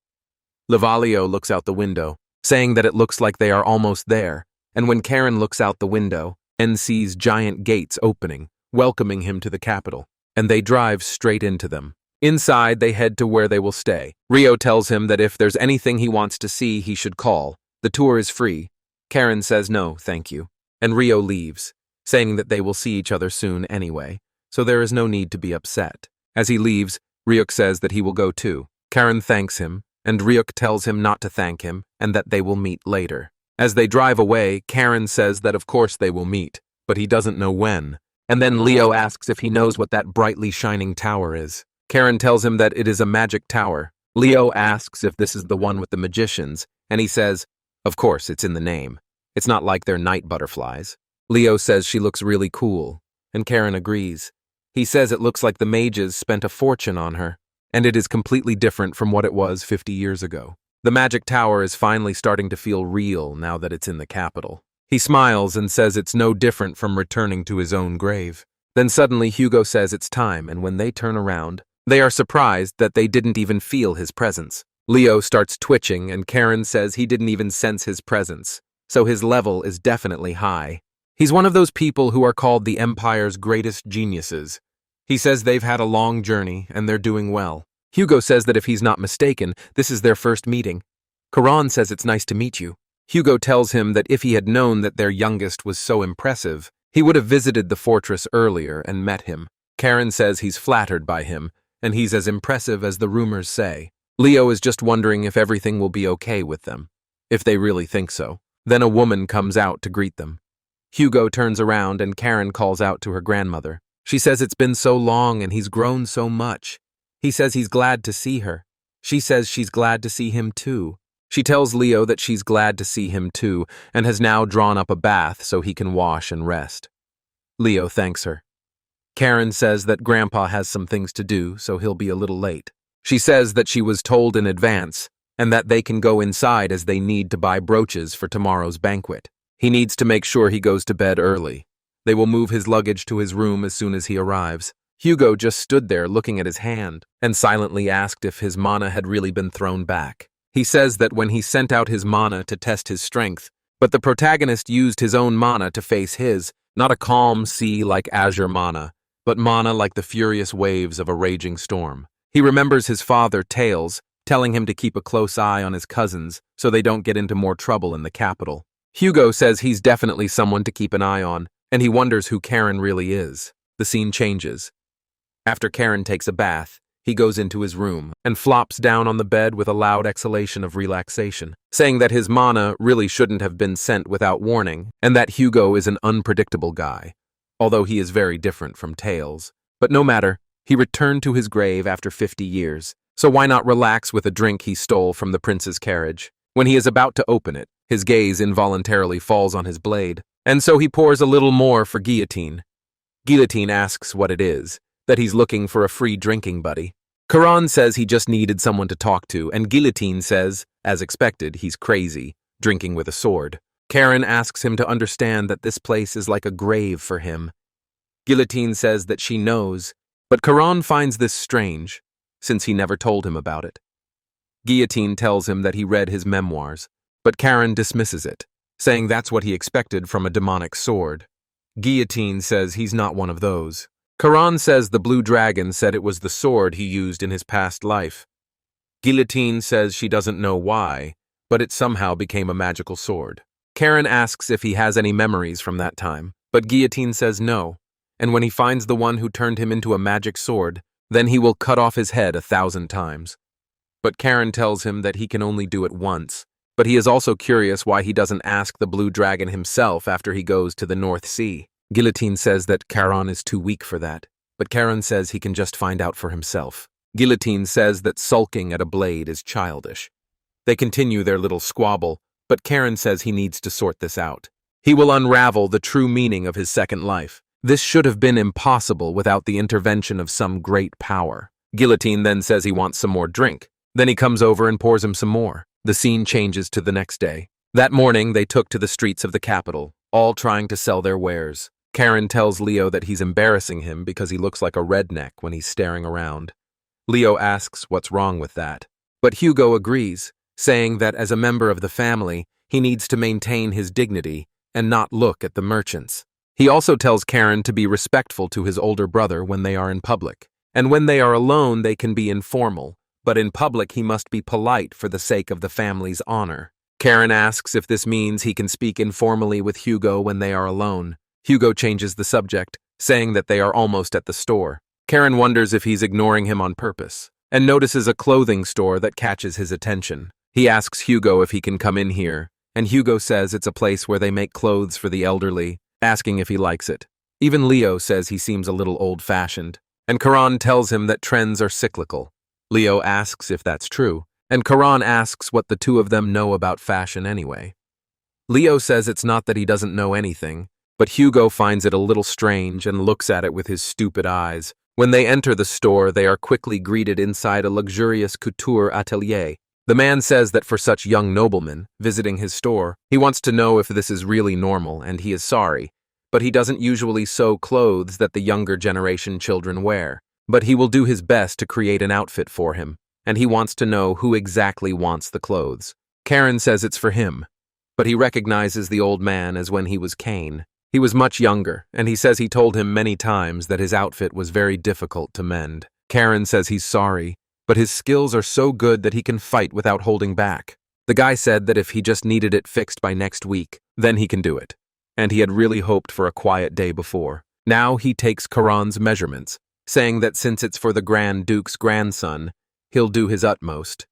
[SPEAKER 1] Lavalio looks out the window, saying that it looks like they are almost there, and when Karon looks out the window, and sees giant gates opening, welcoming him to the capital, and they drive straight into them. Inside, they head to where they will stay. Rio tells him that if there's anything he wants to see, he should call. The tour is free. Karon says no, thank you. And Rio leaves, saying that they will see each other soon anyway, so there is no need to be upset. As he leaves, Ryuk says that he will go too. Karon thanks him, and Ryuk tells him not to thank him, and that they will meet later. As they drive away, Karon says that of course they will meet, but he doesn't know when. And then Leo asks if he knows what that brightly shining tower is. Karon tells him that it is a magic tower. Leo asks if this is the one with the magicians, and he says, of course, it's in the name. It's not like they're night butterflies. Leo says she looks really cool, and Karon agrees. He says it looks like the mages spent a fortune on her, and it is completely different from what it was 50 years ago. The magic tower is finally starting to feel real now that it's in the capital. He smiles and says it's no different from returning to his own grave. Then suddenly Hugo says it's time, and when they turn around, they are surprised that they didn't even feel his presence. Leo starts twitching, and Karon says he didn't even sense his presence, so his level is definitely high. He's one of those people who are called the Empire's greatest geniuses. He says they've had a long journey and they're doing well. Hugo says that if he's not mistaken, this is their first meeting. Karon says it's nice to meet you. Hugo tells him that if he had known that their youngest was so impressive, he would have visited the fortress earlier and met him. Karon says he's flattered by him, and he's as impressive as the rumors say. Leo is just wondering if everything will be okay with them, if they really think so. Then a woman comes out to greet them. Hugo turns around and Karon calls out to her grandmother. She says it's been so long and he's grown so much. He says he's glad to see her. She says she's glad to see him too. She tells Leo that she's glad to see him too and has now drawn up a bath so he can wash and rest. Leo thanks her. Karon says that Grandpa has some things to do, so he'll be a little late. She says that she was told in advance and that they can go inside as they need to buy brooches for tomorrow's banquet. He needs to make sure he goes to bed early. They will move his luggage to his room as soon as he arrives. Hugo just stood there looking at his hand and silently asked if his mana had really been thrown back. He says that when he sent out his mana to test his strength, but the protagonist used his own mana to face his, not a calm sea like azure mana, but mana like the furious waves of a raging storm. He remembers his father, Tails, telling him to keep a close eye on his cousins so they don't get into more trouble in the capital. Hugo says he's definitely someone to keep an eye on, and he wonders who Karon really is. The scene changes. After Karon takes a bath, he goes into his room and flops down on the bed with a loud exhalation of relaxation, saying that his mana really shouldn't have been sent without warning, and that Hugo is an unpredictable guy, although he is very different from Tails. But no matter, he returned to his grave after 50 years, so why not relax with a drink he stole from the prince's carriage? When he is about to open it, his gaze involuntarily falls on his blade, and so he pours a little more for Guillotine. Guillotine asks what it is, that he's looking for a free drinking buddy. Karon says he just needed someone to talk to, and Guillotine says, as expected, he's crazy, drinking with a sword. Karon asks him to understand that this place is like a grave for him. Guillotine says that she knows, but Karon finds this strange, since he never told him about it. Guillotine tells him that he read his memoirs, but Karon dismisses it, saying that's what he expected from a demonic sword. Guillotine says he's not one of those. Karon says the blue dragon said it was the sword he used in his past life. Guillotine says she doesn't know why, but it somehow became a magical sword. Karon asks if he has any memories from that time, but Guillotine says no, and when he finds the one who turned him into a magic sword, then he will cut off his head 1,000 times. But Karon tells him that he can only do it once, but he is also curious why he doesn't ask the blue dragon himself after he goes to the North Sea. Guillotine says that Karon is too weak for that, but Karon says he can just find out for himself. Guillotine says that sulking at a blade is childish. They continue their little squabble, but Karon says he needs to sort this out. He will unravel the true meaning of his second life. This should have been impossible without the intervention of some great power. Guillotine then says he wants some more drink. Then he comes over and pours him some more. The scene changes to the next day. That morning, they took to the streets of the capital, all trying to sell their wares. Karon tells Leo that he's embarrassing him because he looks like a redneck when he's staring around. Leo asks what's wrong with that. But Hugo agrees, saying that as a member of the family, he needs to maintain his dignity and not look at the merchants. He also tells Karon to be respectful to his older brother when they are in public, and when they are alone they can be informal, but in public he must be polite for the sake of the family's honor. Karon asks if this means he can speak informally with Hugo when they are alone. Hugo changes the subject, saying that they are almost at the store. Karon wonders if he's ignoring him on purpose, and notices a clothing store that catches his attention. He asks Hugo if he can come in here, and Hugo says it's a place where they make clothes for the elderly, asking if he likes it. Even Leo says he seems a little old-fashioned, and Karon tells him that trends are cyclical. Leo asks if that's true, and Karon asks what the two of them know about fashion anyway. Leo says it's not that he doesn't know anything, but Hugo finds it a little strange and looks at it with his stupid eyes. When they enter the store, they are quickly greeted inside a luxurious couture atelier. The man says that for such young noblemen visiting his store, he wants to know if this is really normal, and he is sorry, but he doesn't usually sew clothes that the younger generation children wear. But he will do his best to create an outfit for him, and he wants to know who exactly wants the clothes. Karon says it's for him, but he recognizes the old man as when he was Cain. He was much younger, and he says he told him many times that his outfit was very difficult to mend. Karon says he's sorry, but his skills are so good that he can fight without holding back. The guy said that if he just needed it fixed by next week, then he can do it. And he had really hoped for a quiet day before. Now he takes Karon's measurements, saying that since it's for the Grand Duke's grandson, he'll do his utmost.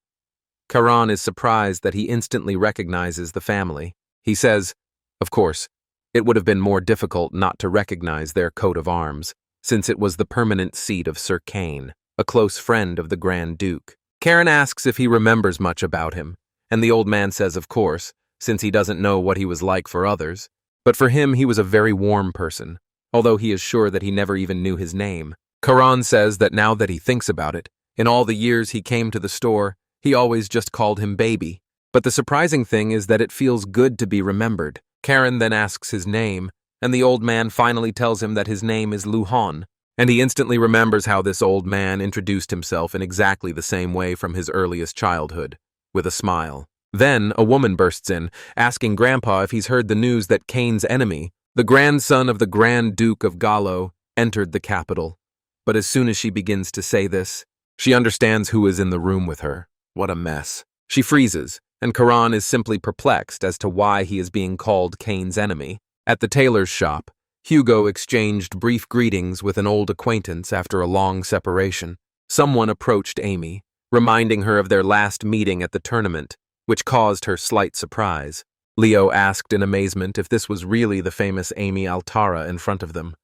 [SPEAKER 1] Karon is surprised that he instantly recognizes the family. He says, of course, it would have been more difficult not to recognize their coat of arms, since it was the permanent seat of Sir Cain, a close friend of the Grand Duke. Karon asks if he remembers much about him, and the old man says of course, since he doesn't know what he was like for others. But for him, he was a very warm person, although he is sure that he never even knew his name. Karon says that now that he thinks about it, in all the years he came to the store, he always just called him baby. But the surprising thing is that it feels good to be remembered. Karon then asks his name, and the old man finally tells him that his name is Luhan, and he instantly remembers how this old man introduced himself in exactly the same way from his earliest childhood, with a smile. Then a woman bursts in, asking Grandpa if he's heard the news that Cain's enemy, the grandson of the Grand Duke of Gallow, entered the capital. But as soon as she begins to say this, she understands who is in the room with her. What a mess. She freezes, and Karon is simply perplexed as to why he is being called Cain's enemy. At the tailor's shop, Hugo exchanged brief greetings with an old acquaintance after a long separation. Someone approached Amy, reminding her of their last meeting at the tournament, which caused her slight surprise. Leo asked in amazement if this was really the famous Amy Altara in front of them.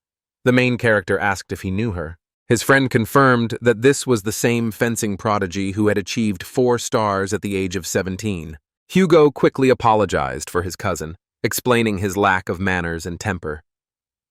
[SPEAKER 1] The main character asked if he knew her. His friend confirmed that this was the same fencing prodigy who had achieved 4 stars at the age of 17. Hugo quickly apologized for his cousin, explaining his lack of manners and temper.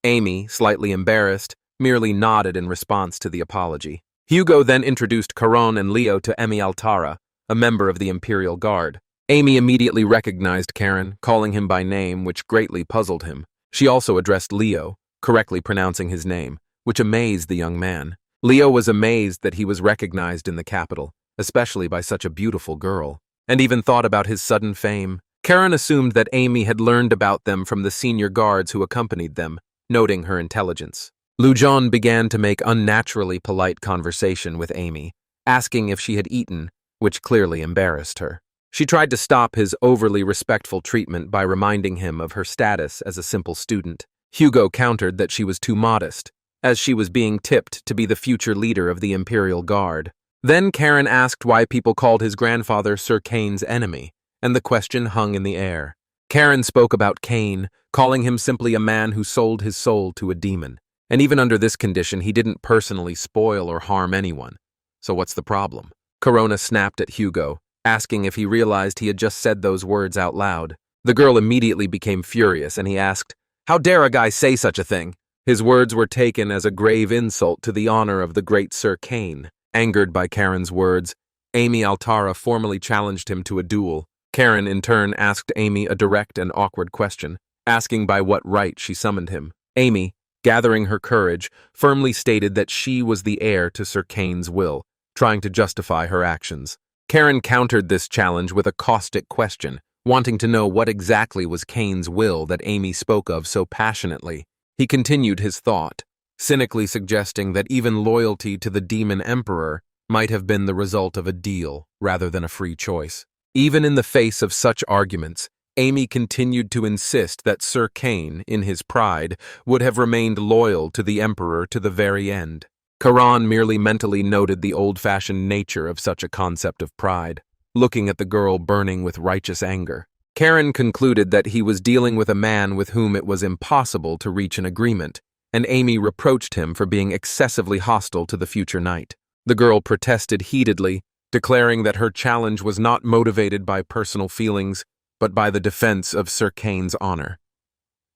[SPEAKER 1] Amy, slightly embarrassed, merely nodded in response to the apology. Hugo then introduced Karon and Leo to Emi Altara, a member of the Imperial Guard. Amy immediately recognized Karon, calling him by name, which greatly puzzled him. She also addressed Leo, correctly pronouncing his name, which amazed the young man. Leo was amazed that he was recognized in the capital, especially by such a beautiful girl, and even thought about his sudden fame. Karon assumed that Amy had learned about them from the senior guards who accompanied them, noting her intelligence. Lujan began to make unnaturally polite conversation with Amy, asking if she had eaten, which clearly embarrassed her. She tried to stop his overly respectful treatment by reminding him of her status as a simple student. Hugo countered that she was too modest, as she was being tipped to be the future leader of the Imperial Guard. Then Karon asked why people called his grandfather Sir Cain's enemy, and the question hung in the air. Karon spoke about Cain, calling him simply a man who sold his soul to a demon, and even under this condition he didn't personally spoil or harm anyone. So what's the problem? Corona snapped at Hugo, asking if he realized he had just said those words out loud. The girl immediately became furious, and he asked, "How dare a guy say such a thing?" His words were taken as a grave insult to the honor of the great Sir Cain. Angered by Karon's words, Amy Altara formally challenged him to a duel. Karon, in turn, asked Amy a direct and awkward question, asking by what right she summoned him. Amy, gathering her courage, firmly stated that she was the heir to Sir Cain's will, trying to justify her actions. Karon countered this challenge with a caustic question, wanting to know what exactly was Cain's will that Amy spoke of so passionately. He continued his thought, cynically suggesting that even loyalty to the demon emperor might have been the result of a deal rather than a free choice. Even in the face of such arguments, Amy continued to insist that Sir Cain, in his pride, would have remained loyal to the emperor to the very end. Karon merely mentally noted the old-fashioned nature of such a concept of pride, looking at the girl burning with righteous anger. Karon concluded that he was dealing with a man with whom it was impossible to reach an agreement, and Amy reproached him for being excessively hostile to the future knight. The girl protested heatedly, declaring that her challenge was not motivated by personal feelings, but by the defense of Sir Cain's honor.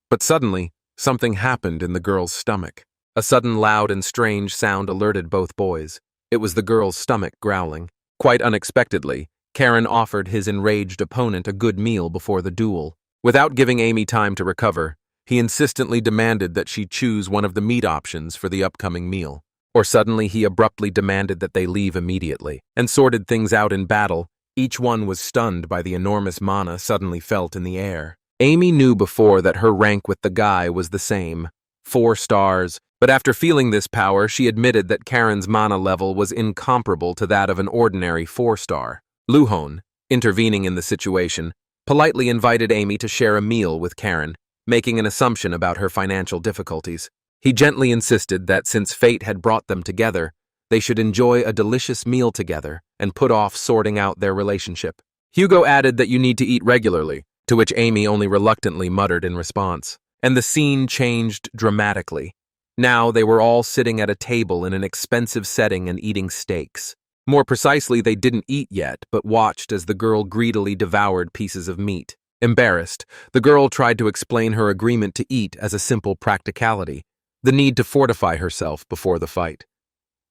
[SPEAKER 1] But suddenly, something happened in the girl's stomach. A sudden loud and strange sound alerted both boys. It was the girl's stomach growling. Quite unexpectedly, Karon offered his enraged opponent a good meal before the duel. Without giving Amy time to recover, he insistently demanded that she choose one of the meat options for the upcoming meal. Or suddenly he abruptly demanded that they leave immediately, and sorted things out in battle. Each one was stunned by the enormous mana suddenly felt in the air. Amy knew before that her rank with the guy was the same, 4 stars, but after feeling this power, she admitted that Karen's mana level was incomparable to that of an ordinary 4-star. Luhon, intervening in the situation, politely invited Amy to share a meal with Karen, making an assumption about her financial difficulties. He gently insisted that since fate had brought them together, they should enjoy a delicious meal together and put off sorting out their relationship. Hugo added that you need to eat regularly, to which Amy only reluctantly muttered in response. And the scene changed dramatically. Now they were all sitting at a table in an expensive setting and eating steaks. More precisely, they didn't eat yet, but watched as the girl greedily devoured pieces of meat. Embarrassed, the girl tried to explain her agreement to eat as a simple practicality, the need to fortify herself before the fight.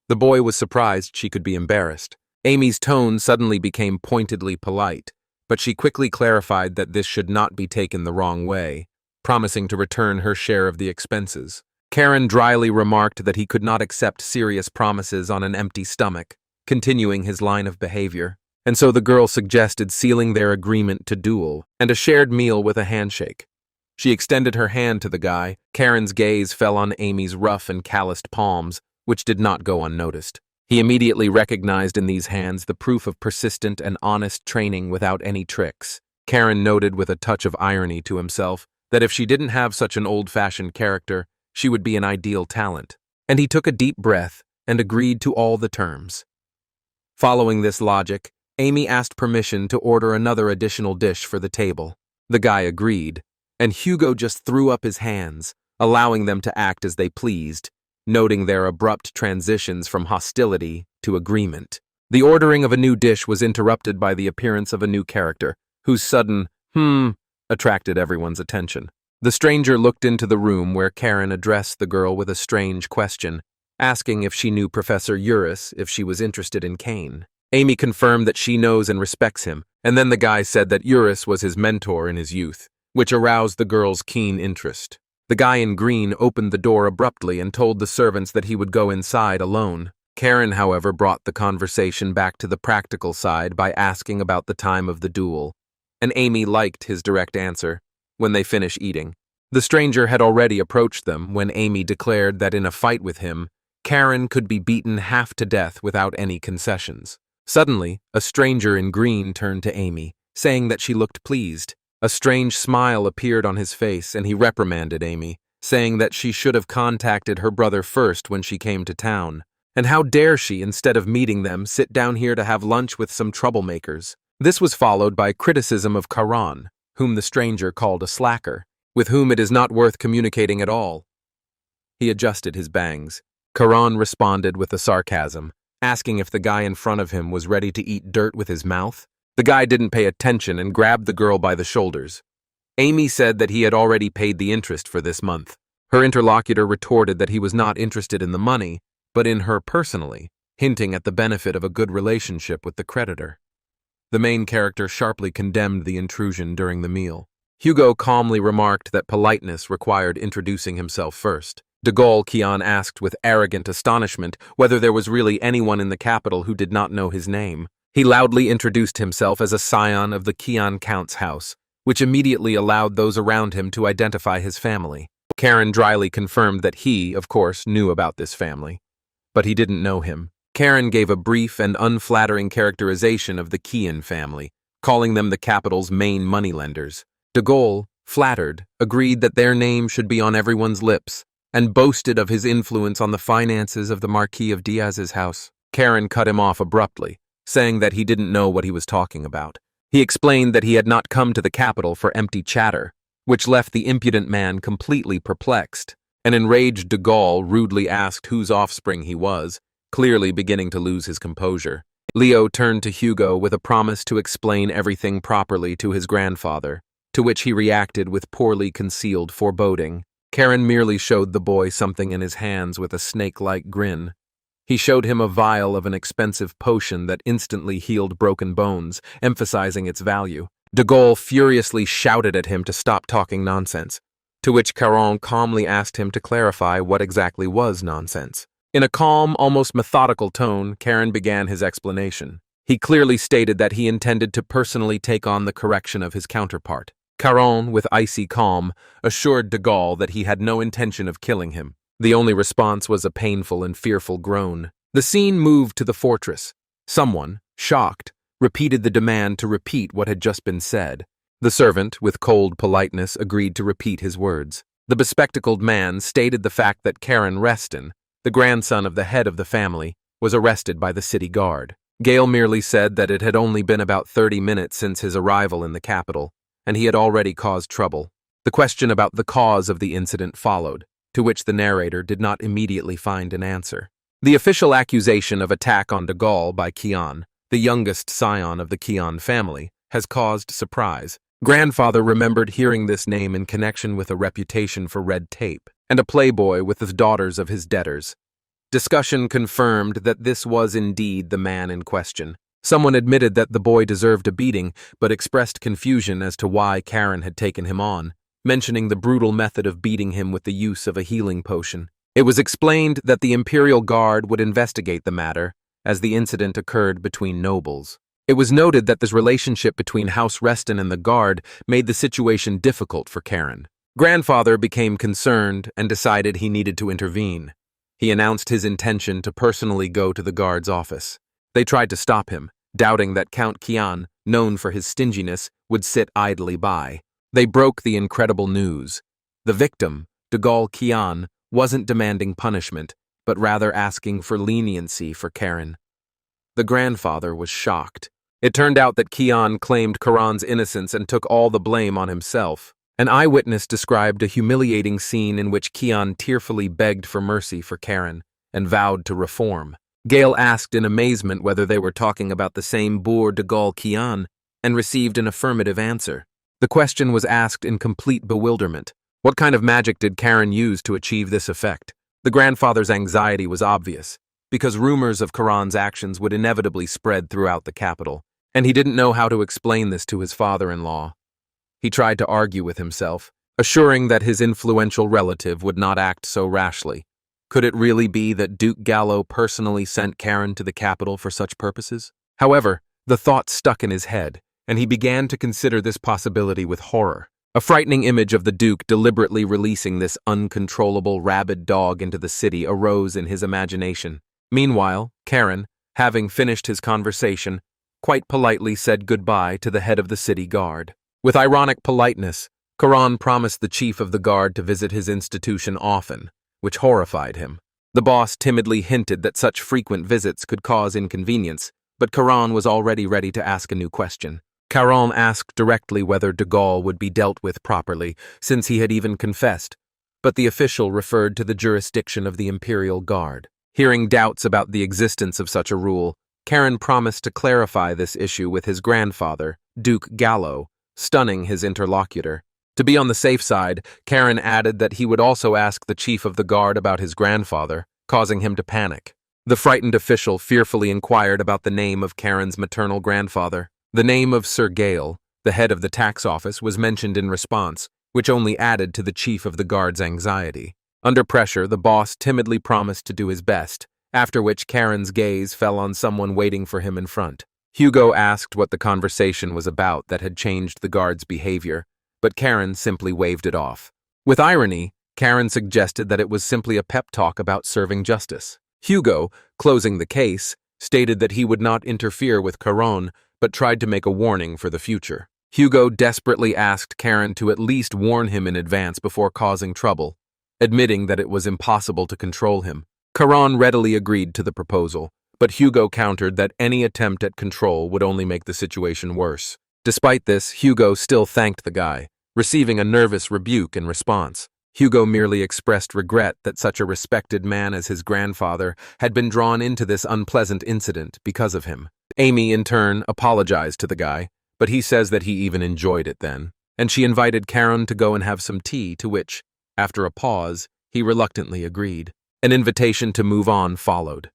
[SPEAKER 1] The boy was surprised she could be embarrassed. Amy's tone suddenly became pointedly polite, but she quickly clarified that this should not be taken the wrong way, promising to return her share of the expenses. Karen dryly remarked that he could not accept serious promises on an empty stomach, continuing his line of behavior, and so the girl suggested sealing their agreement to duel and a shared meal with a handshake. She extended her hand to the guy. Karen's gaze fell on Amy's rough and calloused palms, which did not go unnoticed. He immediately recognized in these hands the proof of persistent and honest training without any tricks. Karen noted with a touch of irony to himself that if she didn't have such an old-fashioned character, she would be an ideal talent, and he took a deep breath and agreed to all the terms. Following this logic, Amy asked permission to order another additional dish for the table. The guy agreed, and Hugo just threw up his hands, allowing them to act as they pleased, noting their abrupt transitions from hostility to agreement. The ordering of a new dish was interrupted by the appearance of a new character, whose sudden attracted everyone's attention. The stranger looked into the room where Karen addressed the girl with a strange question, asking if she knew Professor Eurus if she was interested in Cain. Amy confirmed that she knows and respects him, and then the guy said that Eurus was his mentor in his youth, which aroused the girl's keen interest. The guy in green opened the door abruptly and told the servants that he would go inside alone. Karen, however, brought the conversation back to the practical side by asking about the time of the duel, and Amy liked his direct answer. When they finished eating, the stranger had already approached them when Amy declared that in a fight with him, Karen could be beaten half to death without any concessions. Suddenly, a stranger in green turned to Amy, saying that she looked pleased. A strange smile appeared on his face, and he reprimanded Amy, saying that she should have contacted her brother first when she came to town. And how dare she, instead of meeting them, sit down here to have lunch with some troublemakers? This was followed by criticism of Karon, whom the stranger called a slacker, with whom it is not worth communicating at all. He adjusted his bangs. Karon responded with a sarcasm, asking if the guy in front of him was ready to eat dirt with his mouth. The guy didn't pay attention and grabbed the girl by the shoulders. Amy said that he had already paid the interest for this month. Her interlocutor retorted that he was not interested in the money, but in her personally, hinting at the benefit of a good relationship with the creditor. The main character sharply condemned the intrusion during the meal. Hugo calmly remarked that politeness required introducing himself first. De Gaulle Keon asked with arrogant astonishment whether there was really anyone in the capital who did not know his name. He loudly introduced himself as a scion of the Keon Count's house, which immediately allowed those around him to identify his family. Karen dryly confirmed that he, of course, knew about this family, but he didn't know him. Karen gave a brief and unflattering characterization of the Keon family, calling them the capital's main moneylenders. De Gaulle, flattered, agreed that their name should be on everyone's lips, and boasted of his influence on the finances of the Marquis of Diaz's house. Karen cut him off abruptly, saying that he didn't know what he was talking about. He explained that he had not come to the capital for empty chatter, which left the impudent man completely perplexed. An enraged de Gaulle rudely asked whose offspring he was, clearly beginning to lose his composure. Leo turned to Hugo with a promise to explain everything properly to his grandfather, to which he reacted with poorly concealed foreboding. Karen merely showed the boy something in his hands with a snake-like grin. He showed him a vial of an expensive potion that instantly healed broken bones, emphasizing its value. De Gaulle furiously shouted at him to stop talking nonsense, to which Caron calmly asked him to clarify what exactly was nonsense. In a calm, almost methodical tone, Karen began his explanation. He clearly stated that he intended to personally take on the correction of his counterpart. Caron, with icy calm, assured de Gaulle that he had no intention of killing him. The only response was a painful and fearful groan. The scene moved to the fortress. Someone, shocked, repeated the demand to repeat what had just been said. The servant, with cold politeness, agreed to repeat his words. The bespectacled man stated the fact that Caron Reston, the grandson of the head of the family, was arrested by the city guard. Gale merely said that it had only been about 30 minutes since his arrival in the capital, and he had already caused trouble. The question about the cause of the incident followed, to which the narrator did not immediately find an answer. The official accusation of attack on de Gaulle by Keon, the youngest scion of the Keon family, has caused surprise. Grandfather remembered hearing this name in connection with a reputation for red tape, and a playboy with the daughters of his debtors. Discussion confirmed that this was indeed the man in question. Someone admitted that the boy deserved a beating, but expressed confusion as to why Caron had taken him on, mentioning the brutal method of beating him with the use of a healing potion. It was explained that the Imperial Guard would investigate the matter, as the incident occurred between nobles. It was noted that this relationship between House Reston and the Guard made the situation difficult for Caron. Grandfather became concerned and decided he needed to intervene. He announced his intention to personally go to the Guard's office. They tried to stop him, doubting that Count Keon, known for his stinginess, would sit idly by. They broke the incredible news. The victim, de Gaulle Keon, wasn't demanding punishment, but rather asking for leniency for Caron. The grandfather was shocked. It turned out that Keon claimed Caron's innocence and took all the blame on himself. An eyewitness described a humiliating scene in which Keon tearfully begged for mercy for Caron and vowed to reform. Gale asked in amazement whether they were talking about the same boor de Gaulle Keon and received an affirmative answer. The question was asked in complete bewilderment. What kind of magic did Caron use to achieve this effect? The grandfather's anxiety was obvious, because rumors of Caron's actions would inevitably spread throughout the capital, and he didn't know how to explain this to his father-in-law. He tried to argue with himself, assuring that his influential relative would not act so rashly. Could it really be that Duke Gallow personally sent Caron to the capital for such purposes? However, the thought stuck in his head, and he began to consider this possibility with horror. A frightening image of the Duke deliberately releasing this uncontrollable rabid dog into the city arose in his imagination. Meanwhile, Caron, having finished his conversation, quite politely said goodbye to the head of the city guard. With ironic politeness, Caron promised the chief of the guard to visit his institution often, which horrified him. The boss timidly hinted that such frequent visits could cause inconvenience, but Caron was already ready to ask a new question. Caron asked directly whether de Gaulle would be dealt with properly, since he had even confessed, but the official referred to the jurisdiction of the Imperial Guard. Hearing doubts about the existence of such a rule, Caron promised to clarify this issue with his grandfather, Duke Gallow, stunning his interlocutor. To be on the safe side, Caron added that he would also ask the chief of the guard about his grandfather, causing him to panic. The frightened official fearfully inquired about the name of Caron's maternal grandfather. The name of Sir Gale, the head of the tax office, was mentioned in response, which only added to the chief of the guard's anxiety. Under pressure, the boss timidly promised to do his best, after which Caron's gaze fell on someone waiting for him in front. Hugo asked what the conversation was about that had changed the guard's behavior, but Caron simply waved it off. With irony, Caron suggested that it was simply a pep talk about serving justice. Hugo, closing the case, stated that he would not interfere with Caron, but tried to make a warning for the future. Hugo desperately asked Caron to at least warn him in advance before causing trouble, admitting that it was impossible to control him. Caron readily agreed to the proposal, but Hugo countered that any attempt at control would only make the situation worse. Despite this, Hugo still thanked the guy, receiving a nervous rebuke in response. Hugo merely expressed regret that such a respected man as his grandfather had been drawn into this unpleasant incident because of him. Amy, in turn, apologized to the guy, but he says that he even enjoyed it then, and she invited Caron to go and have some tea, to which, after a pause, he reluctantly agreed. An invitation to move on followed.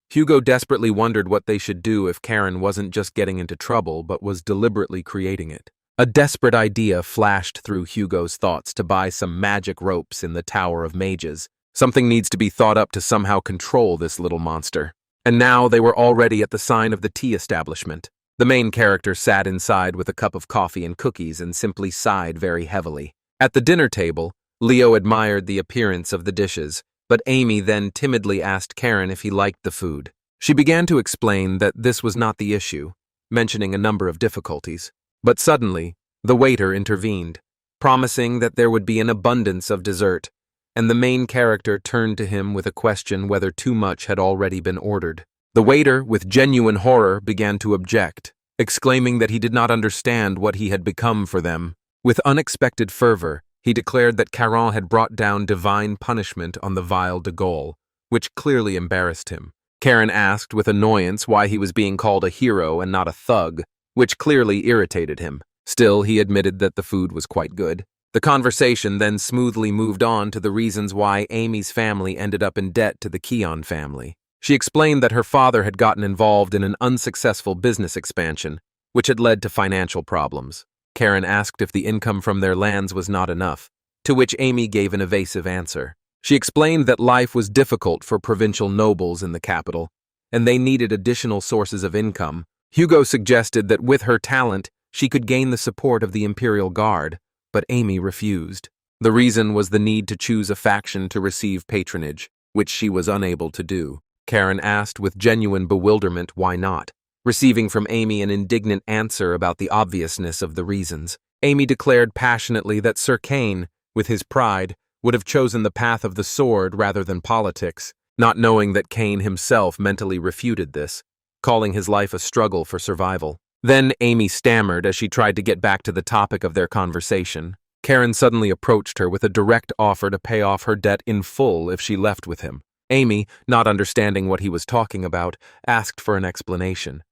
[SPEAKER 1] Hugo desperately wondered what they should do if Caron wasn't just getting into trouble but was deliberately creating it. A desperate idea flashed through Hugo's thoughts to buy some magic ropes in the Tower of Mages. Something needs to be thought up to somehow control this little monster. And now they were already at the sign of the tea establishment. The main character sat inside with a cup of coffee and cookies and simply sighed very heavily. At the dinner table, Leo admired the appearance of the dishes, but Amy then timidly asked Karon if he liked the food. She began to explain that this was not the issue, mentioning a number of difficulties. But suddenly, the waiter intervened, promising that there would be an abundance of dessert, and the main character turned to him with a question whether too much had already been ordered. The waiter, with genuine horror, began to object, exclaiming that he did not understand what he had become for them. With unexpected fervor, he declared that Caron had brought down divine punishment on the vile de Gaulle, which clearly embarrassed him. Karon asked with annoyance why he was being called a hero and not a thug, which clearly irritated him. Still, he admitted that the food was quite good. The conversation then smoothly moved on to the reasons why Amy's family ended up in debt to the Keon family. She explained that her father had gotten involved in an unsuccessful business expansion, which had led to financial problems. Karon asked if the income from their lands was not enough, to which Amy gave an evasive answer. She explained that life was difficult for provincial nobles in the capital, and they needed additional sources of income. Hugo suggested that with her talent, she could gain the support of the Imperial Guard, but Amy refused. The reason was the need to choose a faction to receive patronage, which she was unable to do. Karon asked with genuine bewilderment why not, receiving from Amy an indignant answer about the obviousness of the reasons. Amy declared passionately that Sir Cain, with his pride, would have chosen the path of the sword rather than politics, not knowing that Cain himself mentally refuted this, calling his life a struggle for survival. Then Amy stammered as she tried to get back to the topic of their conversation. Karon suddenly approached her with a direct offer to pay off her debt in full if she left with him. Amy, not understanding what he was talking about, asked for an explanation.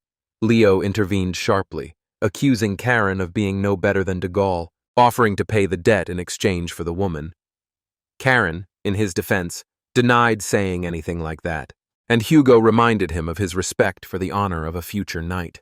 [SPEAKER 1] Leo intervened sharply, accusing Karon of being no better than de Gaulle, offering to pay the debt in exchange for the woman. Karon, in his defense, denied saying anything like that, and Hugo reminded him of his respect for the honor of a future knight.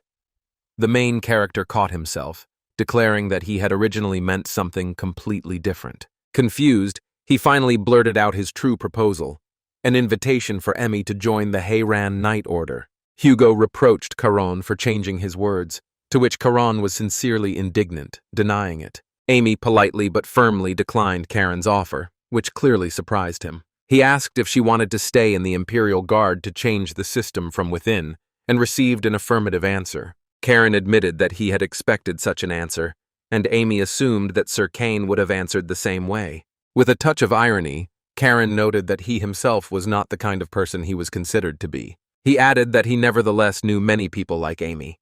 [SPEAKER 1] The main character caught himself, declaring that he had originally meant something completely different. Confused, he finally blurted out his true proposal, an invitation for Emmy to join the heir Knight Order. Hugo reproached Caron for changing his words, to which Caron was sincerely indignant, denying it. Amy politely but firmly declined Karon's offer, which clearly surprised him. He asked if she wanted to stay in the Imperial Guard to change the system from within, and received an affirmative answer. Karon admitted that he had expected such an answer, and Amy assumed that Sir Cain would have answered the same way. With a touch of irony, Karon noted that he himself was not the kind of person he was considered to be. He added that he nevertheless knew many people like Amy.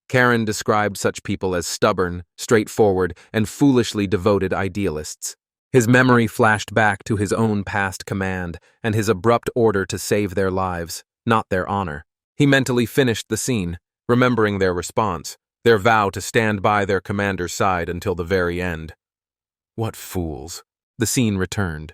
[SPEAKER 1] Karon described such people as stubborn, straightforward, and foolishly devoted idealists. His memory flashed back to his own past command and his abrupt order to save their lives, not their honor. He mentally finished the scene, remembering their response, their vow to stand by their commander's side until the very end. What fools. The scene returned.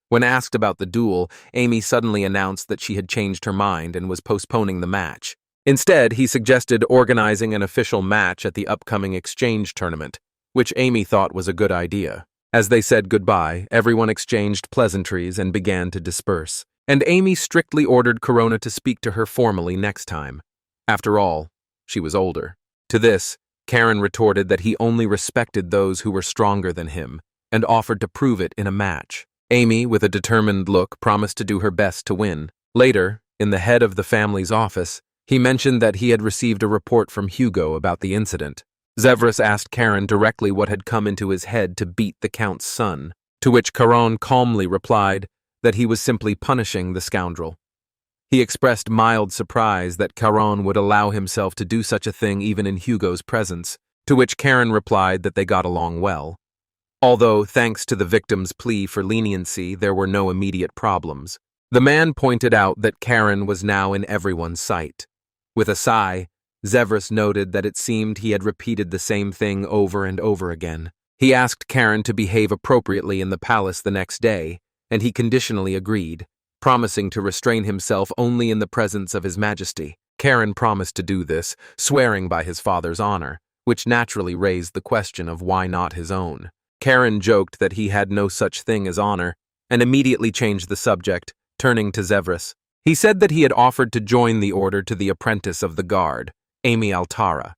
[SPEAKER 1] When asked about the duel, Amy suddenly announced that she had changed her mind and was postponing the match. Instead, he suggested organizing an official match at the upcoming exchange tournament, which Amy thought was a good idea. As they said goodbye, everyone exchanged pleasantries and began to disperse, and Amy strictly ordered Corona to speak to her formally next time. After all, she was older. To this, Karon retorted that he only respected those who were stronger than him, and offered to prove it in a match. Amy, with a determined look, promised to do her best to win. Later, in the head of the family's office, he mentioned that he had received a report from Hugo about the incident. Zevras asked Karon directly what had come into his head to beat the Count's son, to which Caron calmly replied that he was simply punishing the scoundrel. He expressed mild surprise that Caron would allow himself to do such a thing even in Hugo's presence, to which Karon replied that they got along well. Although, thanks to the victim's plea for leniency, there were no immediate problems. The man pointed out that Karon was now in everyone's sight. With a sigh, Zevras noted that it seemed he had repeated the same thing over and over again. He asked Karon to behave appropriately in the palace the next day, and he conditionally agreed, promising to restrain himself only in the presence of His Majesty. Karon promised to do this, swearing by his father's honor, which naturally raised the question of why not his own. Karon joked that he had no such thing as honor, and immediately changed the subject, turning to Zevras. He said that he had offered to join the order to the apprentice of the guard, Amy Altara,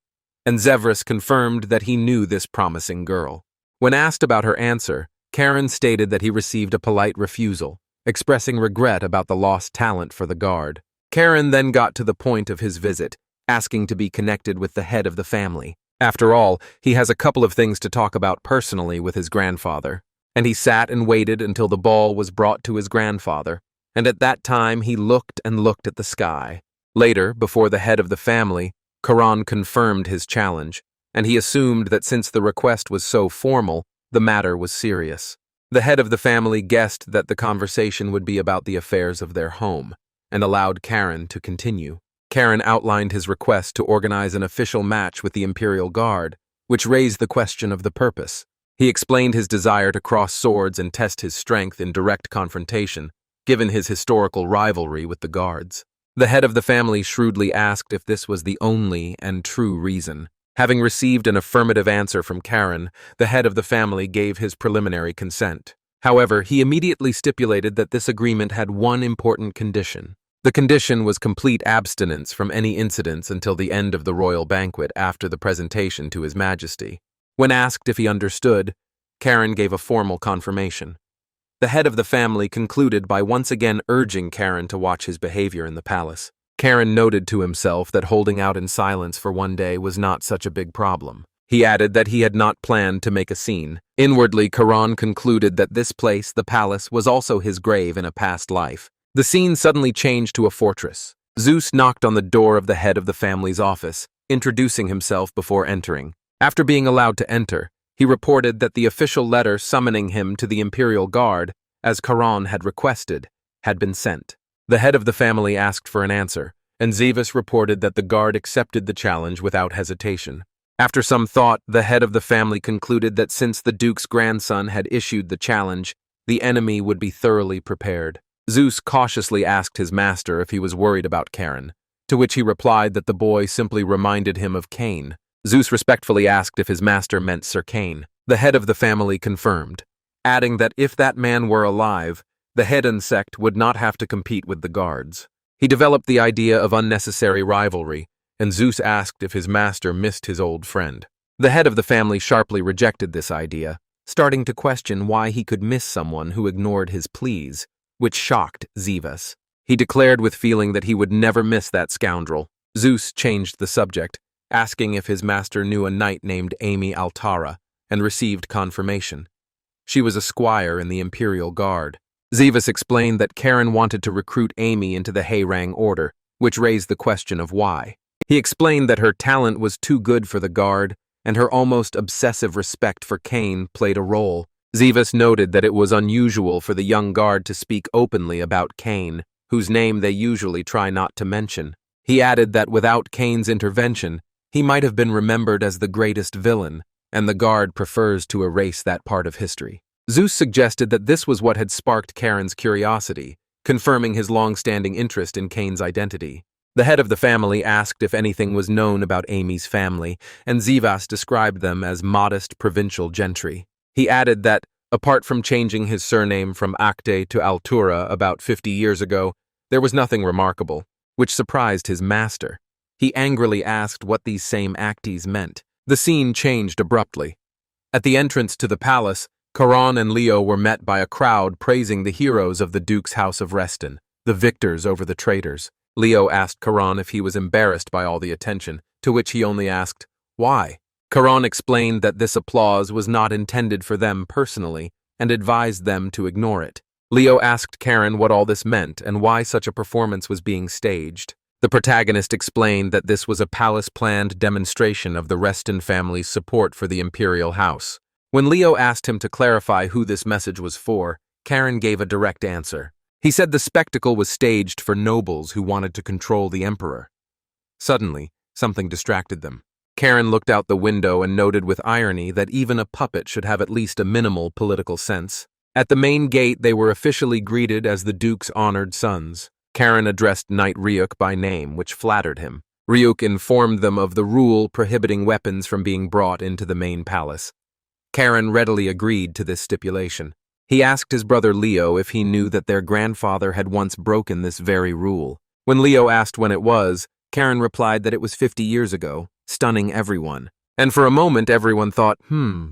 [SPEAKER 1] and Zevris confirmed that he knew this promising girl. When asked about her answer, Karon stated that he received a polite refusal, expressing regret about the lost talent for the guard. Karon then got to the point of his visit, asking to be connected with the head of the family. After all, he has a couple of things to talk about personally with his grandfather, and he sat and waited until the ball was brought to his grandfather, and at that time he looked and looked at the sky. Later, before the head of the family, Karon confirmed his challenge, and he assumed that since the request was so formal, the matter was serious. The head of the family guessed that the conversation would be about the affairs of their home, and allowed Karon to continue. Karon outlined his request to organize an official match with the Imperial Guard, which raised the question of the purpose. He explained his desire to cross swords and test his strength in direct confrontation, given his historical rivalry with the guards. The head of the family shrewdly asked if this was the only and true reason. Having received an affirmative answer from Karon, the head of the family gave his preliminary consent. However, he immediately stipulated that this agreement had one important condition. The condition was complete abstinence from any incidents until the end of the royal banquet after the presentation to His Majesty. When asked if he understood, Karon gave a formal confirmation. The head of the family concluded by once again urging Karon to watch his behavior in the palace. Karon noted to himself that holding out in silence for one day was not such a big problem. He added that he had not planned to make a scene. Inwardly, Karon concluded that this place, the palace, was also his grave in a past life. The scene suddenly changed to a fortress. Zeus knocked on the door of the head of the family's office, introducing himself before entering. After being allowed to enter, he reported that the official letter summoning him to the Imperial Guard, as Karon had requested, had been sent. The head of the family asked for an answer, and Zeus reported that the guard accepted the challenge without hesitation. After some thought, the head of the family concluded that since the Duke's grandson had issued the challenge, the enemy would be thoroughly prepared. Zeus cautiously asked his master if he was worried about Karon, to which he replied that the boy simply reminded him of Cain. Zeus respectfully asked if his master meant Sir Cain. The head of the family confirmed, adding that if that man were alive, the Hedon sect would not have to compete with the guards. He developed the idea of unnecessary rivalry, and Zeus asked if his master missed his old friend. The head of the family sharply rejected this idea, starting to question why he could miss someone who ignored his pleas, which shocked Zeus. He declared with feeling that he would never miss that scoundrel. Zeus changed the subject, asking if his master knew a knight named Amy Altara, and received confirmation. She was a squire in the Imperial Guard. Zeus explained that Karon wanted to recruit Amy into the Hayrang order, which raised the question of why. He explained that her talent was too good for the guard, and her almost obsessive respect for Cain played a role. Zeus noted that it was unusual for the young guard to speak openly about Cain, whose name they usually try not to mention. He added that without Cain's intervention, he might have been remembered as the greatest villain, and the guard prefers to erase that part of history. Zeus suggested that this was what had sparked Karon's curiosity, confirming his long-standing interest in Cain's identity. The head of the family asked if anything was known about Amy's family, and Zeus described them as modest provincial gentry. He added that, apart from changing his surname from Acte to Altura about 50 years ago, there was nothing remarkable, which surprised his master. He angrily asked what these same Actes meant. The scene changed abruptly. At the entrance to the palace, Karon and Leo were met by a crowd praising the heroes of the Duke's House of Reston, the victors over the traitors. Leo asked Karon if he was embarrassed by all the attention, to which he only asked, why? Karon explained that this applause was not intended for them personally, and advised them to ignore it. Leo asked Karon what all this meant and why such a performance was being staged. The protagonist explained that this was a palace-planned demonstration of the Reston family's support for the Imperial House. When Leo asked him to clarify who this message was for, Karon gave a direct answer. He said the spectacle was staged for nobles who wanted to control the emperor. Suddenly, something distracted them. Karon looked out the window and noted with irony that even a puppet should have at least a minimal political sense. At the main gate, they were officially greeted as the Duke's honored sons. Karon addressed Knight Ryuk by name, which flattered him. Ryuk informed them of the rule prohibiting weapons from being brought into the main palace. Karon readily agreed to this stipulation. He asked his brother Leo if he knew that their grandfather had once broken this very rule. When Leo asked when it was, Karon replied that it was 50 years ago, stunning everyone. And for a moment, everyone thought,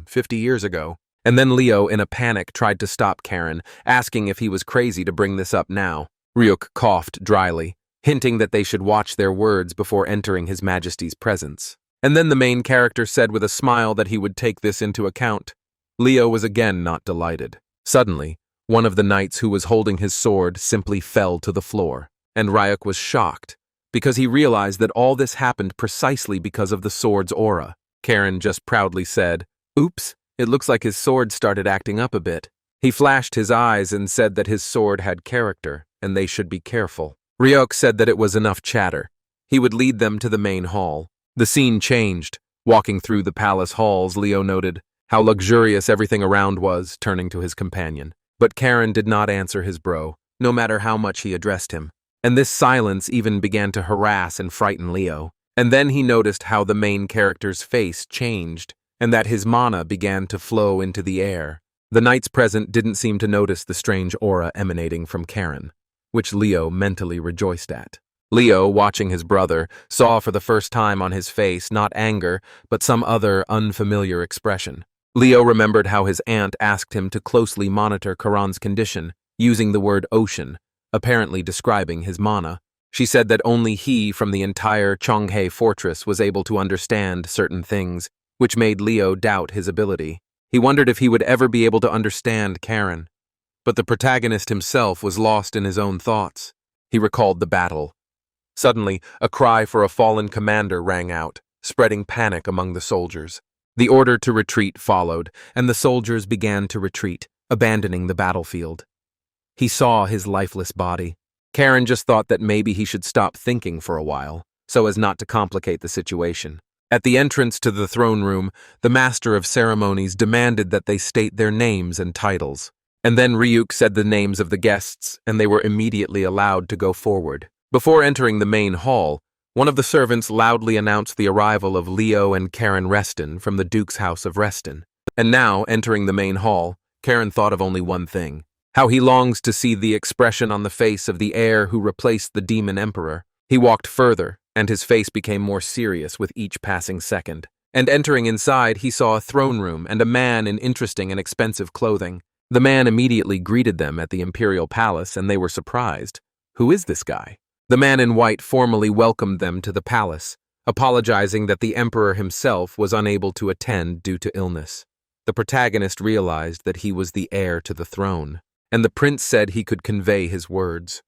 [SPEAKER 1] 50 years ago. And then Leo, in a panic, tried to stop Karon, asking if he was crazy to bring this up now. Ryuk coughed dryly, hinting that they should watch their words before entering His Majesty's presence. And then the main character said with a smile that he would take this into account. Leo was again not delighted. Suddenly, one of the knights who was holding his sword simply fell to the floor, and Ryuk was shocked, because he realized that all this happened precisely because of the sword's aura. Karon just proudly said, "Oops, it looks like his sword started acting up a bit." He flashed his eyes and said that his sword had character, and they should be careful. Ryuk said that it was enough chatter. He would lead them to the main hall. The scene changed. Walking through the palace halls, Leo noted how luxurious everything around was, turning to his companion. But Karon did not answer his bro, no matter how much he addressed him. And this silence even began to harass and frighten Leo. And then he noticed how the main character's face changed, and that his mana began to flow into the air. The knights present didn't seem to notice the strange aura emanating from Karon, which Leo mentally rejoiced at. Leo, watching his brother, saw for the first time on his face not anger, but some other unfamiliar expression. Leo remembered how his aunt asked him to closely monitor Karon's condition, using the word ocean, apparently describing his mana. She said that only he from the entire Chonghae fortress was able to understand certain things, which made Leo doubt his ability. He wondered if he would ever be able to understand Karon. But the protagonist himself was lost in his own thoughts. He recalled the battle. Suddenly, a cry for a fallen commander rang out, spreading panic among the soldiers. The order to retreat followed, and the soldiers began to retreat, abandoning the battlefield. He saw his lifeless body. Karon just thought that maybe he should stop thinking for a while, so as not to complicate the situation. At the entrance to the throne room, the master of ceremonies demanded that they state their names and titles. And then Ryuk said the names of the guests, and they were immediately allowed to go forward. Before entering the main hall, one of the servants loudly announced the arrival of Leo and Karon Reston from the Duke's House of Reston. And now, entering the main hall, Karon thought of only one thing: how he longs to see the expression on the face of the heir who replaced the demon emperor. He walked further, and his face became more serious with each passing second. And entering inside, he saw a throne room and a man in interesting and expensive clothing. The man immediately greeted them at the Imperial Palace, and they were surprised. Who is this guy? The man in white formally welcomed them to the palace, apologizing that the emperor himself was unable to attend due to illness. The protagonist realized that he was the heir to the throne, and the prince said he could convey his words.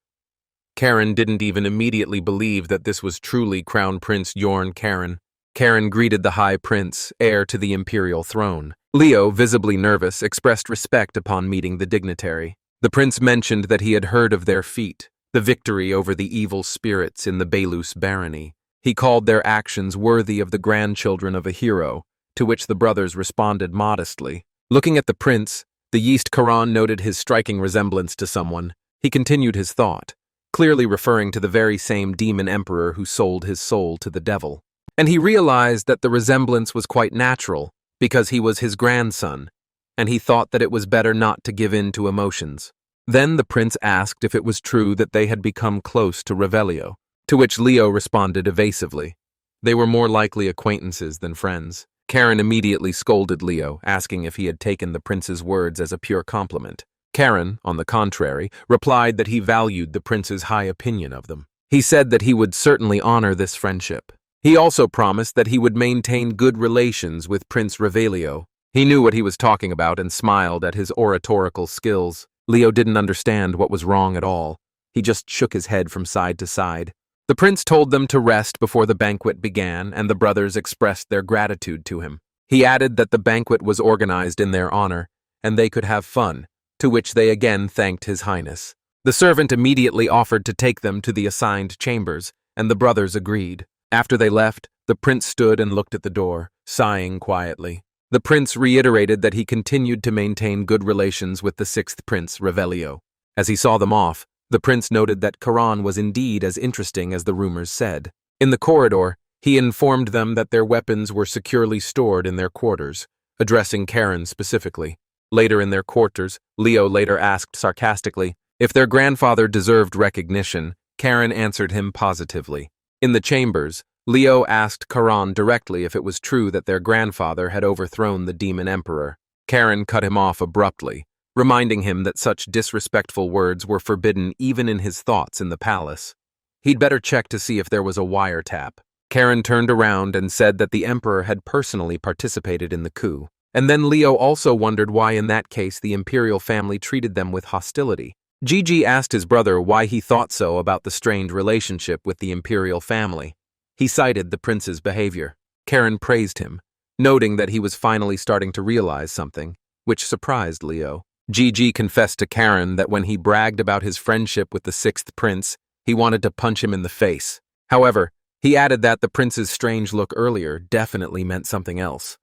[SPEAKER 1] Karon didn't even immediately believe that this was truly Crown Prince Yorn Karon. Karon greeted the High Prince, heir to the imperial throne. Leo, visibly nervous, expressed respect upon meeting the dignitary. The prince mentioned that he had heard of their feat, the victory over the evil spirits in the Bellis barony. He called their actions worthy of the grandchildren of a hero, to which the brothers responded modestly. Looking at the prince, the yeast Karon noted his striking resemblance to someone. He continued his thought, clearly referring to the very same demon emperor who sold his soul to the devil. And he realized that the resemblance was quite natural, because he was his grandson, and he thought that it was better not to give in to emotions. Then the prince asked if it was true that they had become close to Revelio, to which Leo responded evasively. They were more likely acquaintances than friends. Karon immediately scolded Leo, asking if he had taken the prince's words as a pure compliment. Karon, on the contrary, replied that he valued the prince's high opinion of them. He said that he would certainly honor this friendship. He also promised that he would maintain good relations with Prince Revelio. He knew what he was talking about and smiled at his oratorical skills. Leo didn't understand what was wrong at all. He just shook his head from side to side. The prince told them to rest before the banquet began, and the brothers expressed their gratitude to him. He added that the banquet was organized in their honor, and they could have fun, to which they again thanked His Highness. The servant immediately offered to take them to the assigned chambers, and the brothers agreed. After they left, the prince stood and looked at the door, sighing quietly. The prince reiterated that he continued to maintain good relations with the sixth prince, Revelio. As he saw them off, the prince noted that Karon was indeed as interesting as the rumors said. In the corridor, he informed them that their weapons were securely stored in their quarters, addressing Karon specifically. Later in their quarters, Leo later asked sarcastically if their grandfather deserved recognition. Karon answered him positively. In the chambers, Leo asked Karon directly if it was true that their grandfather had overthrown the demon emperor. Karon cut him off abruptly, reminding him that such disrespectful words were forbidden even in his thoughts in the palace. He'd better check to see if there was a wiretap. Karon turned around and said that the emperor had personally participated in the coup. And then Leo also wondered why in that case the Imperial family treated them with hostility. Gigi asked his brother why he thought so about the strained relationship with the Imperial family. He cited the prince's behavior. Karon praised him, noting that he was finally starting to realize something, which surprised Leo. Gigi confessed to Karon that when he bragged about his friendship with the sixth prince, he wanted to punch him in the face. However, he added that the prince's strange look earlier definitely meant something else.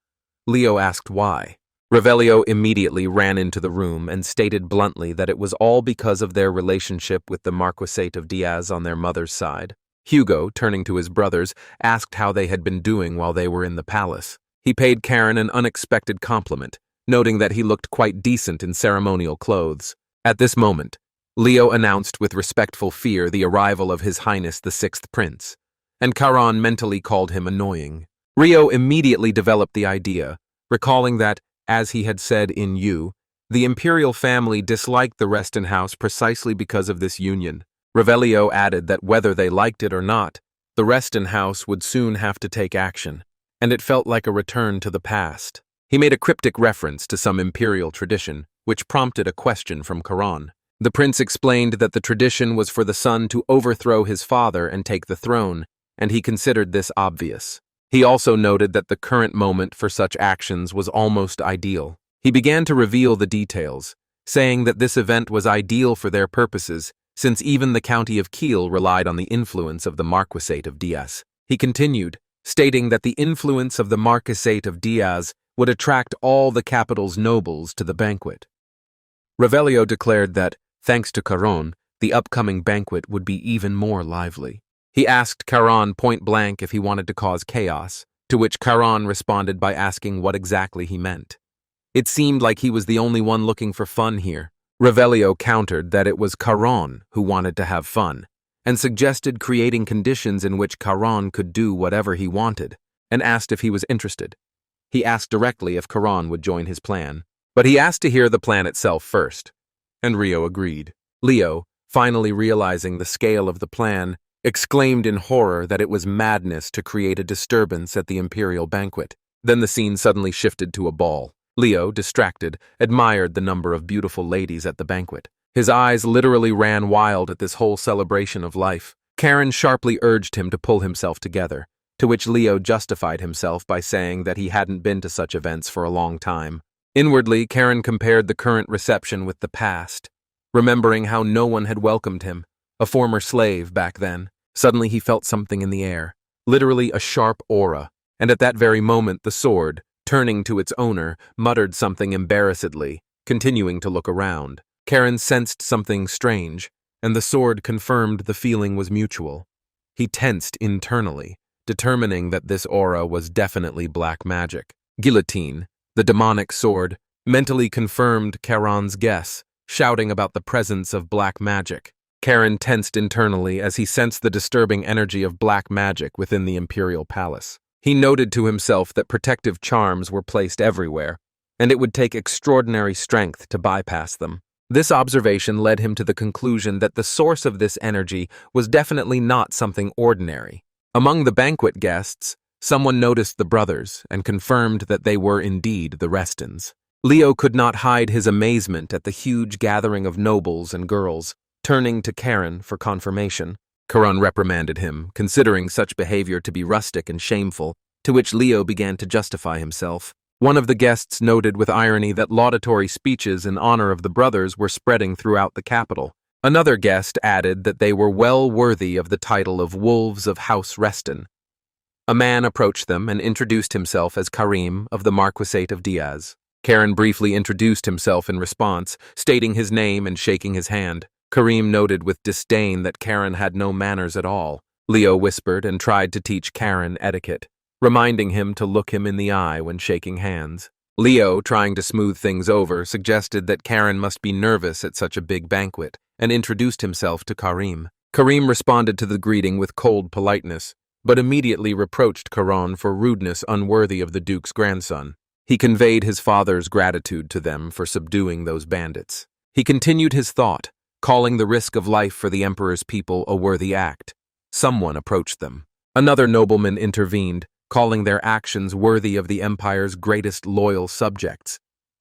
[SPEAKER 1] Leo asked why. Revelio immediately ran into the room and stated bluntly that it was all because of their relationship with the Marquisate of Diaz on their mother's side. Hugo, turning to his brothers, asked how they had been doing while they were in the palace. He paid Karon an unexpected compliment, noting that he looked quite decent in ceremonial clothes. At this moment, Leo announced with respectful fear the arrival of His Highness the Sixth Prince, and Karon mentally called him annoying. Rio immediately developed the idea, recalling that, as he had said in You, the Imperial family disliked the Reston house precisely because of this union. Revelio added that whether they liked it or not, the Reston house would soon have to take action, and it felt like a return to the past. He made a cryptic reference to some Imperial tradition, which prompted a question from Karon. The prince explained that the tradition was for the son to overthrow his father and take the throne, and he considered this obvious. He also noted that the current moment for such actions was almost ideal. He began to reveal the details, saying that this event was ideal for their purposes, since even the county of Kiel relied on the influence of the Marquisate of Diaz. He continued, stating that the influence of the Marquisate of Diaz would attract all the capital's nobles to the banquet. Revelio declared that, thanks to Caron, the upcoming banquet would be even more lively. He asked Karon point-blank if he wanted to cause chaos, to which Karon responded by asking what exactly he meant. It seemed like he was the only one looking for fun here. Revelio countered that it was Karon who wanted to have fun, and suggested creating conditions in which Karon could do whatever he wanted, and asked if he was interested. He asked directly if Karon would join his plan, but he asked to hear the plan itself first, and Rio agreed. Leo, finally realizing the scale of the plan, exclaimed in horror that it was madness to create a disturbance at the Imperial banquet. Then the scene suddenly shifted to a ball. Leo, distracted, admired the number of beautiful ladies at the banquet. His eyes literally ran wild at this whole celebration of life. Karon sharply urged him to pull himself together, to which Leo justified himself by saying that he hadn't been to such events for a long time. Inwardly, Karon compared the current reception with the past, remembering how no one had welcomed him, a former slave back then. Suddenly he felt something in the air, literally a sharp aura, and at that very moment the sword, turning to its owner, muttered something embarrassedly, continuing to look around. Karon sensed something strange, and the sword confirmed the feeling was mutual. He tensed internally, determining that this aura was definitely black magic. Guillotine, the demonic sword, mentally confirmed Karon's guess, shouting about the presence of black magic. Karon tensed internally as he sensed the disturbing energy of black magic within the Imperial palace. He noted to himself that protective charms were placed everywhere, and it would take extraordinary strength to bypass them. This observation led him to the conclusion that the source of this energy was definitely not something ordinary. Among the banquet guests, someone noticed the brothers and confirmed that they were indeed the Restons. Leo could not hide his amazement at the huge gathering of nobles and girls. Turning to Karon for confirmation, Karon reprimanded him, considering such behavior to be rustic and shameful, to which Leo began to justify himself. One of the guests noted with irony that laudatory speeches in honor of the brothers were spreading throughout the capital. Another guest added that they were well worthy of the title of Wolves of House Reston. A man approached them and introduced himself as Karim of the Marquisate of Diaz. Karon briefly introduced himself in response, stating his name and shaking his hand. Karim noted with disdain that Karon had no manners at all. Leo whispered and tried to teach Karon etiquette, reminding him to look him in the eye when shaking hands. Leo, trying to smooth things over, suggested that Karon must be nervous at such a big banquet, and introduced himself to Karim. Karim responded to the greeting with cold politeness, but immediately reproached Karon for rudeness unworthy of the Duke's grandson. He conveyed his father's gratitude to them for subduing those bandits. He continued his thought, calling the risk of life for the Emperor's people a worthy act. Someone approached them. Another nobleman intervened, calling their actions worthy of the Empire's greatest loyal subjects.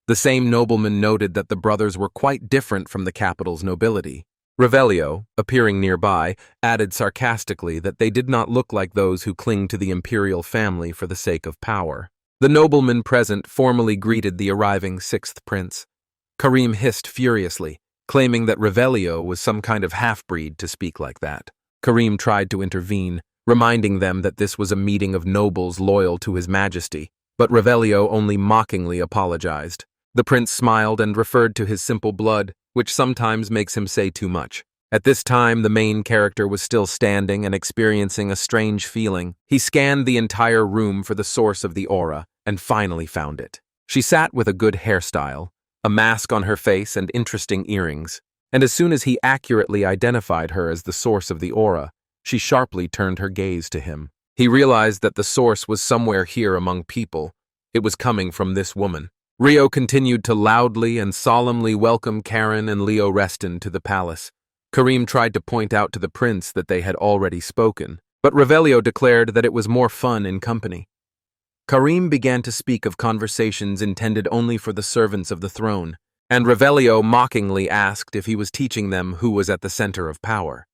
[SPEAKER 1] The same nobleman noted that the brothers were quite different from the capital's nobility. Revelio, appearing nearby, added sarcastically that they did not look like those who cling to the Imperial family for the sake of power. The nobleman present formally greeted the arriving sixth prince. Karim hissed furiously, claiming that Revelio was some kind of half-breed to speak like that. Karim tried to intervene, reminding them that this was a meeting of nobles loyal to His Majesty, but Revelio only mockingly apologized. The prince smiled and referred to his simple blood, which sometimes makes him say too much. At this time, the main character was still standing and experiencing a strange feeling. He scanned the entire room for the source of the aura, and finally found it. She sat with a good hairstyle, a mask on her face and interesting earrings, and as soon as he accurately identified her as the source of the aura, she sharply turned her gaze to him. He realized that the source was somewhere here among people. It was coming from this woman. Rio continued to loudly and solemnly welcome Karon and Leo Reston to the palace. Karim tried to point out to the prince that they had already spoken, but Revelio declared that it was more fun in company. Karim began to speak of conversations intended only for the servants of the throne, and Revelio mockingly asked if he was teaching them who was at the center of power.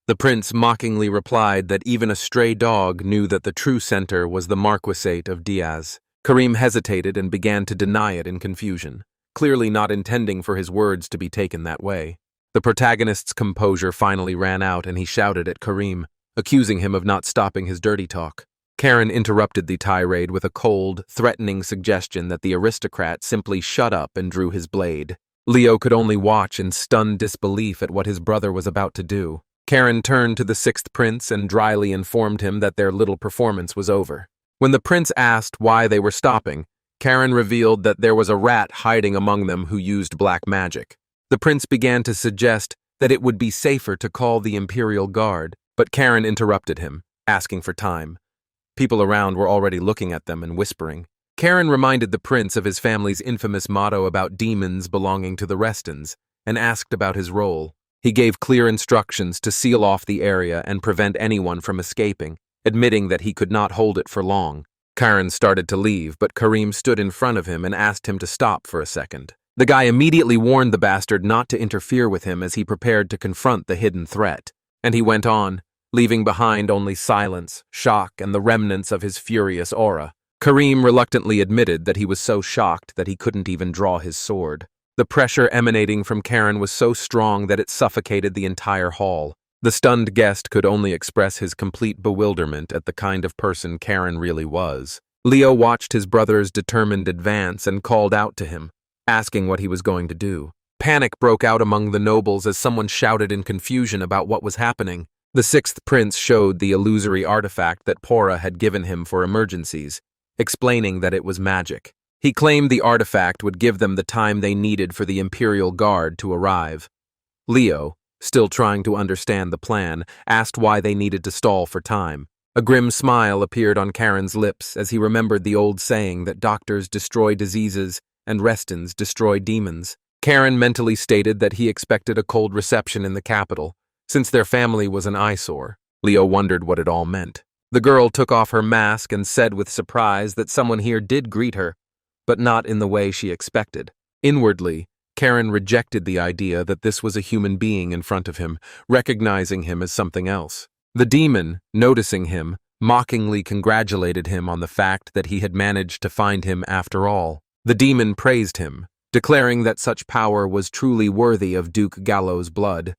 [SPEAKER 1] The prince mockingly replied that even a stray dog knew that the true center was the marquisate of Diaz. Karim hesitated and began to deny it in confusion, clearly not intending for his words to be taken that way. The protagonist's composure finally ran out and he shouted at Karim, accusing him of not stopping his dirty talk. Karon interrupted the tirade with a cold, threatening suggestion that the aristocrat simply shut up and drew his blade. Leo could only watch in stunned disbelief at what his brother was about to do. Karon turned to the sixth prince and dryly informed him that their little performance was over. When the prince asked why they were stopping, Karon revealed that there was a rat hiding among them who used black magic. The prince began to suggest that it would be safer to call the Imperial Guard, but Karon interrupted him, asking for time. People around were already looking at them and whispering. Karon reminded the prince of his family's infamous motto about demons belonging to the Restons, and asked about his role. He gave clear instructions to seal off the area and prevent anyone from escaping, admitting that he could not hold it for long. Karon started to leave, but Karim stood in front of him and asked him to stop for a second. The guy immediately warned the bastard not to interfere with him as he prepared to confront the hidden threat. And he went on, leaving behind only silence, shock, and the remnants of his furious aura. Karim reluctantly admitted that he was so shocked that he couldn't even draw his sword. The pressure emanating from Karon was so strong that it suffocated the entire hall. The stunned guest could only express his complete bewilderment at the kind of person Karon really was. Leo watched his brother's determined advance and called out to him, asking what he was going to do. Panic broke out among the nobles as someone shouted in confusion about what was happening. The sixth prince showed the illusory artifact that Pora had given him for emergencies, explaining that it was magic. He claimed the artifact would give them the time they needed for the Imperial Guard to arrive. Leo, still trying to understand the plan, asked why they needed to stall for time. A grim smile appeared on Karon's lips as he remembered the old saying that doctors destroy diseases and Restons destroy demons. Karon mentally stated that he expected a cold reception in the capital, since their family was an eyesore. Leo wondered what it all meant. The girl took off her mask and said with surprise that someone here did greet her, but not in the way she expected. Inwardly, Karon rejected the idea that this was a human being in front of him, recognizing him as something else. The demon, noticing him, mockingly congratulated him on the fact that he had managed to find him after all. The demon praised him, declaring that such power was truly worthy of Duke Gallow's blood.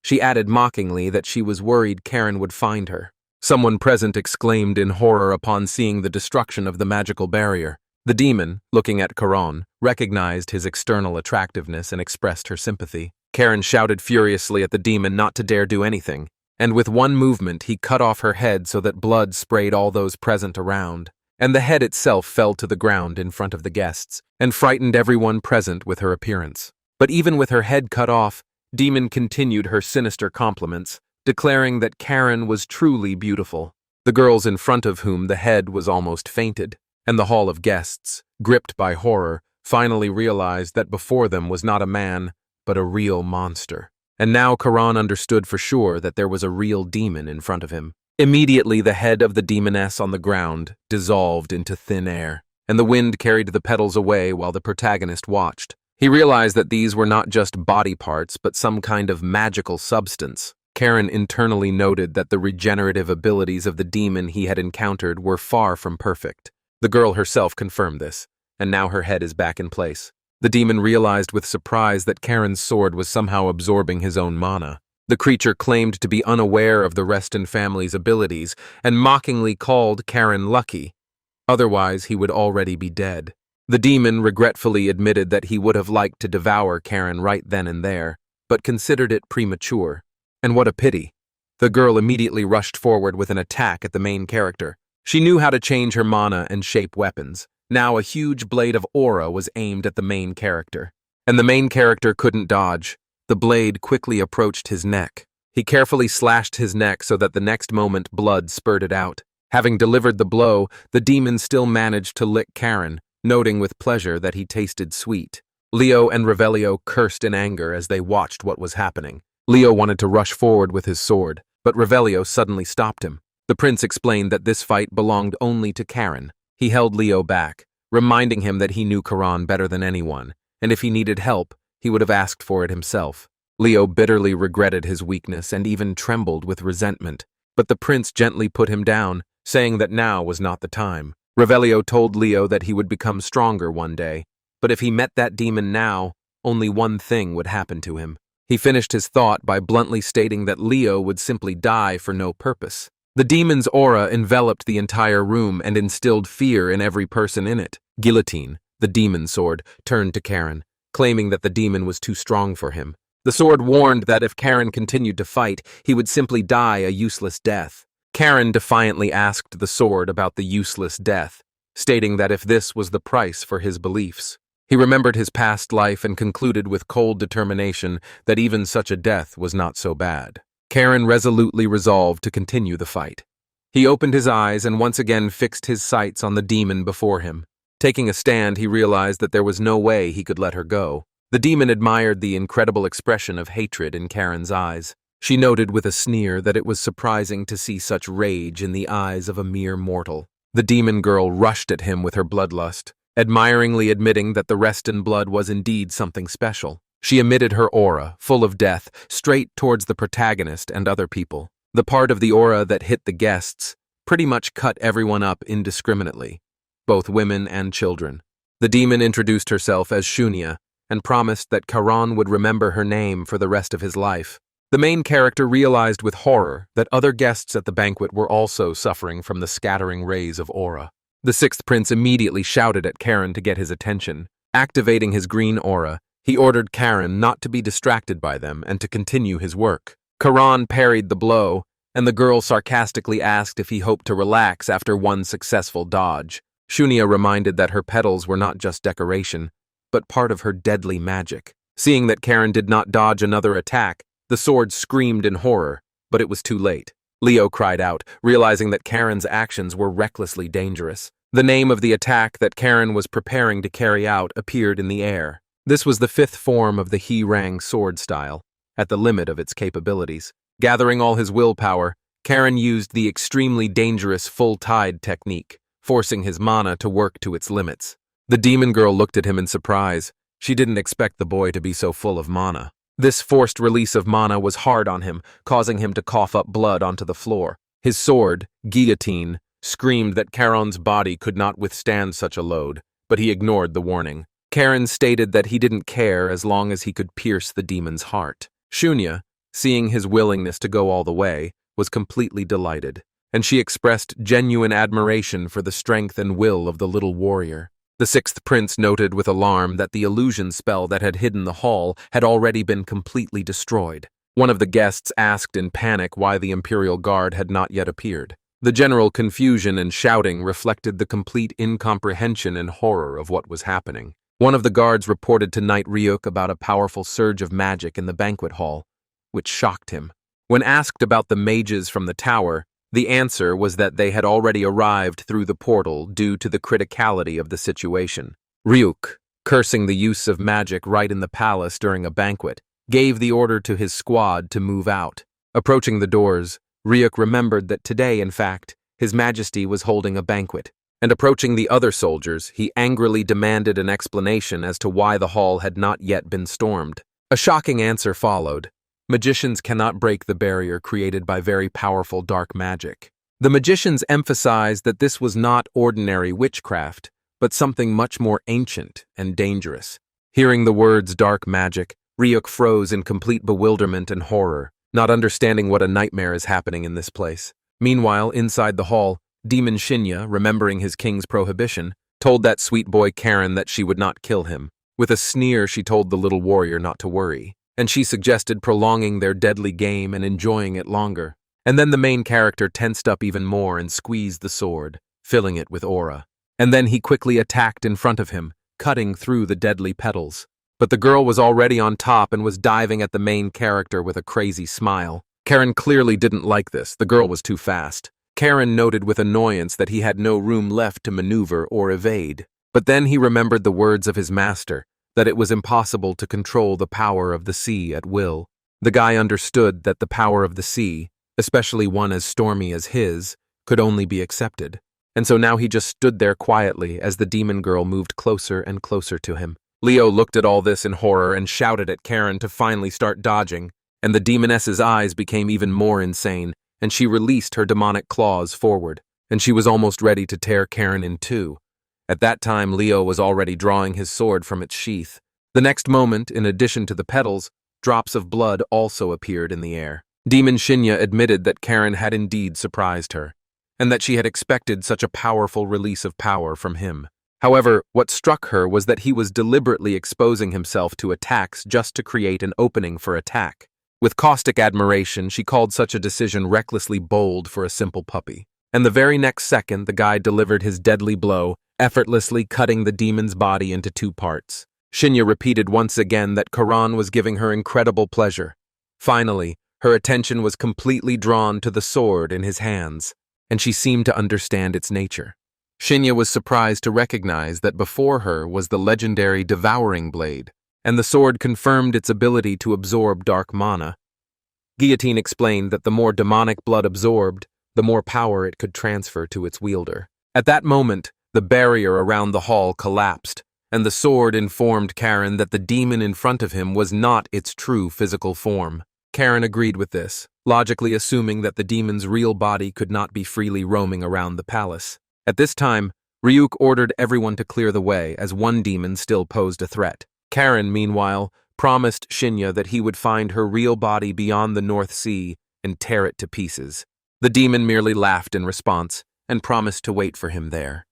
[SPEAKER 1] She added mockingly that she was worried Karon would find her. Someone present exclaimed in horror upon seeing the destruction of the magical barrier. The demon, looking at Karon, recognized his external attractiveness and expressed her sympathy. Karon shouted furiously at the demon not to dare do anything, and with one movement he cut off her head so that blood sprayed all those present around, and the head itself fell to the ground in front of the guests, and frightened everyone present with her appearance. But even with her head cut off, Demon continued her sinister compliments, declaring that Karon was truly beautiful. The girls in front of whom the head was almost fainted, and the hall of guests, gripped by horror, finally realized that before them was not a man, but a real monster. And now Karon understood for sure that there was a real demon in front of him. Immediately the head of the demoness on the ground dissolved into thin air, and the wind carried the petals away while the protagonist watched. He realized that these were not just body parts, but some kind of magical substance. Karon internally noted that the regenerative abilities of the demon he had encountered were far from perfect. The girl herself confirmed this, and now her head is back in place. The demon realized with surprise that Karon's sword was somehow absorbing his own mana. The creature claimed to be unaware of the Reston family's abilities and mockingly called Karon lucky. Otherwise, he would already be dead. The demon regretfully admitted that he would have liked to devour Karon right then and there, but considered it premature. And what a pity. The girl immediately rushed forward with an attack at the main character. She knew how to change her mana and shape weapons. Now a huge blade of aura was aimed at the main character. And the main character couldn't dodge. The blade quickly approached his neck. He carefully slashed his neck so that the next moment blood spurted out. Having delivered the blow, the demon still managed to lick Karon, noting with pleasure that he tasted sweet. Leo and Revelio cursed in anger as they watched what was happening. Leo wanted to rush forward with his sword, but Revelio suddenly stopped him. The prince explained that this fight belonged only to Karon. He held Leo back, reminding him that he knew Karon better than anyone, and if he needed help, he would have asked for it himself. Leo bitterly regretted his weakness and even trembled with resentment, but the prince gently put him down, saying that now was not the time. Revelio told Leo that he would become stronger one day, but if he met that demon now, only one thing would happen to him. He finished his thought by bluntly stating that Leo would simply die for no purpose. The demon's aura enveloped the entire room and instilled fear in every person in it. Guillotine, the demon's sword, turned to Karon, claiming that the demon was too strong for him. The sword warned that if Karon continued to fight, he would simply die a useless death. Karon defiantly asked the sword about the useless death, stating that if this was the price for his beliefs. He remembered his past life and concluded with cold determination that even such a death was not so bad. Karon resolutely resolved to continue the fight. He opened his eyes and once again fixed his sights on the demon before him. Taking a stand, he realized that there was no way he could let her go. The demon admired the incredible expression of hatred in Karon's eyes. She noted with a sneer that it was surprising to see such rage in the eyes of a mere mortal. The demon girl rushed at him with her bloodlust, admiringly admitting that the Reston blood was indeed something special. She emitted her aura, full of death, straight towards the protagonist and other people. The part of the aura that hit the guests pretty much cut everyone up indiscriminately, both women and children. The demon introduced herself as Shunia and promised that Karon would remember her name for the rest of his life. The main character realized with horror that other guests at the banquet were also suffering from the scattering rays of aura. The sixth prince immediately shouted at Karon to get his attention. Activating his green aura, he ordered Karon not to be distracted by them and to continue his work. Karon parried the blow, and the girl sarcastically asked if he hoped to relax after one successful dodge. Shunia reminded that her petals were not just decoration, but part of her deadly magic. Seeing that Karon did not dodge another attack, the sword screamed in horror, but it was too late. Leo cried out, realizing that Karon's actions were recklessly dangerous. The name of the attack that Karon was preparing to carry out appeared in the air. This was the fifth form of the He-Rang sword style, at the limit of its capabilities. Gathering all his willpower, Karon used the extremely dangerous full tide technique, forcing his mana to work to its limits. The demon girl looked at him in surprise. She didn't expect the boy to be so full of mana. This forced release of mana was hard on him, causing him to cough up blood onto the floor. His sword, Guillotine, screamed that Karon's body could not withstand such a load, but he ignored the warning. Karon stated that he didn't care as long as he could pierce the demon's heart. Shunia, seeing his willingness to go all the way, was completely delighted, and she expressed genuine admiration for the strength and will of the little warrior. The sixth prince noted with alarm that the illusion spell that had hidden the hall had already been completely destroyed. One of the guests asked in panic why the Imperial Guard had not yet appeared. The general confusion and shouting reflected the complete incomprehension and horror of what was happening. One of the guards reported to Knight Ryuk about a powerful surge of magic in the banquet hall, which shocked him. When asked about the mages from the tower, the answer was that they had already arrived through the portal due to the criticality of the situation. Ryuk, cursing the use of magic right in the palace during a banquet, gave the order to his squad to move out. Approaching the doors, Ryuk remembered that today, in fact, His Majesty was holding a banquet. And approaching the other soldiers, he angrily demanded an explanation as to why the hall had not yet been stormed. A shocking answer followed. Magicians cannot break the barrier created by very powerful dark magic. The magicians emphasized that this was not ordinary witchcraft, but something much more ancient and dangerous. Hearing the words dark magic, Ryuk froze in complete bewilderment and horror, not understanding what a nightmare is happening in this place. Meanwhile, inside the hall, Demon Shunia, remembering his king's prohibition, told that sweet boy Karon that she would not kill him. With a sneer, she told the little warrior not to worry, and she suggested prolonging their deadly game and enjoying it longer. And then the main character tensed up even more and squeezed the sword, filling it with aura. And then he quickly attacked in front of him, cutting through the deadly petals. But the girl was already on top and was diving at the main character with a crazy smile. Karon clearly didn't like this. The girl was too fast. Karon noted with annoyance that he had no room left to maneuver or evade. But then he remembered the words of his master, that it was impossible to control the power of the sea at will. The guy understood that the power of the sea, especially one as stormy as his, could only be accepted. And so now he just stood there quietly as the demon girl moved closer and closer to him. Leo looked at all this in horror and shouted at Karon to finally start dodging, and the demoness's eyes became even more insane, and she released her demonic claws forward, and she was almost ready to tear Karon in two. At that time, Leo was already drawing his sword from its sheath. The next moment, in addition to the petals, drops of blood also appeared in the air. Demon Shunia admitted that Karon had indeed surprised her, and that she had expected such a powerful release of power from him. However, what struck her was that he was deliberately exposing himself to attacks just to create an opening for attack. With caustic admiration, she called such a decision recklessly bold for a simple puppy. And the very next second, the guy delivered his deadly blow, effortlessly cutting the demon's body into two parts. Shunia repeated once again that Karon was giving her incredible pleasure. Finally, her attention was completely drawn to the sword in his hands, and she seemed to understand its nature. Shunia was surprised to recognize that before her was the legendary Devouring Blade, and the sword confirmed its ability to absorb dark mana. Guillotine explained that the more demonic blood absorbed, the more power it could transfer to its wielder. At that moment, the barrier around the hall collapsed, and the sword informed Karon that the demon in front of him was not its true physical form. Karon agreed with this, logically assuming that the demon's real body could not be freely roaming around the palace. At this time, Ryuk ordered everyone to clear the way, as one demon still posed a threat. Karon, meanwhile, promised Shunia that he would find her real body beyond the North Sea and tear it to pieces. The demon merely laughed in response and promised to wait for him there.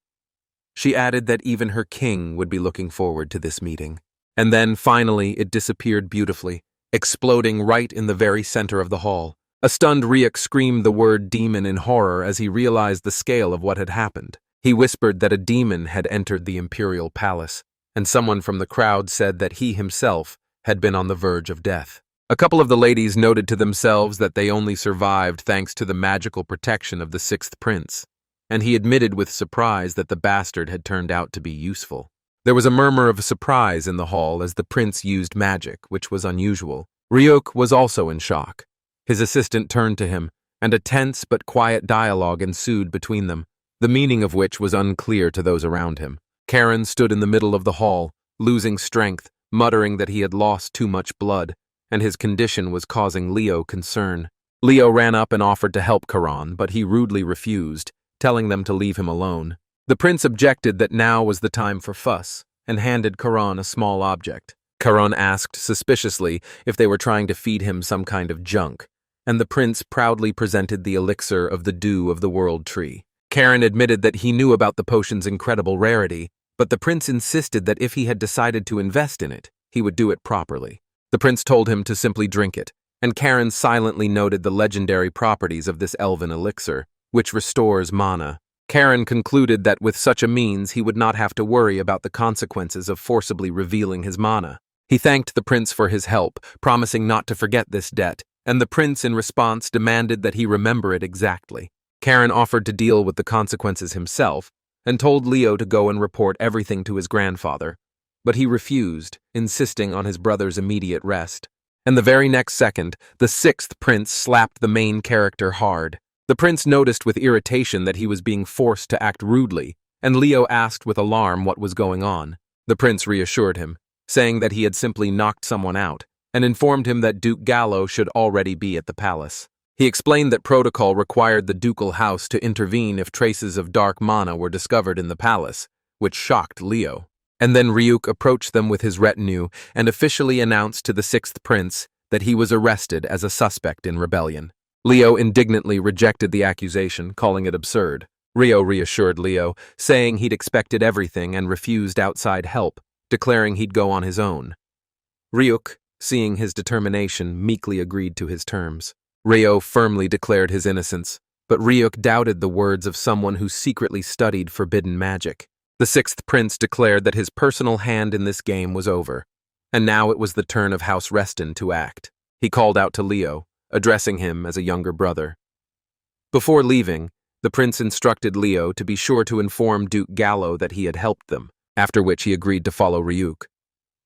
[SPEAKER 1] She added that even her king would be looking forward to this meeting. And then, finally, it disappeared beautifully, exploding right in the very center of the hall. A stunned Ryuk screamed the word demon in horror as he realized the scale of what had happened. He whispered that a demon had entered the Imperial palace, and someone from the crowd said that he himself had been on the verge of death. A couple of the ladies noted to themselves that they only survived thanks to the magical protection of the sixth prince, and he admitted with surprise that the bastard had turned out to be useful. There was a murmur of surprise in the hall as the prince used magic, which was unusual. Ryuk was also in shock. His assistant turned to him, and a tense but quiet dialogue ensued between them, the meaning of which was unclear to those around him. Karon stood in the middle of the hall, losing strength, muttering that he had lost too much blood, and his condition was causing Leo concern. Leo ran up and offered to help Karon, but he rudely refused, telling them to leave him alone. The prince objected that now was the time for fuss, and handed Karon a small object. Karon asked suspiciously if they were trying to feed him some kind of junk, and the prince proudly presented the elixir of the dew of the world tree. Karon admitted that he knew about the potion's incredible rarity, but the prince insisted that if he had decided to invest in it, he would do it properly. The prince told him to simply drink it, and Karon silently noted the legendary properties of this elven elixir, which restores mana. Karon concluded that with such a means he would not have to worry about the consequences of forcibly revealing his mana. He thanked the prince for his help, promising not to forget this debt, and the prince in response demanded that he remember it exactly. Karon offered to deal with the consequences himself and told Leo to go and report everything to his grandfather, but he refused, insisting on his brother's immediate rest. And the very next second, the sixth prince slapped the main character hard. The prince noticed with irritation that he was being forced to act rudely, and Leo asked with alarm what was going on. The prince reassured him, saying that he had simply knocked someone out, and informed him that Duke Gallow should already be at the palace. He explained that protocol required the ducal house to intervene if traces of dark mana were discovered in the palace, which shocked Leo. And then Ryuk approached them with his retinue and officially announced to the sixth prince that he was arrested as a suspect in rebellion. Leo indignantly rejected the accusation, calling it absurd. Ryo reassured Leo, saying he'd expected everything and refused outside help, declaring he'd go on his own. Ryuk, seeing his determination, meekly agreed to his terms. Ryo firmly declared his innocence, but Ryuk doubted the words of someone who secretly studied forbidden magic. The sixth prince declared that his personal hand in this game was over, and now it was the turn of House Reston to act. He called out to Leo, addressing him as a younger brother. Before leaving, the prince instructed Leo to be sure to inform Duke Gallow that he had helped them, after which he agreed to follow Ryuk.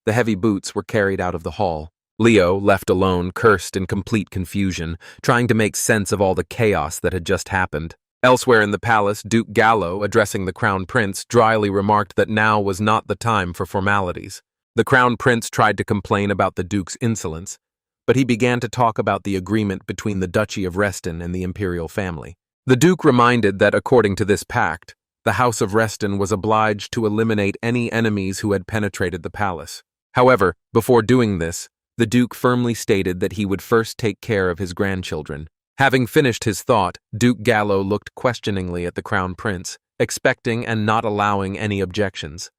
[SPEAKER 1] The heavy boots were carried out of the hall. Leo, left alone, cursed in complete confusion, trying to make sense of all the chaos that had just happened. Elsewhere in the palace, Duke Gallow, addressing the crown prince, dryly remarked that now was not the time for formalities. The crown prince tried to complain about the duke's insolence, but he began to talk about the agreement between the Duchy of Reston and the Imperial family. The duke reminded that according to this pact, the House of Reston was obliged to eliminate any enemies who had penetrated the palace. However, before doing this, the duke firmly stated that he would first take care of his grandchildren. Having finished his thought, Duke Gallow looked questioningly at the crown prince, expecting and not allowing any objections.